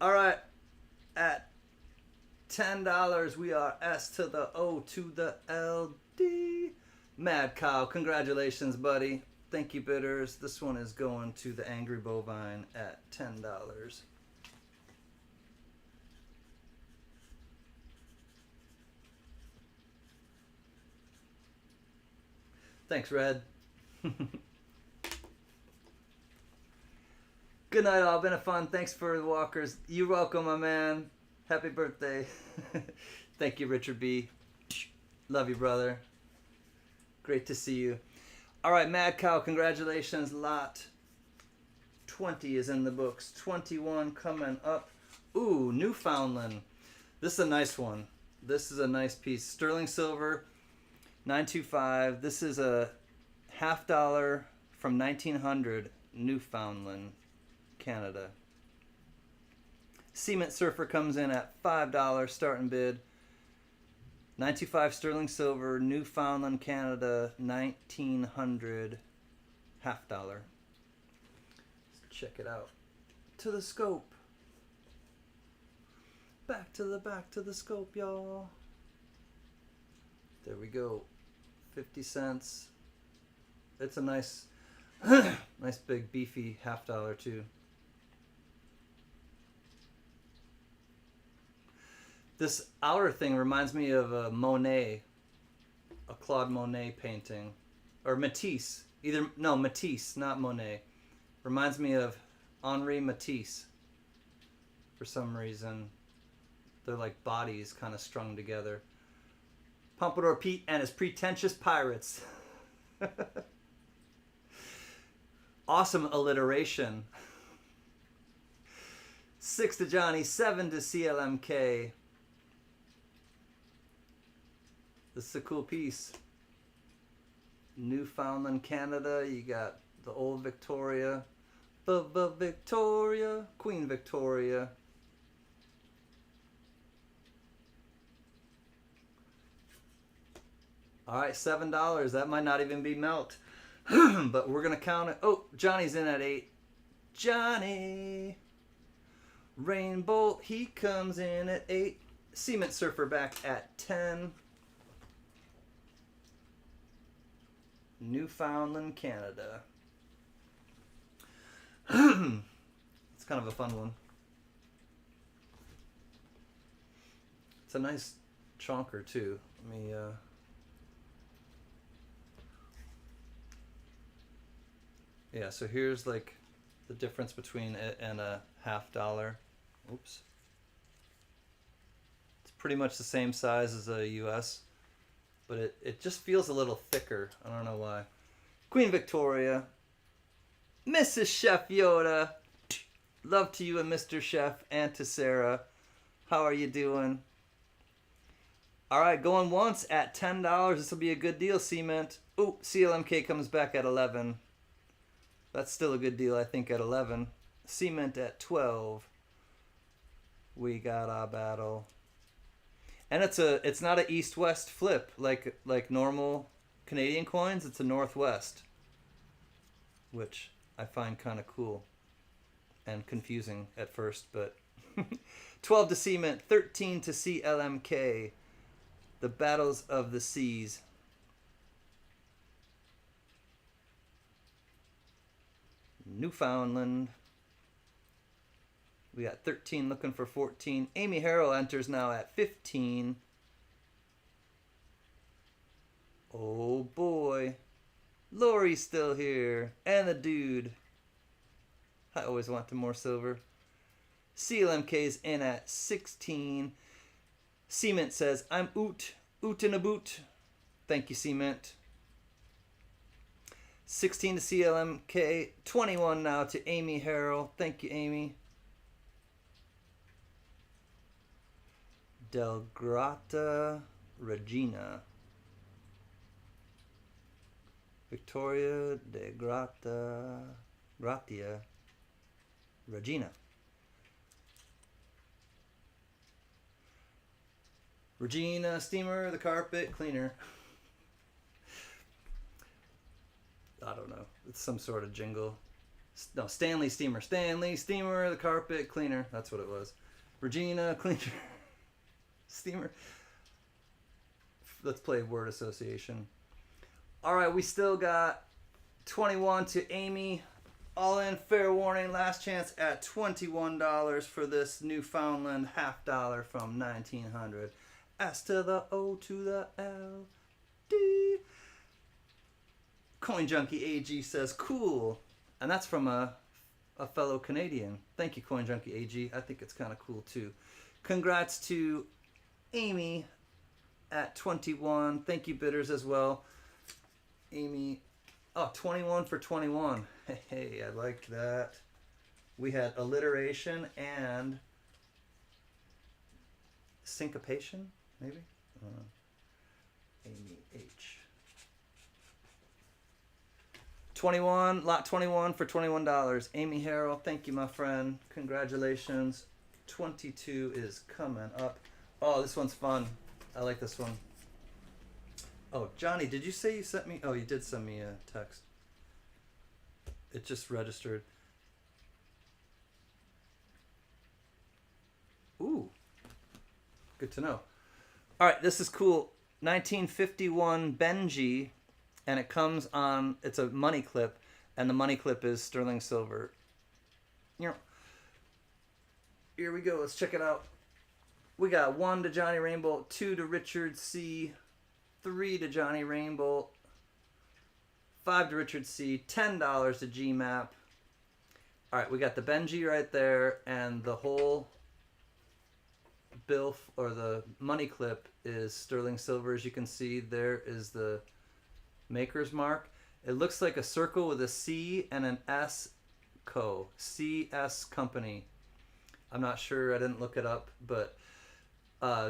All right. At $10, we are S to the O to the L D. Mad Cow, congratulations, buddy. Thank you, bidders. This one is going to the Angry Bovine at $10. Thanks, Red. Good night, all. Been a fun. Thanks for the walkers. You're welcome, my man. Happy birthday. Thank you, Richard B. Love you, brother. Great to see you. All right, Mad Cow, congratulations. Lot 20 is in the books. 21 coming up. Ooh, Newfoundland. This is a nice one. This is a nice piece. Sterling silver, 925. This is a $50 from 1900, Newfoundland, Canada. Cement Surfer comes in at $5 starting bid. 925 sterling silver, Newfoundland, Canada, 1900, $50. Let's check it out. To the scope. Back to the scope, y'all. There we go. 50 cents. It's a nice, nice big beefy $50 too. This outer thing reminds me of a Monet, a Claude Monet painting, or Matisse. Matisse, not Monet. Reminds me of Henri Matisse. For some reason, they're like bodies kind of strung together. Pompadour Pete and his pretentious pirates. Awesome alliteration. 6 to Johnny, 7 to CLMK. This is a cool piece. Newfoundland, Canada. You got the old Victoria. Victoria. Queen Victoria. All right, $7. That might not even be melt. But we're going to count it. Oh, Johnny's in at 8. Johnny. Rainbow, he comes in at 8. Cement Surfer back at 10. Newfoundland, Canada. It's kind of a fun one. It's a nice chonker too. Let me yeah, so here's like the difference between it and a $50. Oops. It's pretty much the same size as a US, but it just feels a little thicker. I don't know why. Queen Victoria. Mrs. Chef Yoda. Love to you and Mr. Chef and to Sarah. How are you doing? All right, going once at $10. This will be a good deal, Cement. Ooh, CLMK comes back at 11. That's still a good deal, I think, at 11. Cement at 12. We got our battle. And it's not an east-west flip like normal Canadian coins. It's a northwest, which I find kind of cool and confusing at first, but 12 to Cement, 13 to CLMK. The battles of the seas. Newfoundland. We got 13 looking for 14. Amy Harrell enters now at 15. Oh boy. Lori's still here. And the dude. I always wanted more silver. CLMK's in at 16. Cement says, I'm oot in a boot. Thank you, Cement. 16 to CLMK. 21 now to Amy Harrell. Thank you, Amy. Del Grata Regina. Victoria de Gratia Regina. Regina Steamer, the carpet cleaner. I don't know. It's some sort of jingle. No, Stanley Steamer. Stanley Steamer, the carpet cleaner. That's what it was. Regina Cleaner. Steamer. Let's play word association. All right, we still got 21 to Amy. All in, fair warning, last chance at $21 for this Newfoundland $50 from 1900. S to the O to the L, D. Coin Junkie AG says, cool. And that's from a fellow Canadian. Thank you, Coin Junkie AG. I think it's kind of cool, too. Congrats to Amy at 21. Thank you, bidders, as well. Amy, 21 for 21. Hey, I like that. We had alliteration and syncopation, maybe? Amy H. 21, lot 21 for $21. Amy Harrell, thank you, my friend. Congratulations. 22 is coming up. Oh, this one's fun. I like this one. Oh, Johnny, did you say you sent me? Oh, you did send me a text. It just registered. Ooh, good to know. All right, this is cool. 1951 Benji, and it comes on, it's a money clip, and the money clip is sterling silver. You know, here we go. Let's check it out. We got 1 to Johnny Rainbow, 2 to Richard C, 3 to Johnny Rainbow, 5 to Richard C, $10 to GMAP. All right, we got the Benji right there, and the whole bill or the money clip is sterling silver. As you can see, there is the maker's mark. It looks like a circle with a C and an S CS company. I'm not sure, I didn't look it up, but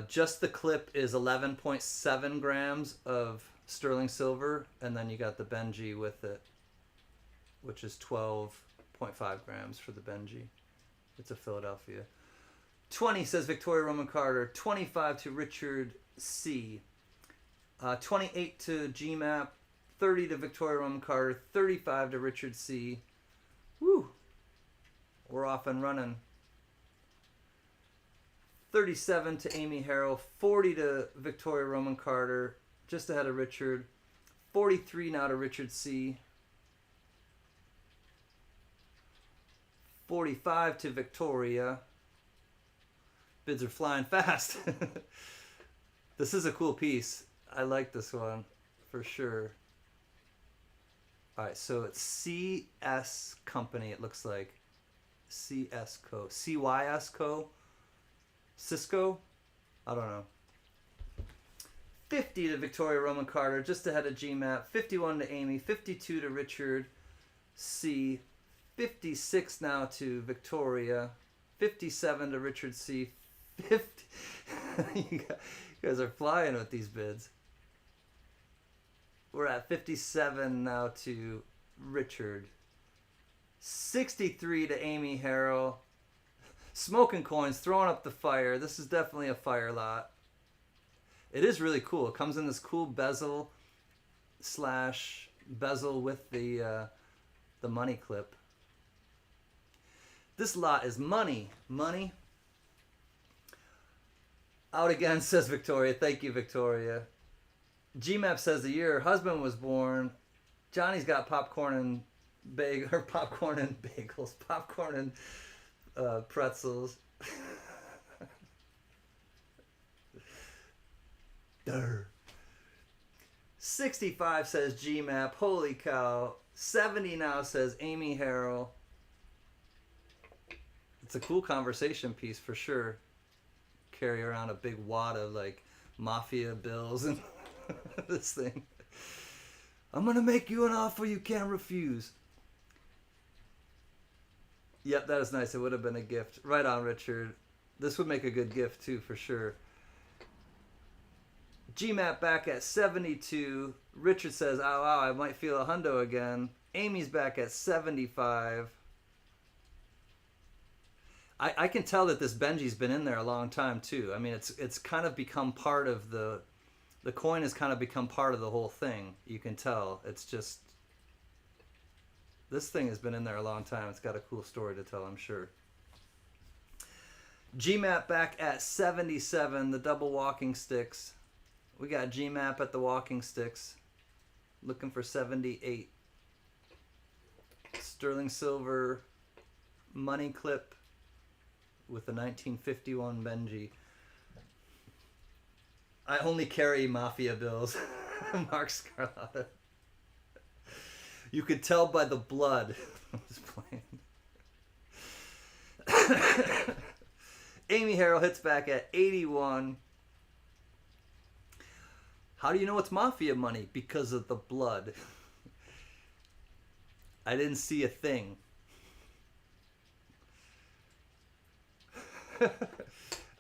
just the clip is 11.7 grams of sterling silver, and then you got the Benji with it, which is 12.5 grams for the Benji. It's a Philadelphia. 20 says Victoria Roman Carter, 25 to Richard C, 28 to GMAP, 30 to Victoria Roman Carter, 35 to Richard C. Woo! We're off and running. 37 to Amy Harrell, 40 to Victoria Roman Carter, just ahead of Richard. 43 now to Richard C. 45 to Victoria. Bids are flying fast. This is a cool piece. I like this one for sure. All right, so it's CS Company, it looks like. CS Co. CYS Co. Cisco? I don't know. 50 to Victoria Roman Carter, just ahead of GMAP. 51 to Amy. 52 to Richard C. 56 now to Victoria. 57 to Richard C. 50. You guys are flying with these bids. We're at 57 now to Richard. 63 to Amy Harrell. Smoking coins, throwing up the fire. This is definitely a fire lot. It is really cool. It comes in this cool bezel with the money clip. This lot is money. Money. Out again, says Victoria. Thank you, Victoria. GMAP says the year her husband was born. Johnny's got popcorn and bagels. Popcorn and pretzels. Durr. 65 says GMAP. Holy cow. 70 now says Amy Harrell. It's a cool conversation piece for sure. Carry around a big wad of like mafia bills and this thing. I'm gonna make you an offer you can't refuse. Yep, that is nice. It would have been a gift. Right on, Richard. This would make a good gift too, for sure. GMAP back at 72. Richard says, ow, ow, I might feel a hundo again. Amy's back at 75. I can tell that this Benji's been in there a long time too. I mean, it's kind of become part of the coin has kind of become part of the whole thing. You can tell. It's just, this thing has been in there a long time. It's got a cool story to tell, I'm sure. GMAP back at 77, the double walking sticks. We got GMAP at the walking sticks. Looking for 78. Sterling silver money clip with the 1951 Benji. I only carry mafia bills. Mark Scarlata. You could tell by the blood. I'm just playing. Amy Harrell hits back at 81. How do you know it's mafia money? Because of the blood. I didn't see a thing.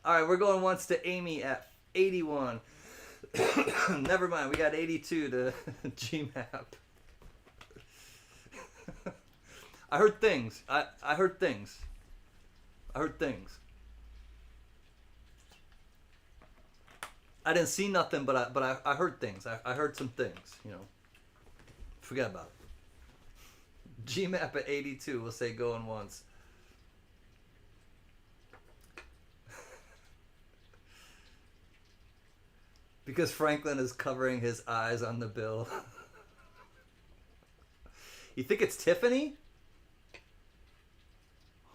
Alright, we're going once to Amy at 81. Never mind, we got 82 to GMAP. I heard things. I heard things. I heard things. I didn't see nothing, but I heard things. I heard some things, you know. Forget about it. GMAP at 82, we'll say going once. Because Franklin is covering his eyes on the bill. You think it's Tiffany?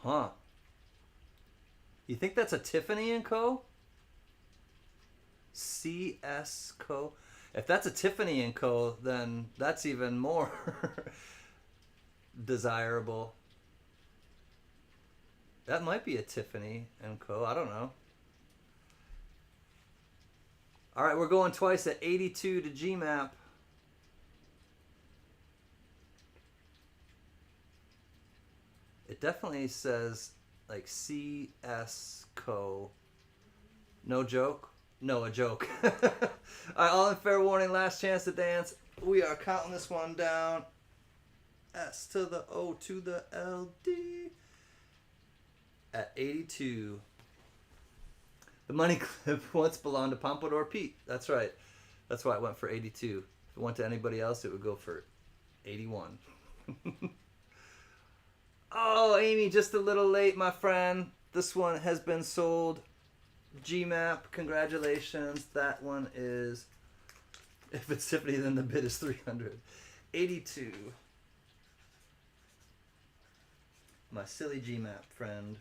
Huh. You think that's a Tiffany & Co.? CS Co. If that's a Tiffany & Co., then that's even more desirable. That might be a Tiffany & Co. I don't know. All right, we're going twice at 82 to GMAP. It definitely says like CS Co. No joke? No, a joke. All right, all in fair warning, last chance to dance. We are counting this one down. S to the O to the LD. At 82. The money clip once belonged to Pompadour Pete. That's right. That's why it went for 82. If it went to anybody else, it would go for 81. Oh, Amy, just a little late, my friend. This one has been sold. GMAP, congratulations. That one is, if it's Tiffany, then the bid is 300. 82. My silly GMAP friend.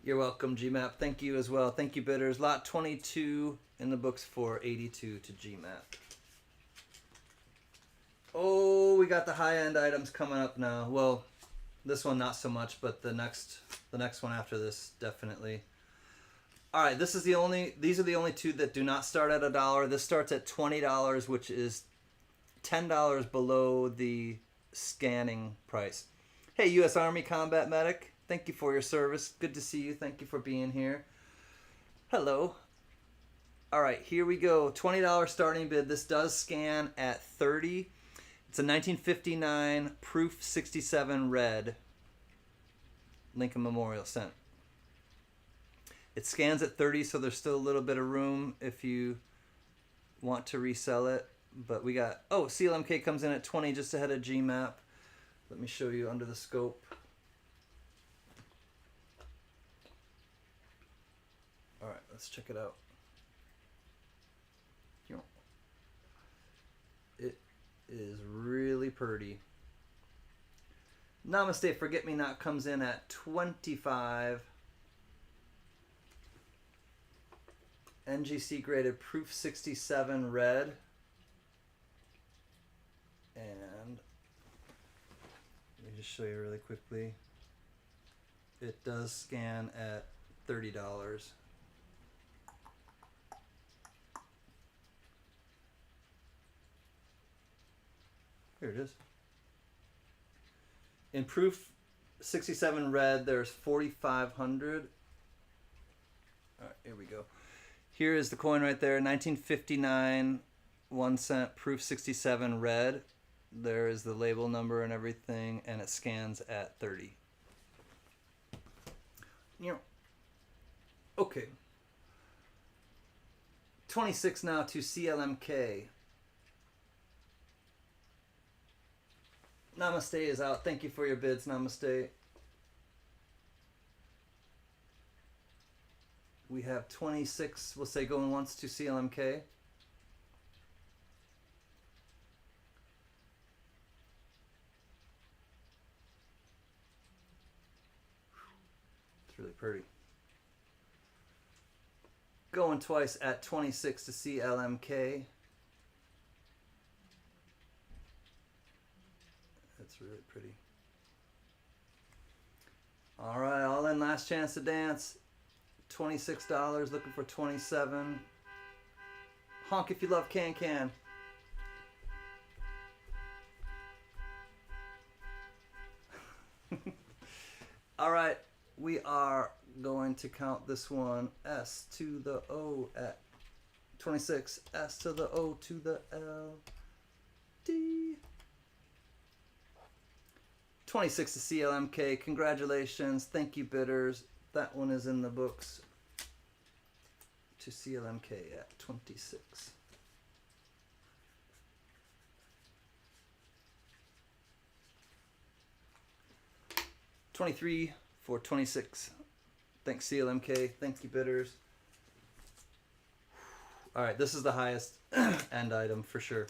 You're welcome, GMAP. Thank you as well. Thank you, bidders. Lot 22 in the books for 82 to GMAP. Oh, we got the high-end items coming up now. Well, this one not so much, but the next one after this definitely. All right, these are the only two that do not start at $1. This starts at $20, which is $10 below the scanning price. Hey, U.S. Army Combat Medic, thank you for your service. Good to see you. Thank you for being here. Hello. All right, here we go. $20 starting bid. This does scan at 30. It's a 1959 Proof 67 red. Lincoln Memorial Cent. It scans at 30, so there's still a little bit of room if you want to resell it. But we got, oh, CLMK comes in at 20, just ahead of GMAP. Let me show you under the scope. All right, let's check it out. It is really pretty. Namaste Forget Me Not comes in at 25. NGC graded Proof 67 red. And let me just show you really quickly. It does scan at $30. Here it is. In Proof 67 red, there's 4,500. All right, here we go. Here is the coin right there, 1959, 1 cent, Proof 67 red. There is the label number and everything, and it scans at 30. Okay. 26 now to CLMK. Namaste is out. Thank you for your bids, Namaste. We have 26, we'll say going once to CLMK. It's really pretty. Going twice at 26 to CLMK. That's really pretty. All right, all in, last chance to dance. $26, looking for 27. Honk if you love can. All right, we are going to count this one S to the O at 26, S to the O to the L, D. 26 to CLMK. Congratulations. Thank you, bidders. That one is in the books to CLMK at 26. $23 for 26. Thanks, CLMK. Thank you, bidders. All right, this is the highest end item for sure.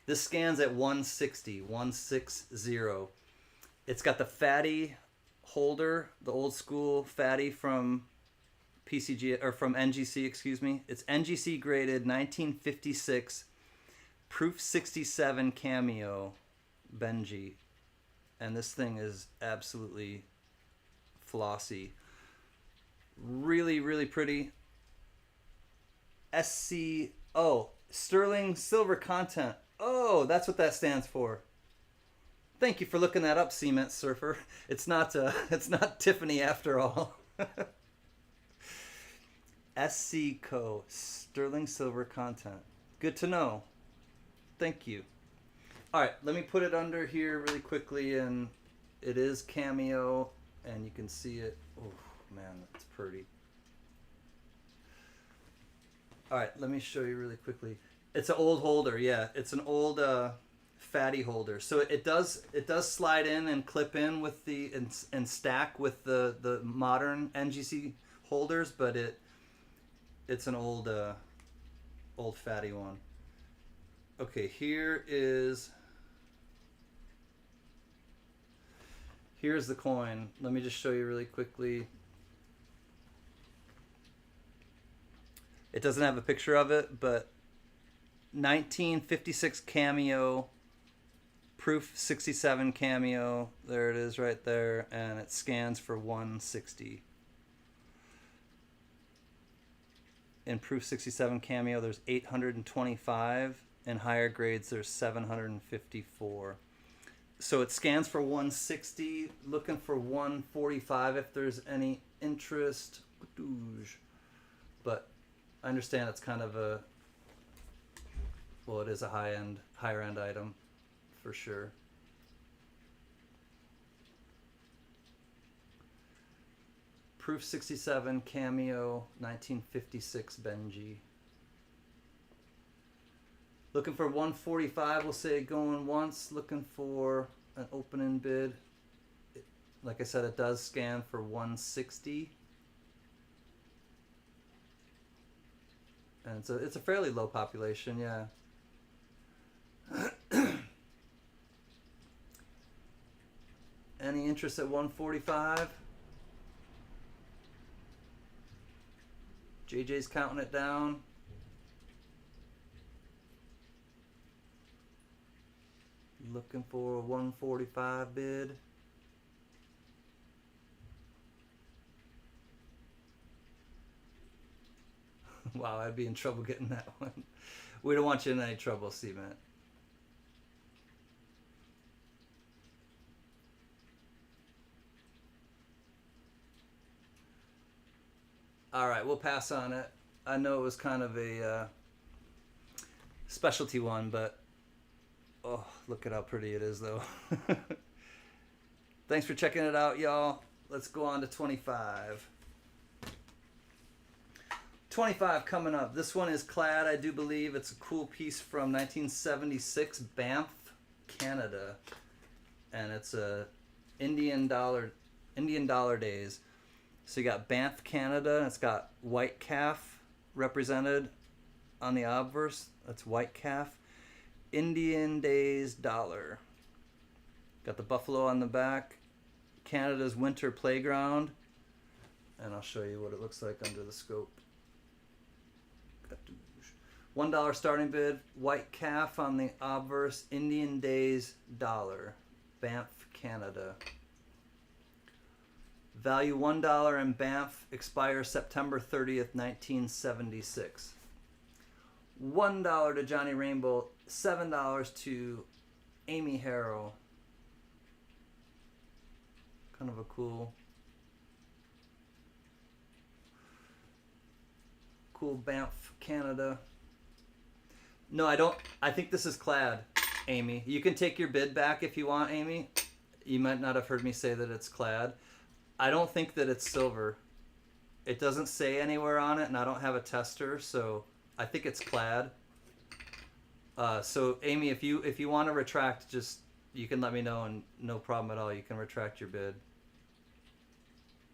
This scans at 160, 160. It's got the fatty holder, the old school fatty from PCG or from NGC, excuse me. It's NGC graded 1956 proof 67 cameo Benji. And this thing is absolutely flossy. Really, really pretty. SCO, sterling silver content. Oh, that's what that stands for. Thank you for looking that up, Cement Surfer. It's not Tiffany after all. SCO, sterling silver content. Good to know. Thank you. All right, let me put it under here really quickly, and it is cameo, and you can see it. Oh man, that's pretty. All right, let me show you really quickly. It's an old holder, yeah. It's an old fatty holder. So it does slide in and clip in with the and stack with the modern NGC holders, but it's an old fatty one. Okay, here's the coin. Let me just show you really quickly. It doesn't have a picture of it, but 1956 cameo, proof 67 cameo. There it is right there, and it scans for 160. In proof 67 cameo, there's 825. In higher grades, there's 754. So it scans for 160, looking for 145 if there's any interest. But I understand it's kind of a, well, it is a higher end item for sure. Proof 67 cameo 1956 Benji. Looking for 145, we'll say going once. Looking for an opening bid. Like I said, it does scan for 160. And it's a fairly low population, yeah. Any interest at 145? JJ's counting it down. Looking for a 145 bid. Wow, I'd be in trouble getting that one. We don't want you in any trouble, Cement. All right, we'll pass on it. I know it was kind of a specialty one, but oh, look at how pretty it is, though. Thanks for checking it out, y'all. Let's go on to 25. 25 coming up. This one is clad, I do believe. It's a cool piece from 1976, Banff, Canada. And it's a Indian dollar days. So you got Banff, Canada, and it's got white calf represented on the obverse. That's white calf. Indian Days dollar. Got the buffalo on the back. Canada's winter playground. And I'll show you what it looks like under the scope. $1 starting bid. White calf on the obverse. Indian Days dollar. Banff, Canada. Value $1 in Banff. Expires September 30th, 1976. $1 to Johnny Rainbow. $7 to Amy Harrow. Kind of a cool Banff, Canada. No, I don't. I think this is clad, Amy. You can take your bid back if you want, Amy. You might not have heard me say that it's clad. I don't think that it's silver. It doesn't say anywhere on it, and I don't have a tester, so I think it's clad. So Amy, if you want to retract, just you can let me know, and no problem at all. You can retract your bid.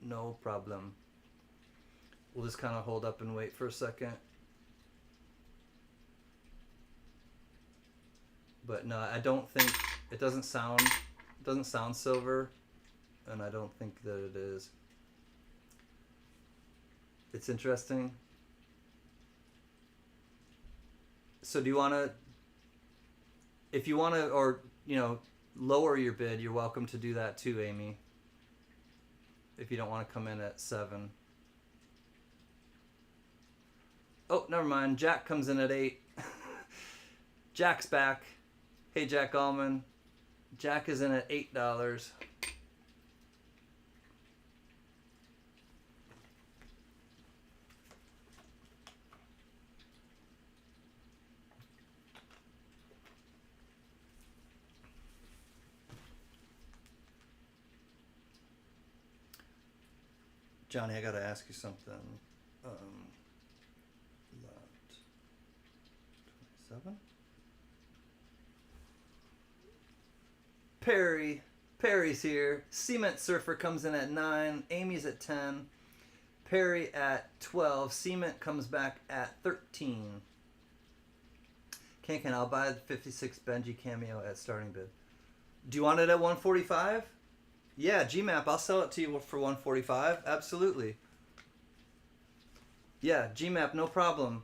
No problem. We'll just kind of hold up and wait for a second. But no, I don't think it doesn't sound silver, and I don't think that it is. It's interesting. So do you want to, if you want to, or lower your bid, you're welcome to do that too, Amy. If you don't want to come in at 7. Oh, never mind. Jack comes in at 8. Jack's back. Hey, Jack Allman. Jack is in at $8. Johnny, I gotta ask you something. Lot 27. Perry's here. Cement Surfer comes in at 9. Amy's at 10. Perry at 12. Cement comes back at 13. Can I'll buy the 56 Benji cameo at starting bid. Do you want it at 145? Yeah, GMAP, I'll sell it to you for 145. Absolutely. Yeah, GMAP, no problem.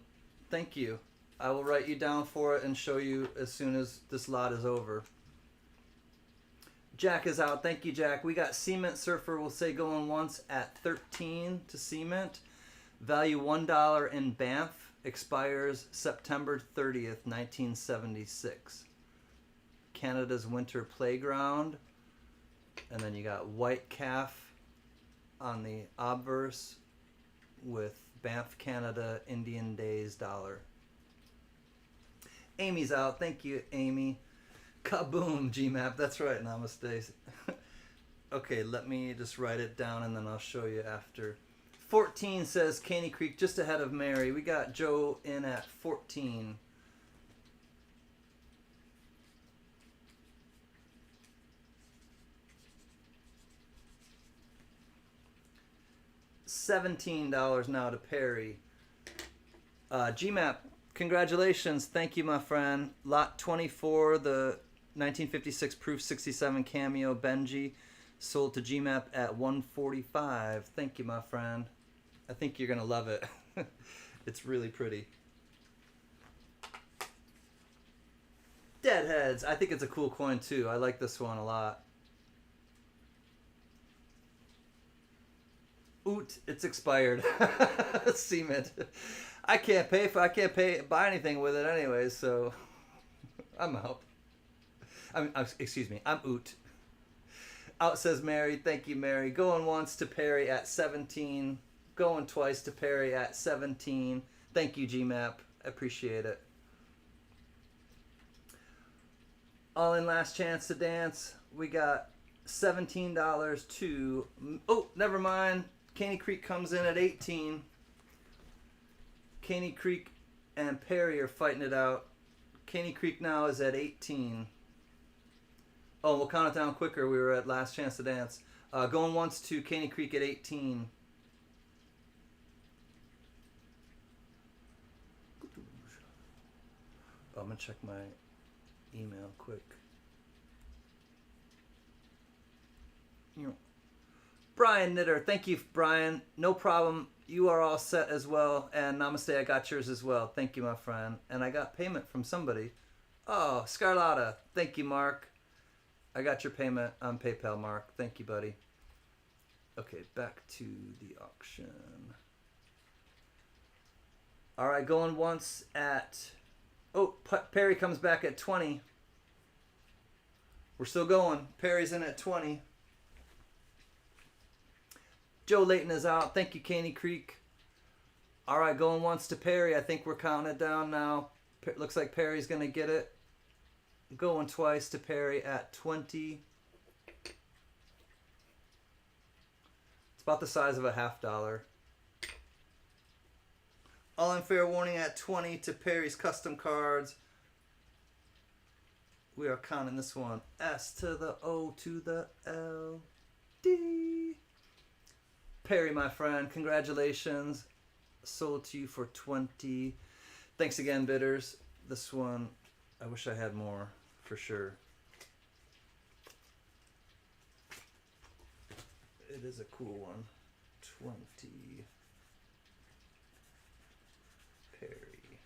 Thank you. I will write you down for it and show you as soon as this lot is over. Jack is out. Thank you, Jack. We got Cement Surfer, we'll say going once at 13 to Cement. Value $1 in Banff. Expires September 30th, 1976. Canada's Winter Playground. And then you got White Calf on the obverse with Banff, Canada, Indian Days dollar. Amy's out. Thank you, Amy. Kaboom, GMAP. That's right, Namaste. Okay, let me just write it down and then I'll show you after. 14 says Caney Creek just ahead of Mary. We got Joe in at 14. $17 now to Perry. GMAP, congratulations. Thank you, my friend. Lot 24, the 1956 Proof 67 Cameo Benji, sold to GMAP at 145. Thank you, my friend. I think you're going to love it. It's really pretty. Deadheads. I think it's a cool coin, too. I like this one a lot. Oot, it's expired. Cement. I can't buy anything with it anyway, so I'm out. Excuse me, I'm oot. Out says Mary. Thank you, Mary. Going once to Perry at 17. Going twice to Perry at 17. Thank you, GMAP. Appreciate it. All in last chance to dance. We got $17 to... Oh, never mind. Caney Creek comes in at 18. Caney Creek and Perry are fighting it out. Caney Creek now is at 18. Oh, we'll count it down quicker. We were at last chance to dance. Going once to Caney Creek at 18. Oh, I'm going to check my email quick. Brian Knitter, thank you, Brian. No problem. You are all set as well. And Namaste, I got yours as well. Thank you, my friend. And I got payment from somebody. Oh, Scarlotta. Thank you, Mark. I got your payment on PayPal, Mark. Thank you, buddy. Okay, back to the auction. All right, going once at... Oh, Perry comes back at 20. We're still going. Perry's in at 20. Joe Layton is out. Thank you, Caney Creek. All right, going once to Perry. I think we're counting it down now. Looks like Perry's going to get it. Going twice to Perry at 20. It's about the size of a $50. All in fair warning at 20 to Perry's custom cards. We are counting this one. S to the O to the L. D. Perry, my friend, congratulations. Sold to you for 20. Thanks again, bidders. This one, I wish I had more, for sure. It is a cool one. 20. Perry.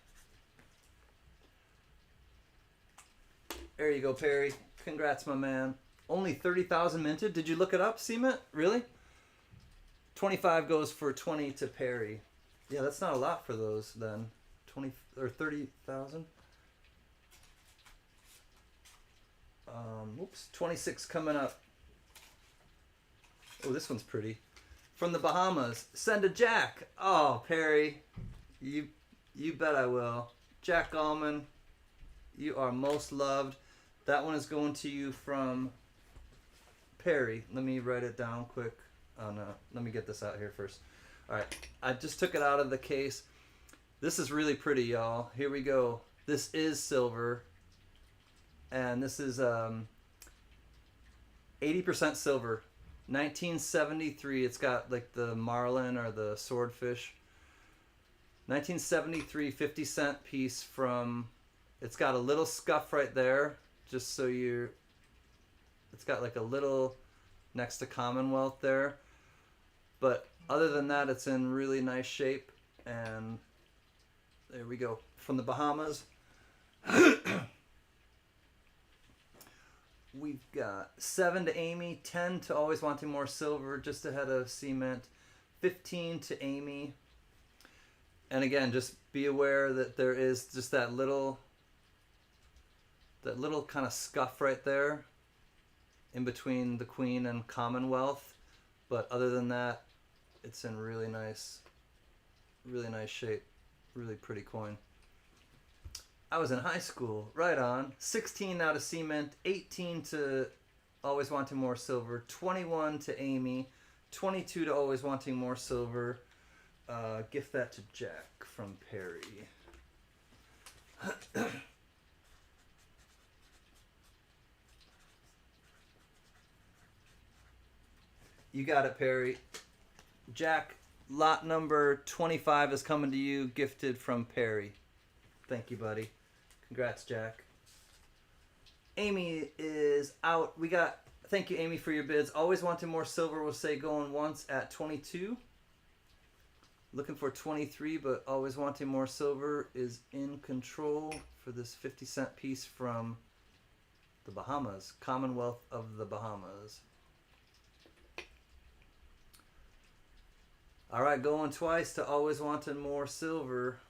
There you go, Perry. Congrats, my man. Only 30,000 minted? Did you look it up, Cement? Really? 25 goes for 20 to Perry. Yeah, that's not a lot for those then. 20 or 30,000. Whoops, 26 coming up. Oh, this one's pretty. From the Bahamas, send a Jack. Oh, Perry, you bet I will. Jack Allman, you are most loved. That one is going to you from Perry. Let me write it down quick. Oh no, let me get this out here first. All right, I just took it out of the case. This is really pretty, y'all. Here we go. This is silver, and this is 80% silver. 1973. It's got like the marlin or the swordfish. 1973 50-cent piece from. It's got a little scuff right there, just so you. It's got like a little next to Commonwealth there, but other than that, it's in really nice shape. And there we go, from the Bahamas. We've got 7 to Amy, 10 to Always Wanting More Silver, just ahead of Cement, 15 to Amy. And again, just be aware that there is just that little kind of scuff right there in between the Queen and Commonwealth. But other than that, it's in really nice shape. Really pretty coin. I was in high school. Right on. 16 now to Cement, 18 to Always Wanting More Silver, 21 to Amy, 22 to Always Wanting More Silver. Gift that to Jack from Perry. You got it, Perry. Jack, lot number 25 is coming to you, gifted from Perry. Thank you, buddy. Congrats, Jack. Amy is out. Thank you, Amy, for your bids. Always Wanting More Silver will say going once at 22. Looking for 23, but Always Wanting More Silver is in control for this 50-cent piece from the Bahamas. Commonwealth of the Bahamas. All right, going twice to Always Wanting More Silver.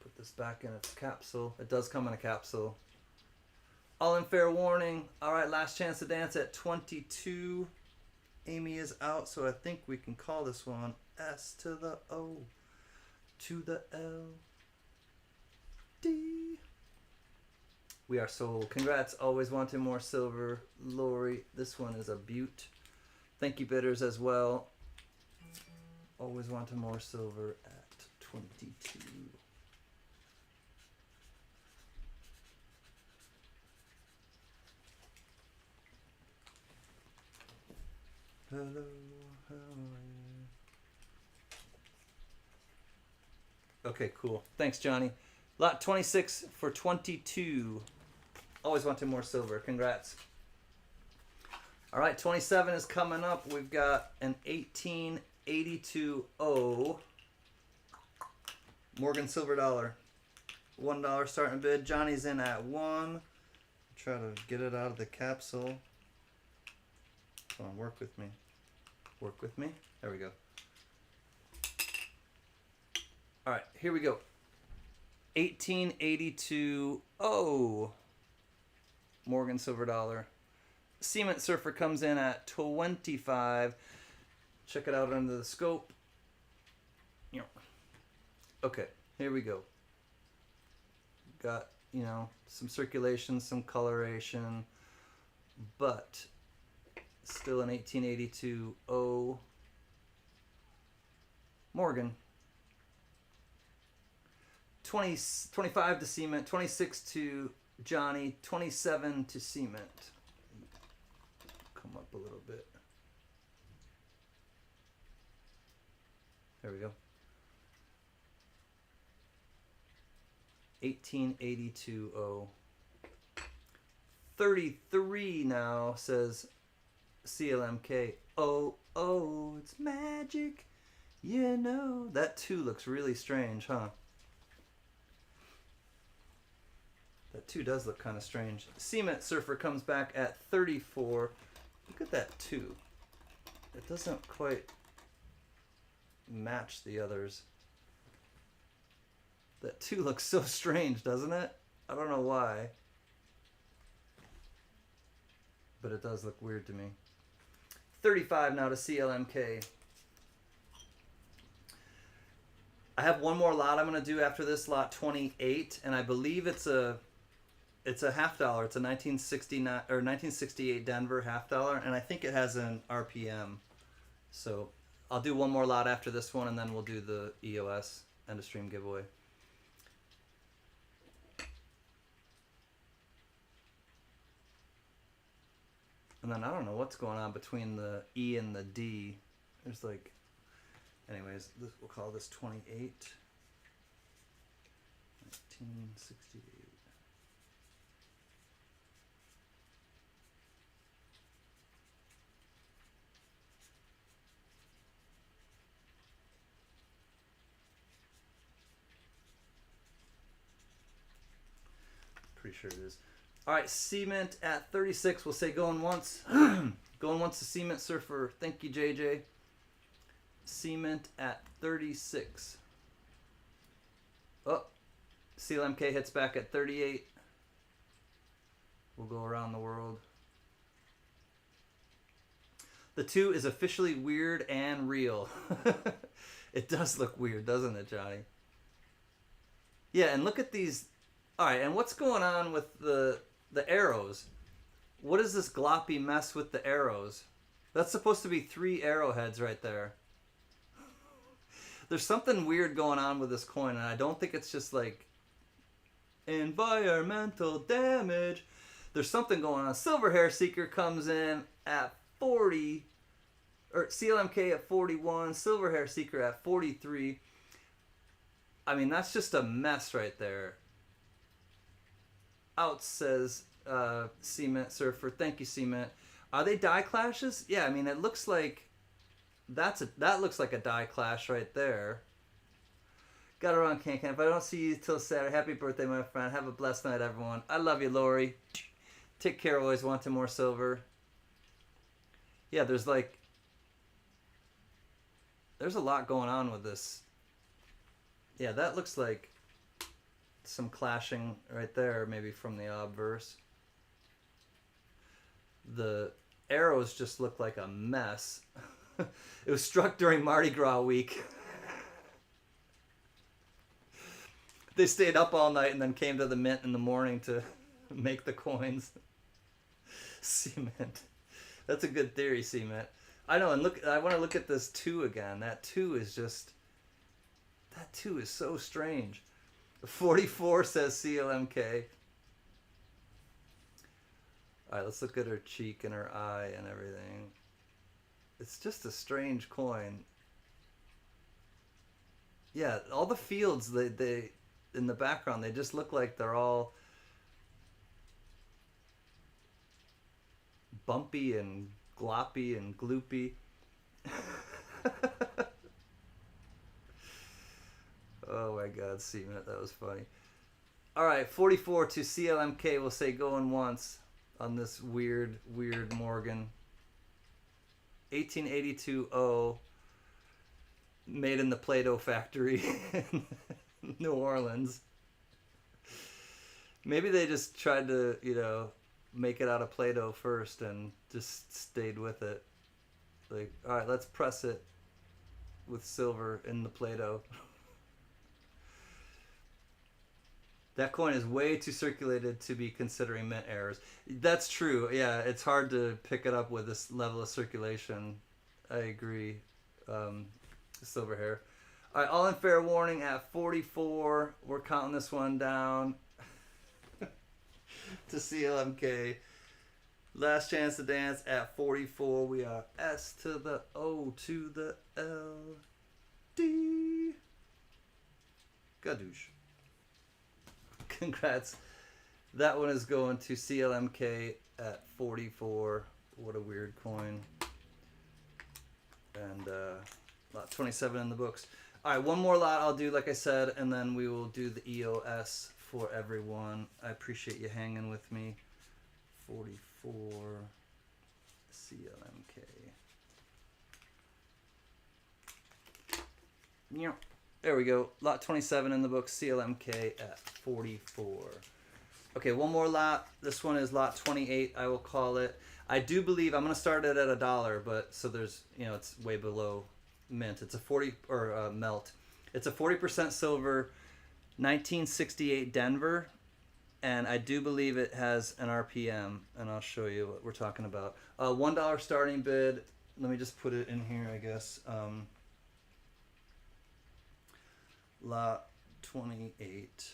Put this back in its capsule. It does come in a capsule. All in fair warning. All right, last chance to dance at 22. Amy is out, so I think we can call this one S to the O to the L D. We are sold. Congrats, Always Wanting More Silver. Lori, this one is a beaut. Thank you, bidders, as well. Always Wanting More Silver at 22. Hello, how are you? Okay, cool. Thanks, Johnny. Lot 26 for 22. Always Wanting More Silver. Congrats. All right, 27 is coming up. We've got an 1882 O Morgan silver dollar. $1 starting bid. Johnny's in at 1. Try to get it out of the capsule. Come on, work with me. Work with me. There we go. All right, here we go. 1882 O Morgan silver dollar. Cement Surfer comes in at 25. Check it out under the scope. Okay, here we go. Got, you know, some circulation, some coloration, but still an 1882 O Morgan. 25 to Cement, 26 to Johnny, 27 to Cement. Come up a little bit. There we go. 1882 O. 33 now says CLMK. Oh, oh, it's magic. You know. That 2 looks really strange, huh? That 2 does look kind of strange. Cement Surfer comes back at 34. Look at that 2. It doesn't quite match the others. That 2 looks so strange, doesn't it? I don't know why. But it does look weird to me. 35 now to CLMK. I have one more lot I'm going to do after this, lot 28, and I believe it's a half dollar. It's a 1969 or 1968 Denver half dollar, and I think it has an RPM. So I'll do one more lot after this one, and then we'll do the EOS end of stream giveaway. And then I don't know what's going on between the E and the D. There's like, anyways, we'll call this 28. 1968. Pretty sure it is. All right, Cement at 36. We'll say going once. Going once to Cement Surfer. Thank you, JJ. Cement at 36. Oh, CLMK hits back at 38. We'll go around the world. The 2 is officially weird and real. It does look weird, doesn't it, Johnny? Yeah, and look at these. All right, and what's going on with the arrows? What is this gloppy mess with the arrows? That's supposed to be 3 arrowheads right there. There's something weird going on with this coin, and I don't think it's just like environmental damage. There's something going on. Silver Hair Seeker comes in at 40, or CLMK at 41, Silver Hair Seeker at 43. I mean, that's just a mess right there. Out says Cement Surfer. Thank you, Cement. Are they die clashes? Yeah, I mean, it looks like that looks like a die clash right there. Got it wrong, Can. If I don't see you till Saturday, happy birthday, my friend. Have a blessed night, everyone. I love you, Lori. Take care. Always wanting more silver. Yeah, there's a lot going on with this. Yeah, that looks like some clashing right there, maybe from the obverse. The arrows just look like a mess. It was struck during Mardi Gras week. They stayed up all night and then came to the mint in the morning to make the coins. Cement. That's a good theory, Cement. I know, and look, I want to look at this 2 again. That 2 is so strange. 44 says CLMK. Alright, let's look at her cheek and her eye and everything. It's just a strange coin. Yeah, all the fields, they in the background, they just look like they're all bumpy and gloppy and gloopy. Oh my God, cement, that was funny. All right, 44 to CLMK. We'll say going once on this weird Morgan. 1882 O. Made in the Play-Doh factory in New Orleans. Maybe they just tried to, make it out of Play-Doh first and just stayed with it. Like, all right, let's press it with silver in the Play-Doh. That coin is way too circulated to be considering mint errors. That's true. Yeah, it's hard to pick it up with this level of circulation. I agree. Silver hair. All right, all in fair warning at 44. We're counting this one down to CLMK. Last chance to dance at 44. We are S to the O to the L. D. Gadoosh. Congrats. That one is going to CLMK at 44. What a weird coin. And lot 27 in the books. All right, one more lot I'll do, like I said, and then we will do the EOS for everyone. I appreciate you hanging with me. 44 CLMK. Yeah. There we go. Lot 27 in the book, CLMK at 44. Okay, one more lot. This one is lot 28, I will call it. I do believe I'm going to start it at $1, but so there's, it's way below mint. It's a 40 or melt. It's a 40% silver, 1968 Denver, and I do believe it has an RPM, and I'll show you what we're talking about. $1 starting bid. Let me just put it in here, I guess. Lot 28,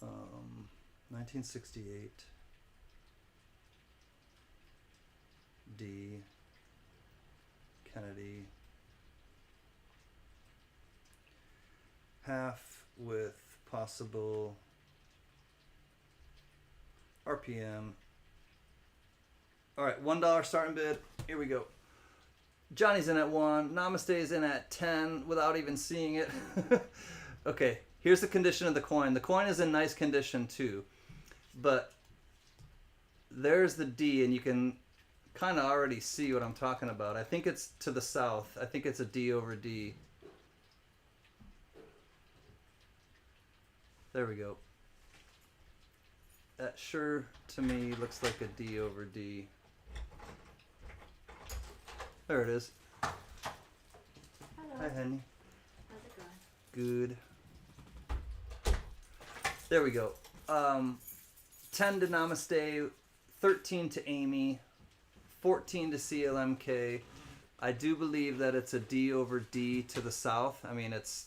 1968, D, Kennedy, half with possible RPM. All right, $1 starting bid. Here we go. Johnny's in at 1. Namaste is in at 10 without even seeing it. Okay, here's the condition of the coin. The coin is in nice condition too. But there's the D, and you can kind of already see what I'm talking about. I think it's to the south. I think it's a D over D. There we go. That sure to me looks like a D over D. There it is. Hello. Hi, honey. How's it going? Good. There we go. 10 to Namaste, 13 to Amy, 14 to CLMK. I do believe that it's a D over D to the south. I mean, it's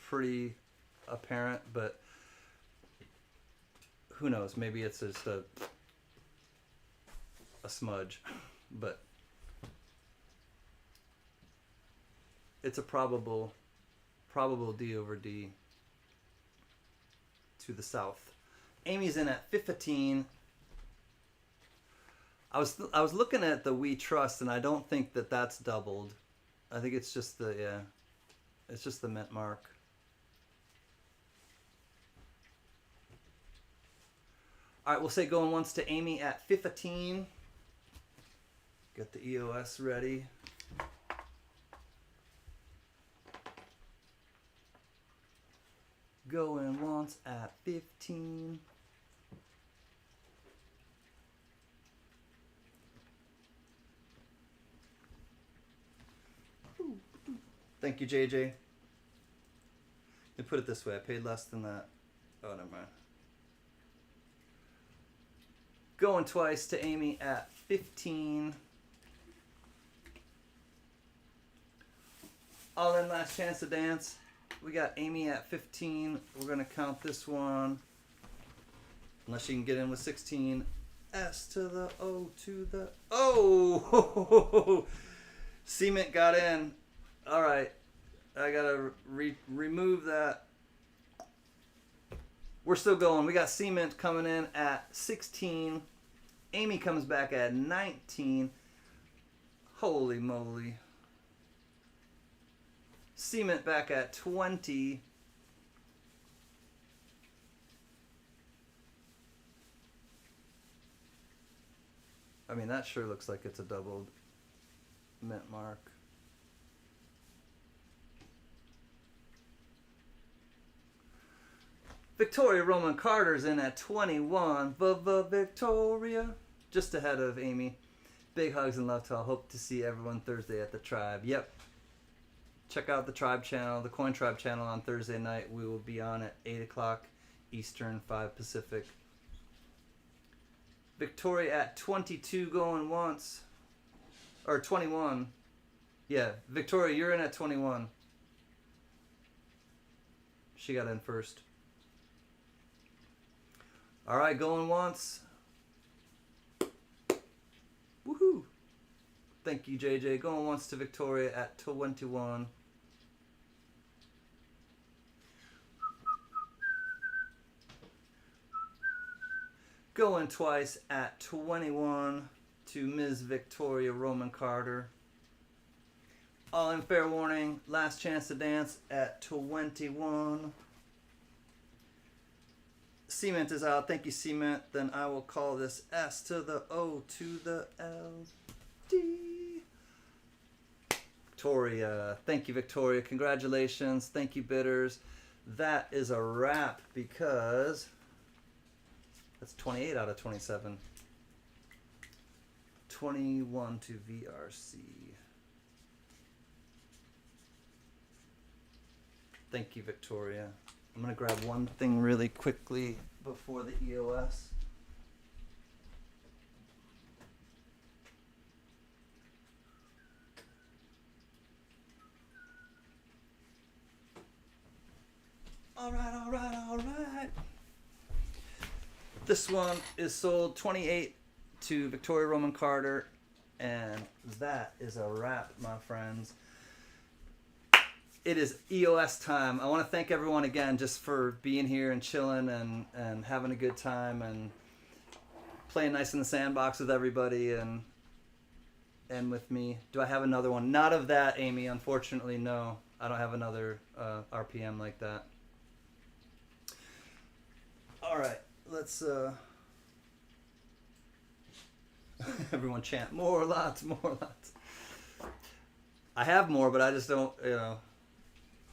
pretty apparent, but who knows? Maybe it's just a smudge. But it's a probable D over D to the south. Amy's in at 15. I was looking at the We Trust, and I don't think that that's doubled. I think it's just it's just the mint mark. All right, we'll say going once to Amy at 15. Got the EOS ready. Going once at 15. Thank you, JJ. Let me put it this way. I paid less than that. Oh, never mind. Going twice to Amy at 15. All in, last chance to dance. We got Amy at 15. We're going to count this one. Unless you can get in with 16. S to the O to the... Oh! Cement got in. All right. I got to remove that. We're still going. We got Cement coming in at 16. Amy comes back at 19. Holy moly. Cement back at 20. I mean, that sure looks like it's a doubled mint mark. Victoria Roman Carter's in at 21. Victoria. Just ahead of Amy. Big hugs and love to all. Hope to see everyone Thursday at the Tribe. Yep. Check out the Tribe channel, the Coin Tribe channel on Thursday night. We will be on at 8 o'clock Eastern, 5 Pacific. Victoria at 22 going once. Or 21. Yeah, Victoria, you're in at 21. She got in first. All right, going once. Woohoo! Thank you, JJ. Going once to Victoria at 21. Going twice at 21 to Ms. Victoria Roman Carter. All in fair warning. Last chance to dance at 21. Cement is out. Thank you, Cement. Then I will call this S to the O to the L D. Victoria. Thank you, Victoria. Congratulations. Thank you, bidders. That is a wrap because that's 28 out of 27. 21 to VRC. Thank you, Victoria. I'm going to grab one thing really quickly before the EOS. All right. This one is sold 28 to Victoria Roman Carter, and that is a wrap, my friends. It is EOS time. I want to thank everyone again just for being here and chilling and having a good time and playing nice in the sandbox with everybody and with me. Do I have another one? Not of that, Amy. Unfortunately, no. I don't have another RPM like that. All right. Let's everyone chant more lots. I have more, but I just don't,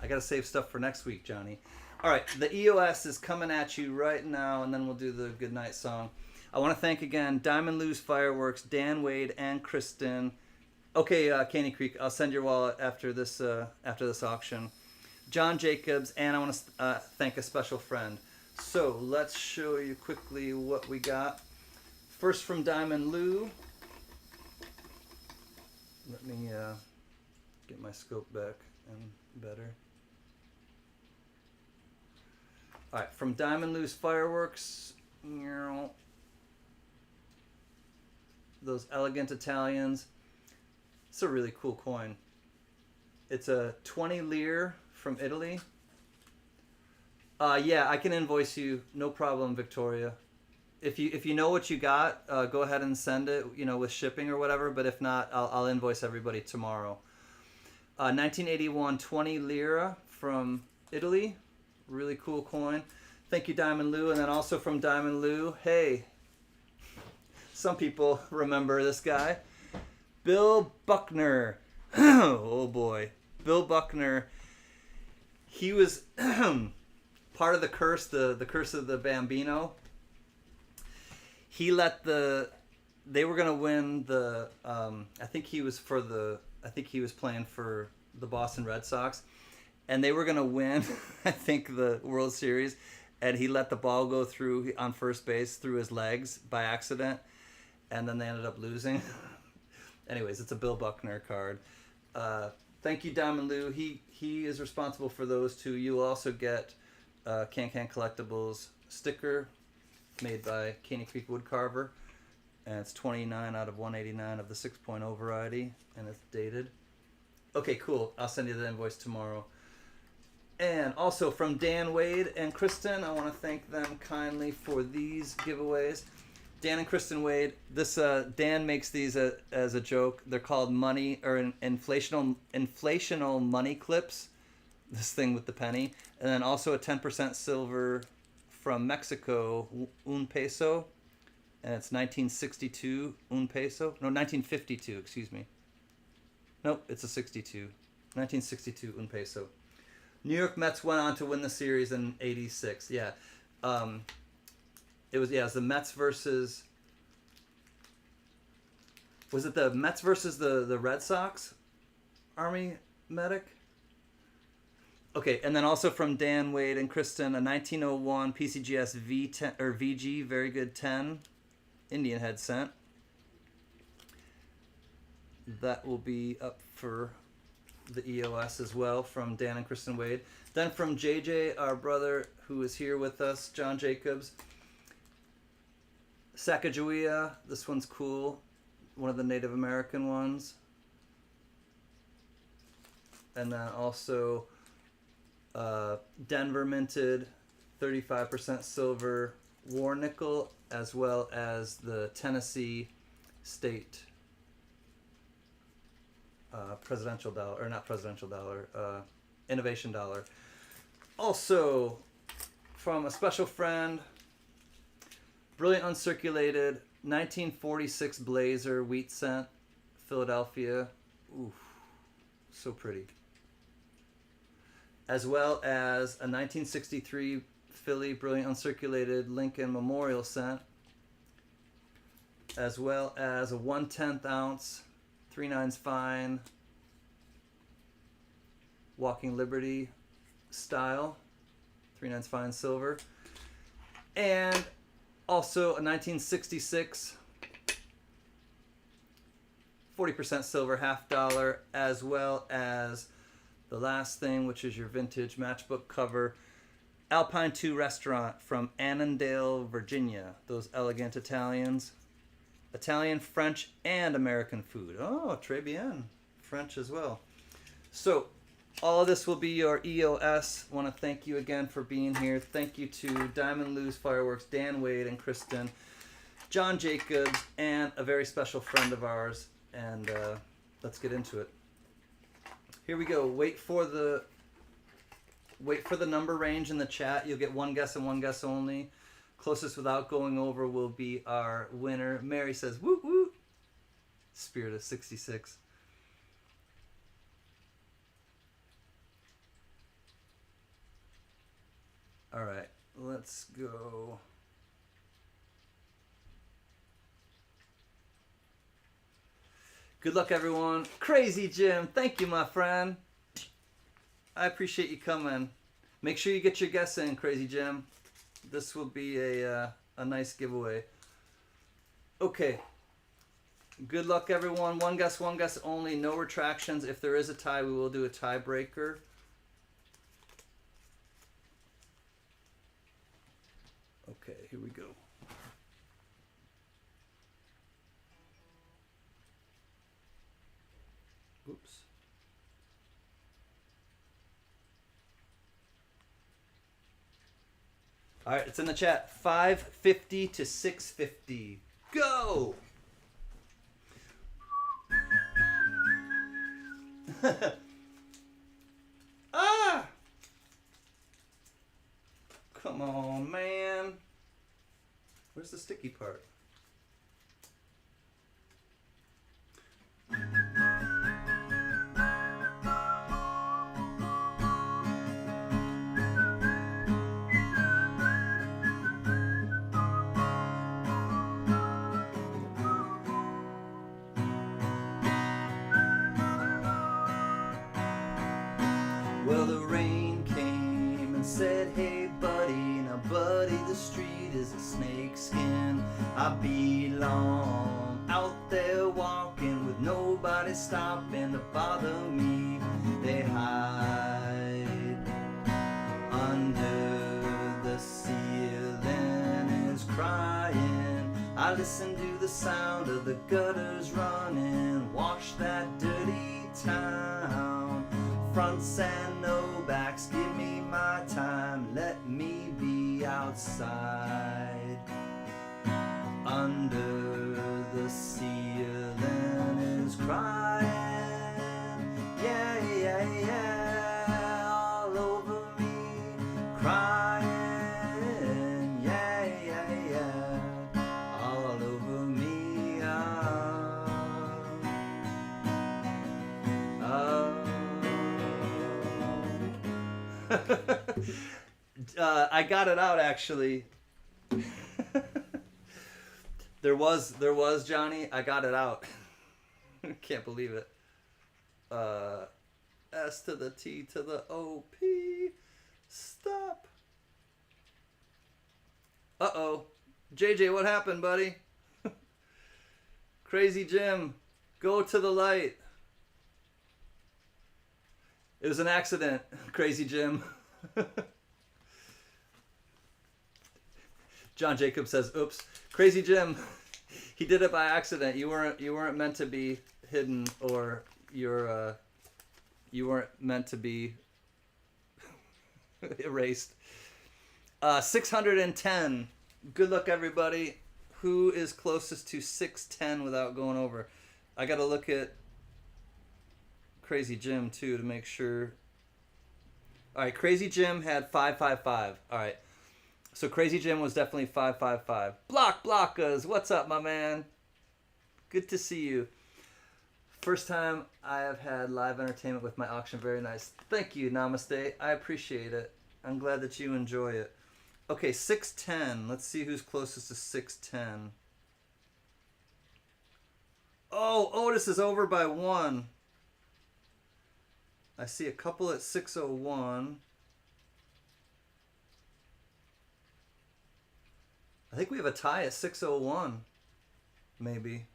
I got to save stuff for next week, Johnny. All right, the EOS is coming at you right now, and then we'll do the goodnight song. I want to thank again Diamond Lou's Fireworks, Dan Wade, and Kristen. Okay, Caney Creek, I'll send your wallet after this auction. John Jacobs, and I want to thank a special friend. So let's show you quickly what we got. First from Diamond Lou. Let me get my scope back and better. All right, from Diamond Lou's Fireworks. Those elegant Italians. It's a really cool coin. It's a 20 lire from Italy. Yeah, I can invoice you, no problem, Victoria. If you know what you got, go ahead and send it, with shipping or whatever. But if not, I'll invoice everybody tomorrow. 1981 20 lira from Italy, really cool coin. Thank you, Diamond Lou, and then also from Diamond Lou. Hey, some people remember this guy, Bill Buckner. Oh boy, Bill Buckner. He was part of the curse, the curse of the Bambino. He let they were gonna win the. I think he was playing for the Boston Red Sox, and they were gonna win. I think the World Series, and he let the ball go through on first base through his legs by accident, and then they ended up losing. Anyways, it's a Bill Buckner card. Thank you, Diamond Lou. He is responsible for those two. You'll also get Can Collectibles sticker made by Caney Creek Woodcarver, and it's 29 out of 189 of the 6.0 variety, and it's dated. Okay, cool. I'll send you the invoice tomorrow. And also from Dan Wade and Kristen, I want to thank them kindly for these giveaways. Dan and Kristen Wade. This Dan makes these as a joke. They're called money or inflational money clips. This thing with the penny, and then also a 10% silver from Mexico, un peso, and it's 1962 un peso. No, 1952. Excuse me. Nope, it's a 62. 1962 un peso. New York Mets went on to win the series in '86. Yeah. It was the Mets versus. Was it the Mets versus the Red Sox? Army medic. Okay, and then also from Dan Wade and Kristen, a 1901 PCGS V10 or VG, very good 10, Indian head scent. That will be up for the EOS as well from Dan and Kristen Wade. Then from JJ, our brother who is here with us, John Jacobs. Sacagawea, this one's cool. One of the Native American ones. And then also Denver minted, 35% silver, war nickel, as well as the Tennessee state presidential dollar, or not presidential dollar, innovation dollar. Also, from a special friend, brilliant uncirculated 1946 Blazer wheat scent, Philadelphia. Ooh, so pretty. As well as a 1963 Philly brilliant uncirculated Lincoln Memorial scent, as well as a 1/10 ounce 3/9 fine Walking Liberty style 3/9 fine silver, and also a 1966 40% silver $half, as well as the last thing, which is your vintage matchbook cover, Alpine 2 Restaurant from Annandale, Virginia. Those elegant Italians. Italian, French, and American food. Oh, très bien. French as well. So, all of this will be your EOS. Want to thank you again for being here. Thank you to Diamond Lou's Fireworks, Dan Wade and Kristen, John Jacobs, and a very special friend of ours. And let's get into it. Here we go. Wait for the number range in the chat. You'll get one guess and one guess only. Closest without going over will be our winner. Mary says, "Woot woot." Spirit of 66. All right, let's go. Good luck, everyone. Crazy Jim, thank you, my friend. I appreciate you coming. Make sure you get your guess in, Crazy Jim. This will be a nice giveaway. Okay. Good luck, everyone. One guess only. No retractions. If there is a tie, we will do a tiebreaker. Okay, here we go. Oops. All right, it's in the chat. 550 to 650. Go! Ah! Come on, man. Where's the sticky part? Well, the rain came and said, "Hey, buddy, now, buddy, the street is a snake skin. I belong out there walking with nobody stopping to bother me. They hide under the ceiling is crying. I listen to the sound of the gutters running. Wash that dirty town. Fronts and no backs, give me my time. Let me be outside. under the ceiling is crying. Yeah, yeah, yeah, all over me, crying. Yeah, yeah, yeah, all over me. I got it out actually. There was Johnny. I got it out. Can't believe it. S to the T to the O P. Stop. Uh-oh. JJ, what happened, buddy? Crazy Jim, go to the light. It was an accident, Crazy Jim. John Jacob says, "Oops, Crazy Jim, he did it by accident. You weren't meant to be hidden, or you weren't meant to be erased." 610. Good luck, everybody. Who is closest to 610 without going over? I gotta look at Crazy Jim too to make sure. All right, Crazy Jim had 555. All right. So Crazy Jim was definitely 555. Blockas, what's up, my man? Good to see you. First time I have had live entertainment with my auction. Very nice. Thank you, Namaste. I appreciate it. I'm glad that you enjoy it. Okay, 610. Let's see who's closest to 610. Oh, Otis is over by 1. I see a couple at 601. I think we have a tie at 601, maybe.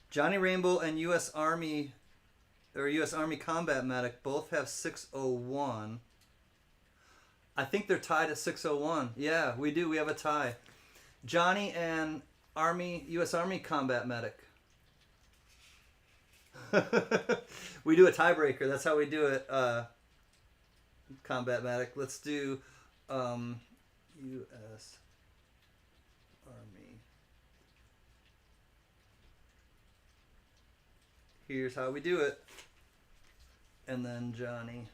Johnny Rainbow and U.S. Army, or U.S. Army Combat Medic, both have 601. I think they're tied at 601. Yeah, we do. We have a tie. Johnny and U.S. Army Combat Medic. We do a tiebreaker. That's how we do it. Combat Medic. Let's do U.S. Army. Here's how we do it. And then Johnny.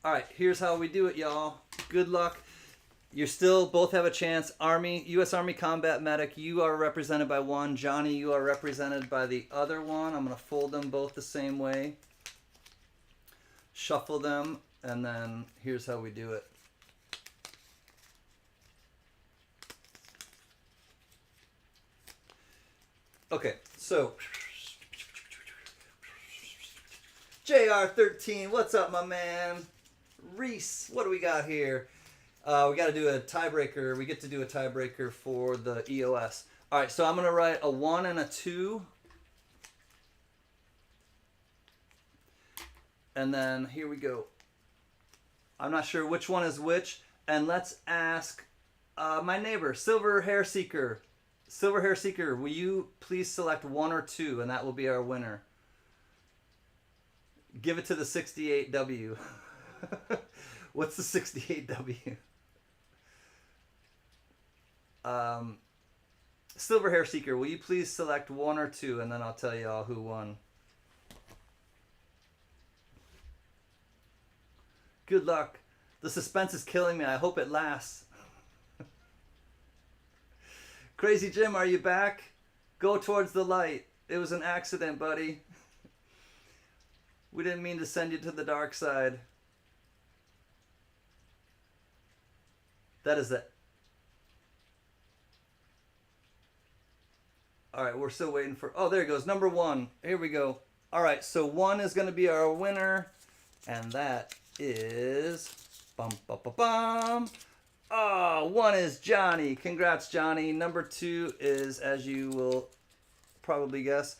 All right, here's how we do it, y'all. Good luck. You're still both have a chance. Army, U.S. Army Combat Medic, you are represented by 1. Johnny, you are represented by the other one. I'm going to fold them both the same way. Shuffle them, and then here's how we do it. Okay, so JR13, what's up, my man? Reese, what do we got here? We got to do a tiebreaker. We get to do a tiebreaker for the EOS. All right, so I'm going to write a 1 and a 2. And then here we go. I'm not sure which one is which. And let's ask my neighbor, Silver Hair Seeker. Silver Hair Seeker, will you please select 1 or 2, and that will be our winner. Give it to the 68W. What's the 68W? Silver Hair Seeker, will you please select 1 or 2, and then I'll tell you all who won. Good luck. The suspense is killing me. I hope it lasts. Crazy Jim, are you back? Go towards the light. It was an accident, buddy. We didn't mean to send you to the dark side. That is it. All right, we're still waiting for... Oh, there it goes. Number 1. Here we go. All right, so 1 is going to be our winner. And that is... Bum, bum, bum, bum. Oh, 1 is Johnny. Congrats, Johnny. Number 2 is, as you will probably guess...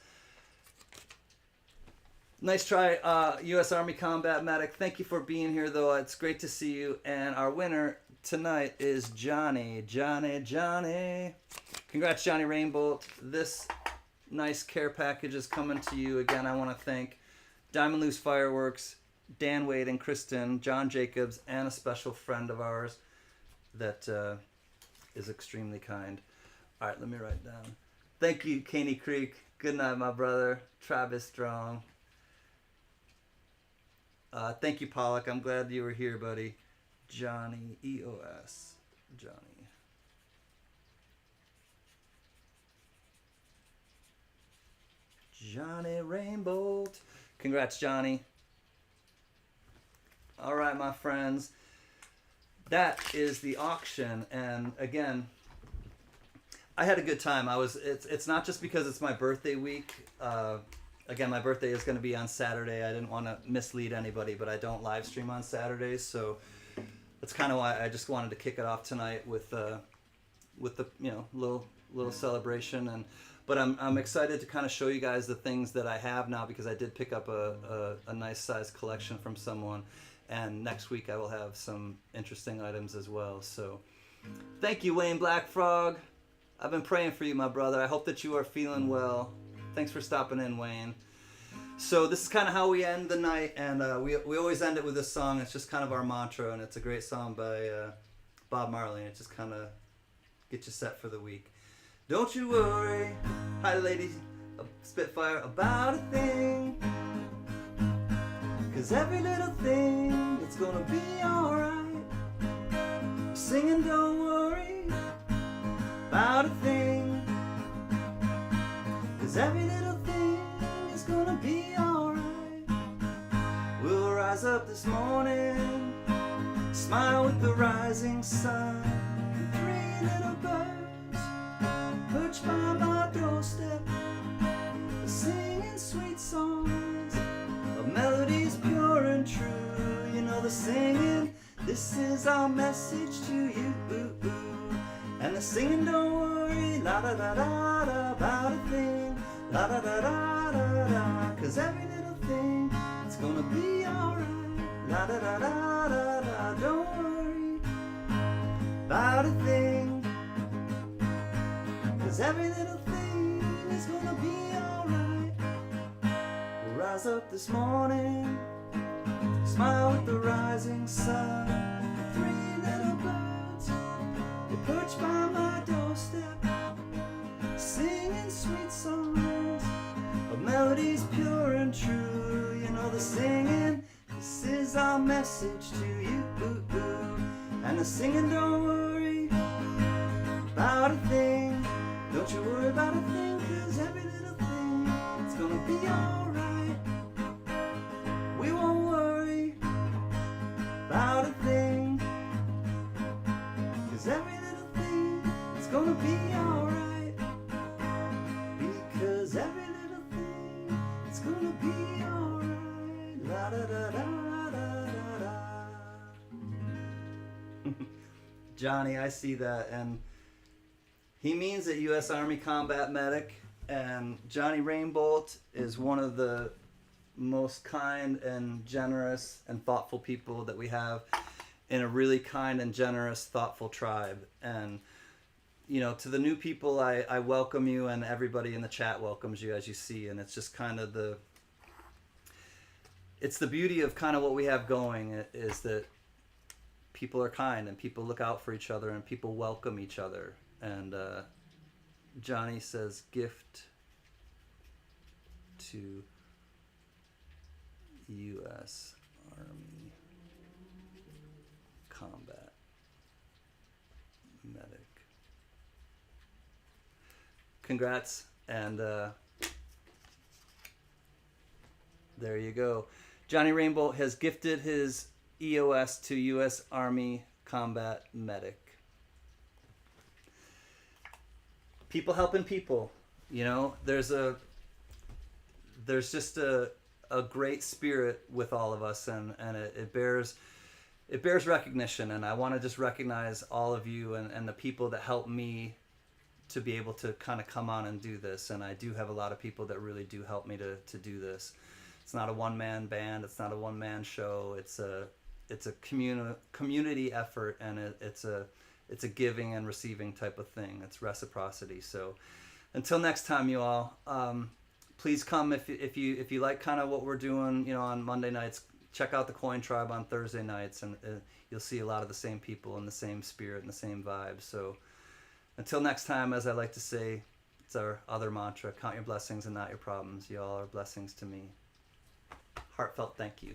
Nice try, U.S. Army Combat Medic. Thank you for being here, though. It's great to see you. And our winner tonight is Johnny. Johnny. Congrats, Johnny Rainbow. This nice care package is coming to you. Again, I want to thank Diamond Loose Fireworks, Dan Wade and Kristen, John Jacobs, and a special friend of ours. that is extremely kind. All right, let me write down. Thank you, Caney Creek. Good night, my brother. Travis Strong. Thank you, Pollock. I'm glad you were here, buddy. Johnny, EOS. Johnny. Johnny Rainbow. Congrats, Johnny. All right, my friends. That is the auction, and again, I had a good time. It's not just because it's my birthday week. Again, my birthday is going to be on Saturday. I didn't want to mislead anybody, but I don't live stream on Saturdays, so that's kind of why I just wanted to kick it off tonight with the little celebration. But I'm excited to kind of show you guys the things that I have now, because I did pick up a nice size collection from someone, and next week I will have some interesting items as well. So thank you, Wayne Blackfrog. I've been praying for you, my brother. I hope that you are feeling well. Thanks for stopping in, Wayne. So this is kind of how we end the night, and we always end it with this song. It's just kind of our mantra, and it's a great song by Bob Marley. It just kind of gets you set for the week. Don't you worry, hi lady Spitfire, about a thing, 'cause every little thing, it's gonna be alright. Singing don't worry about a thing, 'cause every little thing is gonna be alright. We'll rise up this morning, smile with the rising sun, and three little birds perched by my doorstep, singing sweet songs of melodies pure and true. You know the singing, this is our message to you. And the singing, don't worry, la da da da da, about a thing, la da da da da da, 'cause every little thing, it's gonna be alright, la da da da da da. Don't worry about a thing, 'cause every little thing is gonna be alright. We'll rise up this morning, smile with the rising sun. Three little birds, they perch by my doorstep, singing sweet songs of melodies pure and true. You know the singing, this is our message to you. And the singing, don't worry about a thing. Don't you worry about a thing, 'cause every little thing, it's gonna be alright. We won't worry about a thing, 'cause every little thing, it's gonna be alright. Because every little thing, it's gonna be alright. La da da da da da da. Johnny, I see that, and he means it, U.S. Army Combat Medic, and Johnny Rainbolt is one of the most kind and generous and thoughtful people that we have in a really kind and generous, thoughtful tribe. And, you know, to the new people, I welcome you, and everybody in the chat welcomes you, as you see. And it's just kind of it's the beauty of kind of what we have going, is that people are kind, and people look out for each other, and people welcome each other. And Johnny says, gift to U.S. Army Combat Medic. Congrats, and there you go. Johnny Rainbow has gifted his EOS to U.S. Army Combat Medic. People helping people, you know. There's just a great spirit with all of us, and it bears recognition. And I want to just recognize all of you and the people that helped me to be able to kind of come on and do this. And I do have a lot of people that really do help me to do this. It's not a one-man band. It's not a one-man show. It's a community effort, and it's a giving and receiving type of thing. It's reciprocity. So until next time, you all, please come if you like kind of what we're doing, you know, on Monday nights. check out the Coin Tribe on Thursday nights, and you'll see a lot of the same people and the same spirit and the same vibes. So until next time, as I like to say, it's our other mantra: count your blessings and not your problems. Y'all are blessings to me. Heartfelt thank you.